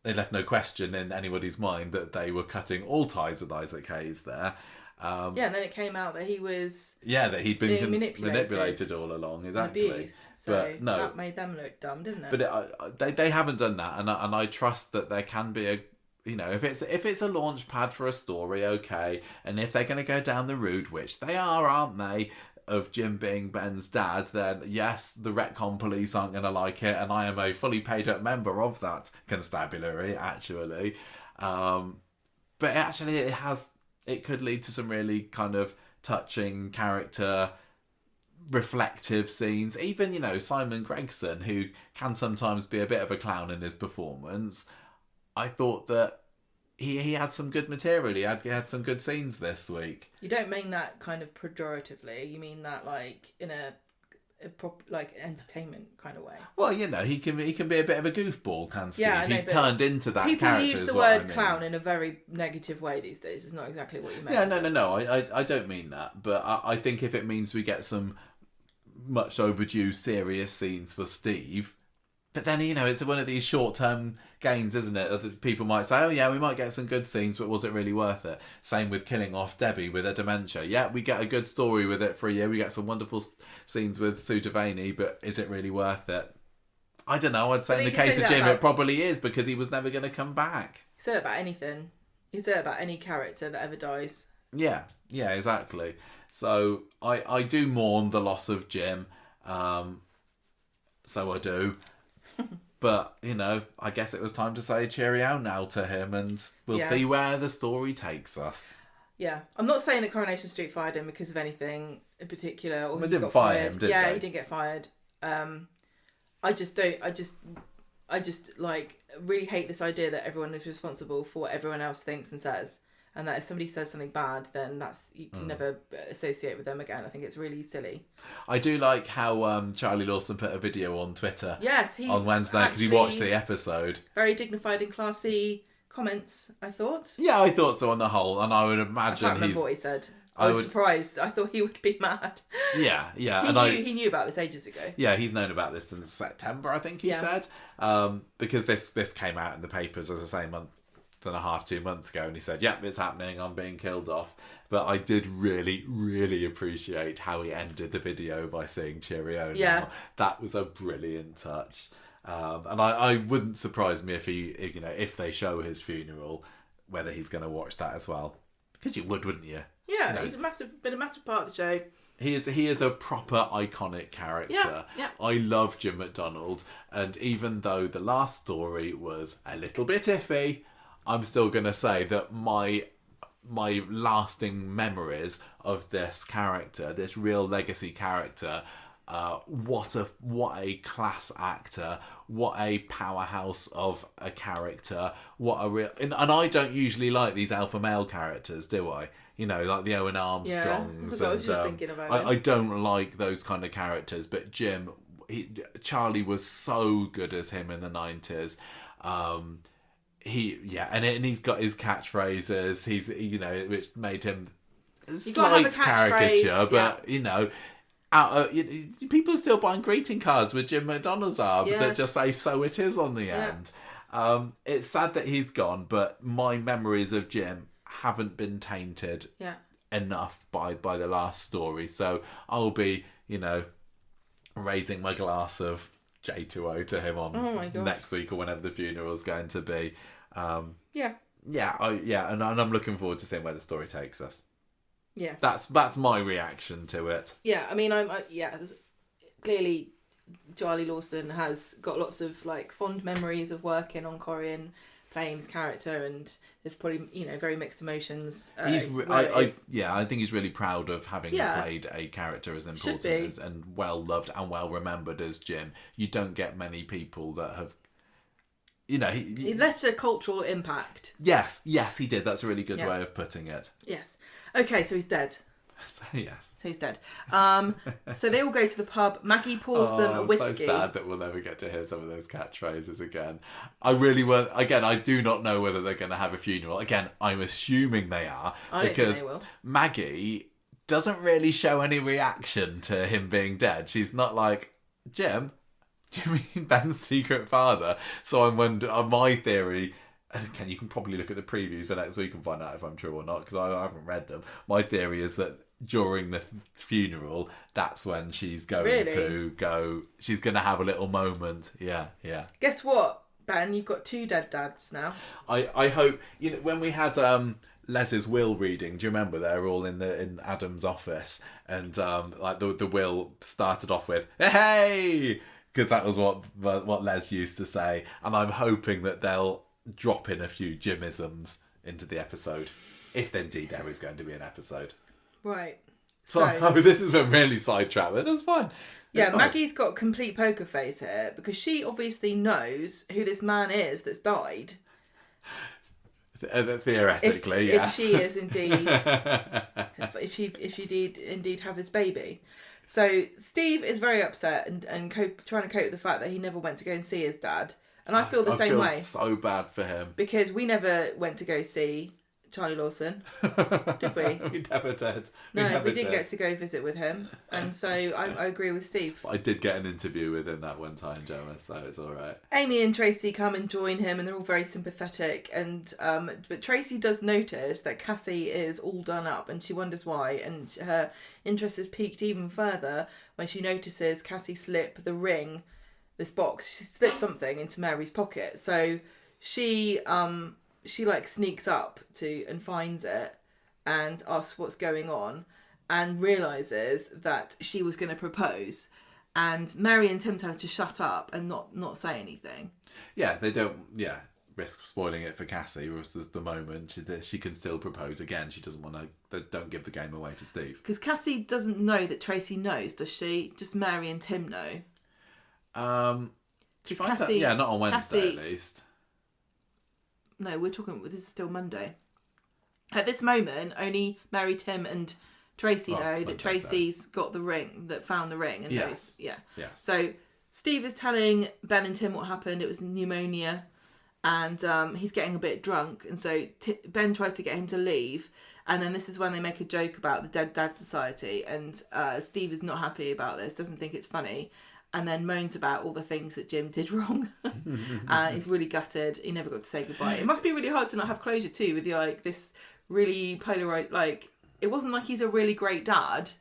they left no question in anybody's mind that they were cutting all ties with Isaac Hayes there. And then it came out that he was that he'd been manipulated all along, exactly. Abused. So that made them look dumb, didn't it? But they haven't done that, and I trust that there can be a, if it's a launch pad for a story, okay, and if they're going to go down the route, which they are, aren't they, of Jim being Ben's dad, then yes, the retcon police aren't going to like it, and I am a fully paid up member of that constabulary, actually. But actually it could lead to some really kind of touching character reflective scenes. Even, Simon Gregson, who can sometimes be a bit of a clown in his performance, I thought that he had some good material. He had some good scenes this week. You don't mean that kind of pejoratively. You mean that like in a like entertainment kind of way. Well, he can be a bit of a goofball, can Steve? Yeah, he's turned into that character. People use the word clown in a very negative way these days. It's not exactly what you meant. Yeah, no. I don't mean that. But I think if it means we get some much overdue serious scenes for Steve, but then it's one of these short-term gains, isn't it? Other people might say, oh yeah, we might get some good scenes, but was it really worth it? Same with killing off Debbie with her dementia. Yeah, we get a good story with it for a year, we get some wonderful scenes with Sue Devaney, but is it really worth it? I don't know. I'd say in the case of Jim it probably is, because he was never going to come back. You say that about anything. You say that about any character that ever dies. Yeah, exactly. So I do mourn the loss of Jim. So I do. But, I guess it was time to say cheerio now to him, and we'll see where the story takes us. Yeah. I'm not saying that Coronation Street fired him because of anything in particular. Or they didn't fire him, did they? Yeah, he didn't get fired. I just really hate this idea that everyone is responsible for what everyone else thinks and says. And that if somebody says something bad, then you can never associate with them again. I think it's really silly. I do like how Charlie Lawson put a video on Twitter. Yes, on Wednesday, because he watched the episode. Very dignified and classy comments, I thought. Yeah, I thought so on the whole, and I would imagine I can't remember what he said. I was surprised. I thought he would be mad. Yeah. He knew about this ages ago. Yeah, he's known about this since September, I think he said. Because this came out in the papers, as I say, month and a half, 2 months ago, and he said, yep, it's happening, I'm being killed off. But I did really, really appreciate how he ended the video by saying cheerio now. That was a brilliant touch. And I wouldn't surprise me if they show his funeral, whether he's going to watch that as well. Because you would, wouldn't you? Yeah, he's been a massive part of the show. He is a proper iconic character. Yeah. I love Jim McDonald, and even though the last story was a little bit iffy, I'm still going to say that my lasting memories of this character, this real legacy character, what a class actor, what a powerhouse of a character, and I don't usually like these alpha male characters, do I? Like the Owen Armstrongs. Yeah, I was just thinking about I don't like those kind of characters, but Charlie was so good as him in the 90s. And he's got his catchphrases. He's which made him a slight caricature, but people are still buying greeting cards with Jim McDonald's arm that just say "so it is" on the end. It's sad that he's gone, but my memories of Jim haven't been tainted enough by the last story. So I'll be raising my glass of J2O to him on next week or whenever the funeral's going to be. And I'm looking forward to seeing where the story takes us. Yeah, that's my reaction to it. Yeah, I mean, clearly Charlie Lawson has got lots of fond memories of working on Corian, playing his character, and there's probably very mixed emotions. I think he's really proud of having played a character as important and well loved and well remembered as Jim. You don't get many people that have. He left a cultural impact. Yes, he did. That's a really good way of putting it. Yes. Okay, so he's dead. Yes. So he's dead. So they all go to the pub. Maggie pours them a whiskey. I'm so sad that we'll never get to hear some of those catchphrases again. I really won't. Again, I do not know whether they're going to have a funeral. Again, I'm assuming they are. I don't think they will. Maggie doesn't really show any reaction to him being dead. She's not like, Jim, do you mean Ben's secret father? So I'm wondering, my theory, again, you can probably look at the previews for next week and find out if I'm true or not, because I haven't read them. My theory is that during the funeral, that's when she's going to go, she's going to have a little moment. Yeah. Guess what, Ben? You've got 2 dead dads now. I hope, when we had Les's will reading, do you remember they were all in Adam's office, and the will started off with, hey! Because that was what Les used to say, and I'm hoping that they'll drop in a few Jimisms into the episode, if indeed there is going to be an episode. Right. So I mean, this has been really sidetracked, but that's fine. Fine. Maggie's got complete poker face here because she obviously knows who this man is that's died. Theoretically, If yes. she is indeed, if she did indeed have his baby. So Steve is very upset and trying to cope with the fact that he never went to go and see his dad. And I feel the same way. So bad for him. Because we never went to go see Charlie Lawson, did we? We never did. We didn't get to go visit with him. And so I agree with Steve. I did get an interview with him that one time, Gemma, so it's all right. Amy and Tracy come and join him and they're all very sympathetic. And but Tracy does notice that Cassie is all done up and she wonders why. And her interest is piqued even further when she notices Cassie slip the ring, this box. She slipped something into Mary's pocket. So she like sneaks up to and finds it and asks what's going on and realises that she was going to propose, and Mary and Tim tell her to shut up and not say anything. Yeah, they don't risk spoiling it for Cassie, whereas there's the moment that she can still propose again. She doesn't want to. They don't give the game away to Steve. Because Cassie doesn't know that Tracy knows, does she? Just Mary and Tim know. She finds out, not on Wednesday at least. No, this is still Monday. At this moment, only Mary, Tim and Tracy know that Tracy's got the ring, that found the ring. And yes. Yeah. Yes. So Steve is telling Ben and Tim what happened. It was pneumonia and he's getting a bit drunk. And so Ben tries to get him to leave. And then this is when they make a joke about the Dead Dad Society. And Steve is not happy about this, doesn't think it's funny. And then moans about all the things that Jim did wrong. He's really gutted. He never got to say goodbye. It must be really hard to not have closure too with this really polarized, it wasn't like he's a really great dad.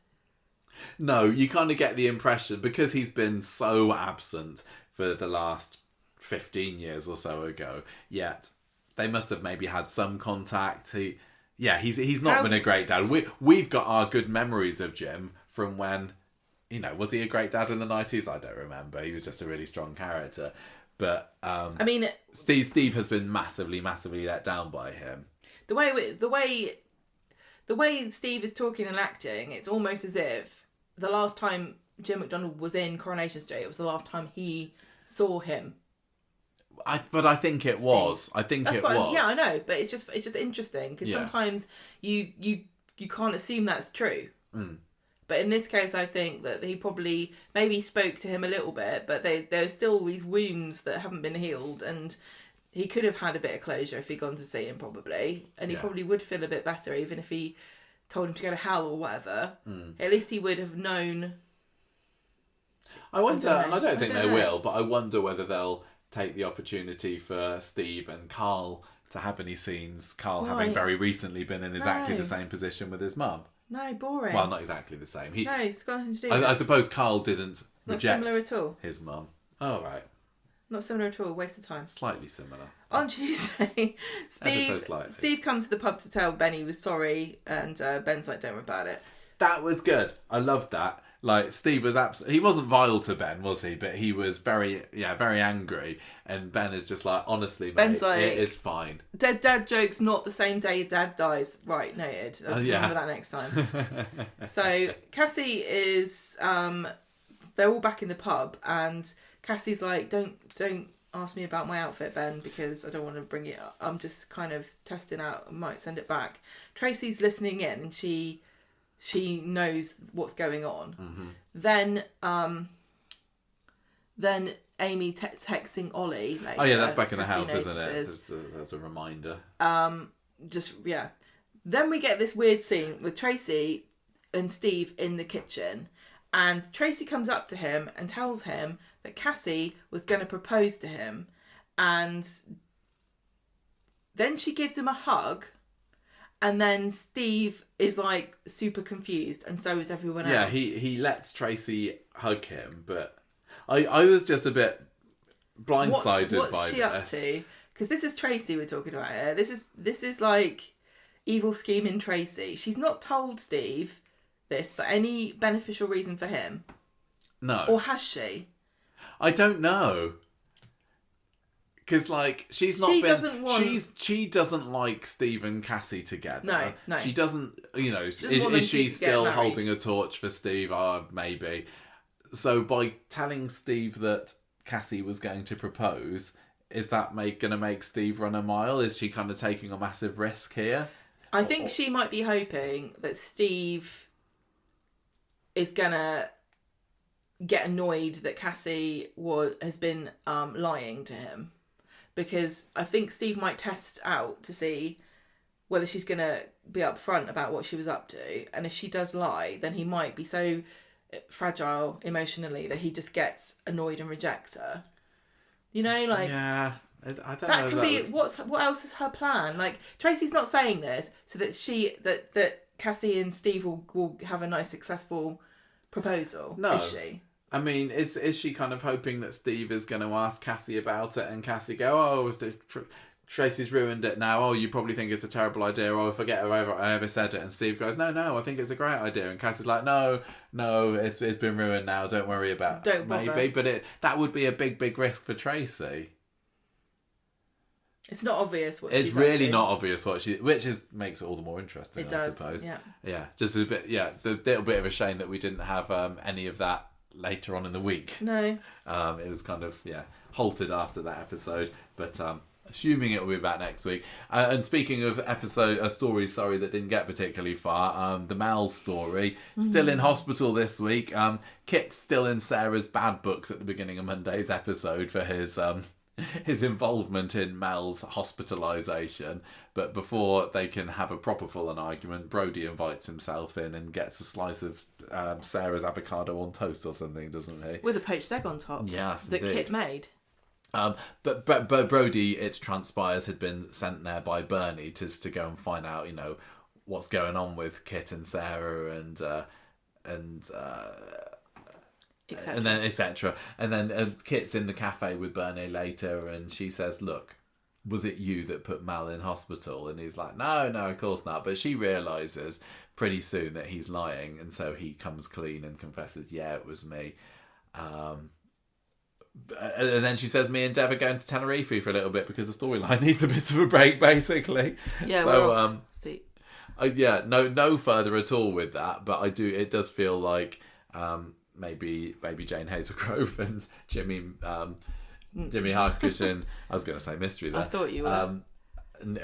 No, you kind of get the impression, because he's been so absent for the last 15 years or so ago, yet they must have maybe had some contact. He's not been a great dad. We've got our good memories of Jim from when... was he a great dad in the 90s? I don't remember. He was just a really strong character. But, Steve has been massively, massively let down by him. The way Steve is talking and acting, it's almost as if the last time Jim McDonald was in Coronation Street, it was the last time he saw him. But I think it was. I think it was. Yeah, I know. But it's just interesting because sometimes you can't assume that's true. Mm. But in this case, I think that he probably maybe spoke to him a little bit, but there's still these wounds that haven't been healed, and he could have had a bit of closure if he'd gone to see him, probably, and he probably would feel a bit better, even if he told him to go to hell or whatever. Mm. At least he would have known. I wonder, and I don't think they will, but I wonder whether they'll take the opportunity for Steve and Carl to have any scenes. Carl having very recently been in exactly the same position with his mum. No, boring. Well, not exactly the same. It's got nothing to do. I suppose Carl didn't reject similar at all. His mum. Oh, right. Not similar at all. Waste of time. Slightly similar. On Tuesday, Steve comes to the pub to tell Ben he was sorry, and Ben's like, "Don't worry about it." That was good. I loved that. Steve was he wasn't vile to Ben, was he? But he was very angry. And Ben is just like, honestly, mate, Ben's like, it is fine. Dead dad jokes, not the same day your dad dies. Right, noted. Remember that next time. So Cassie is, they're all back in the pub, and Cassie's like, don't ask me about my outfit, Ben, because I don't want to bring it up. I'm just kind of testing out. I might send it back. Tracy's listening in, and she knows what's going on. Mm-hmm. Then Amy texting Ollie. That's back in the house, isn't it? There's a reminder. Then we get this weird scene with Tracy and Steve in the kitchen, and Tracy comes up to him and tells him that Cassie was going to propose to him, and then she gives him a hug. And then Steve is super confused, and so is everyone else. Yeah, he lets Tracy hug him, but I was just a bit blindsided by this. What's she up to? Because this is Tracy we're talking about here. This is like evil scheming Tracy. She's not told Steve this for any beneficial reason for him. No. Or has she? I don't know. Because, like, she doesn't like Steve and Cassie together. No. She doesn't, is she still holding a torch for Steve? Maybe. So by telling Steve that Cassie was going to propose, is that going to make Steve run a mile? Is she kind of taking a massive risk here? I think she might be hoping that Steve is going to get annoyed that Cassie has been lying to him. Because I think Steve might test out to see whether she's going to be upfront about what she was up to. And if she does lie, then he might be so fragile emotionally that he just gets annoyed and rejects her. Yeah, I don't know. That can be... What else is her plan? Like, Tracy's not saying this so that that Cassie and Steve will have a nice, successful proposal. No. Is she? I mean, is she kind of hoping that Steve is going to ask Cassie about it and Cassie go, Tracy's ruined it now. Oh, you probably think it's a terrible idea. Or forget I ever said it. And Steve goes, no, I think it's a great idea. And Cassie's like, no, it's been ruined now. Don't worry about it. Don't bother. Maybe, but that would be a big risk for Tracy. It's not obvious what she's up to. It's really not obvious which makes it all the more interesting, I suppose. Yeah, just a bit, the little bit of a shame that we didn't have any of that later on in the week. No. It was kind of, halted after that episode. But assuming it will be back next week. And speaking of stories, that didn't get particularly far, the Mal story, still in hospital this week. Kit's still in Sarah's bad books at the beginning of Monday's episode for his involvement in Mel's hospitalisation. But before they can have a proper full-on argument, Brody invites himself in and gets a slice of Sarah's avocado on toast or something, doesn't he? With a poached egg on top. Yes, that indeed. Kit made. But Brody, it transpires, had been sent there by Bernie to go and find out, what's going on with Kit and Sarah and etc. And then Kit's in the cafe with Bernie later, and she says, "Look, was it you that put Mal in hospital?" And he's like, "No, of course not." But she realises pretty soon that he's lying, and so he comes clean and confesses, "Yeah, it was me." And then she says, "Me and Dev are going to Tenerife for a little bit because the storyline needs a bit of a break, basically." Yeah. So see. No further at all with that, but it does feel like maybe Jane Hazelgrove and Jimmy Harkishin, I was going to say mystery there. I thought you were.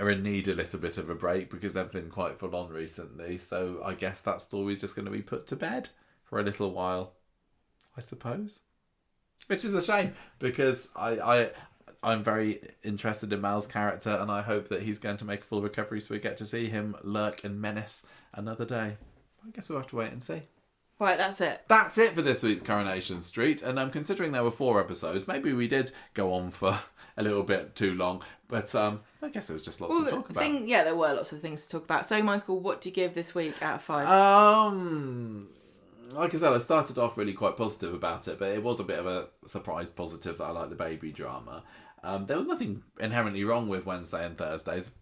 Are in need a little bit of a break because they've been quite full on recently. So I guess that story's just going to be put to bed for a little while, I suppose. Which is a shame because I'm very interested in Mal's character and I hope that he's going to make a full recovery so we get to see him lurk and menace another day. I guess we'll have to wait and see. Right, that's it. That's it for this week's Coronation Street. And I'm considering there were 4 episodes. Maybe we did go on for a little bit too long. But I guess there was just lots to talk about. There were lots of things to talk about. So, Michael, what do you give this week out of 5? Like I said, I started off really quite positive about it. But it was a bit of a surprise positive that I like the baby drama. There was nothing inherently wrong with Wednesday and Thursdays.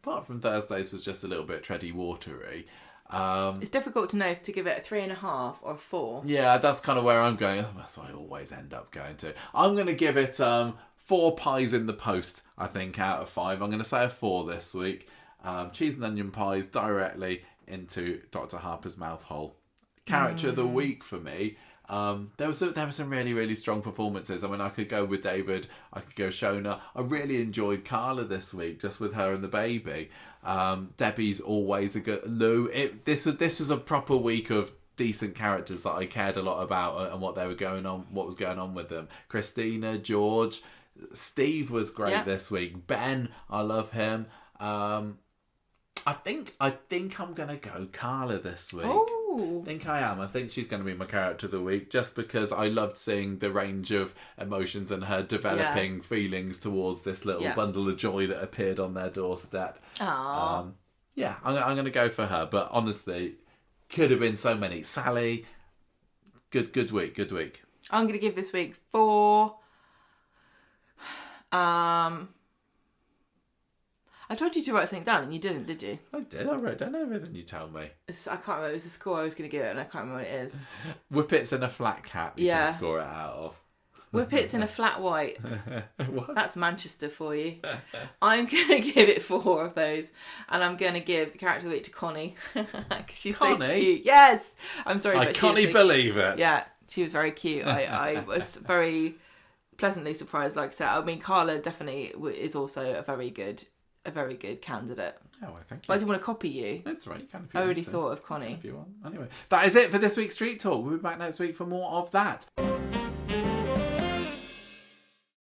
Apart from Thursdays was just a little bit tready watery. It's difficult to know if to give it a 3.5 or a 4. Yeah, that's kind of where I'm going. That's what I always end up going to. I'm going to give it 4 pies in the post, I think, out of 5. I'm going to say a 4 this week. Cheese and onion pies directly into Dr. Harper's mouth hole. Character of the week for me. There was some really, really strong performances. I mean, I could go with David. I could go Shona. I really enjoyed Carla this week, just with her and the baby. Debbie's always a good. Lou. This was a proper week of decent characters that I cared a lot about and what was going on with them. Christina, George, Steve was great this week. Ben, I love him. I think I'm gonna go Carla this week. Oh. I think I am. I think she's going to be my character of the week just because I loved seeing the range of emotions and her developing feelings towards this little bundle of joy that appeared on their doorstep. Aww. I'm going to go for her. But honestly, could have been so many. Sally, good week. I'm going to give this week 4. I told you to write something down and you didn't, did you? I did. I wrote down everything you told me. I can't remember. It was a score I was going to give it and I can't remember what it is. Whippets and a flat cap you can score it out of. Whippets in a flat white. What? That's Manchester for you. I'm going to give it 4 of those. And I'm going to give the character of the week to Connie. She's Connie? so cute. Yes! I'm sorry, I but can't believe it. Yeah, she was very cute. I was very pleasantly surprised, like I said. I mean, Carla definitely is also a very good candidate. Oh, well, thank you. But I didn't want to copy you. That's right, you can if you I want already to. thought of Connie. If you want. Anyway, that is it for this week's Street Talk. We'll be back next week for more of that.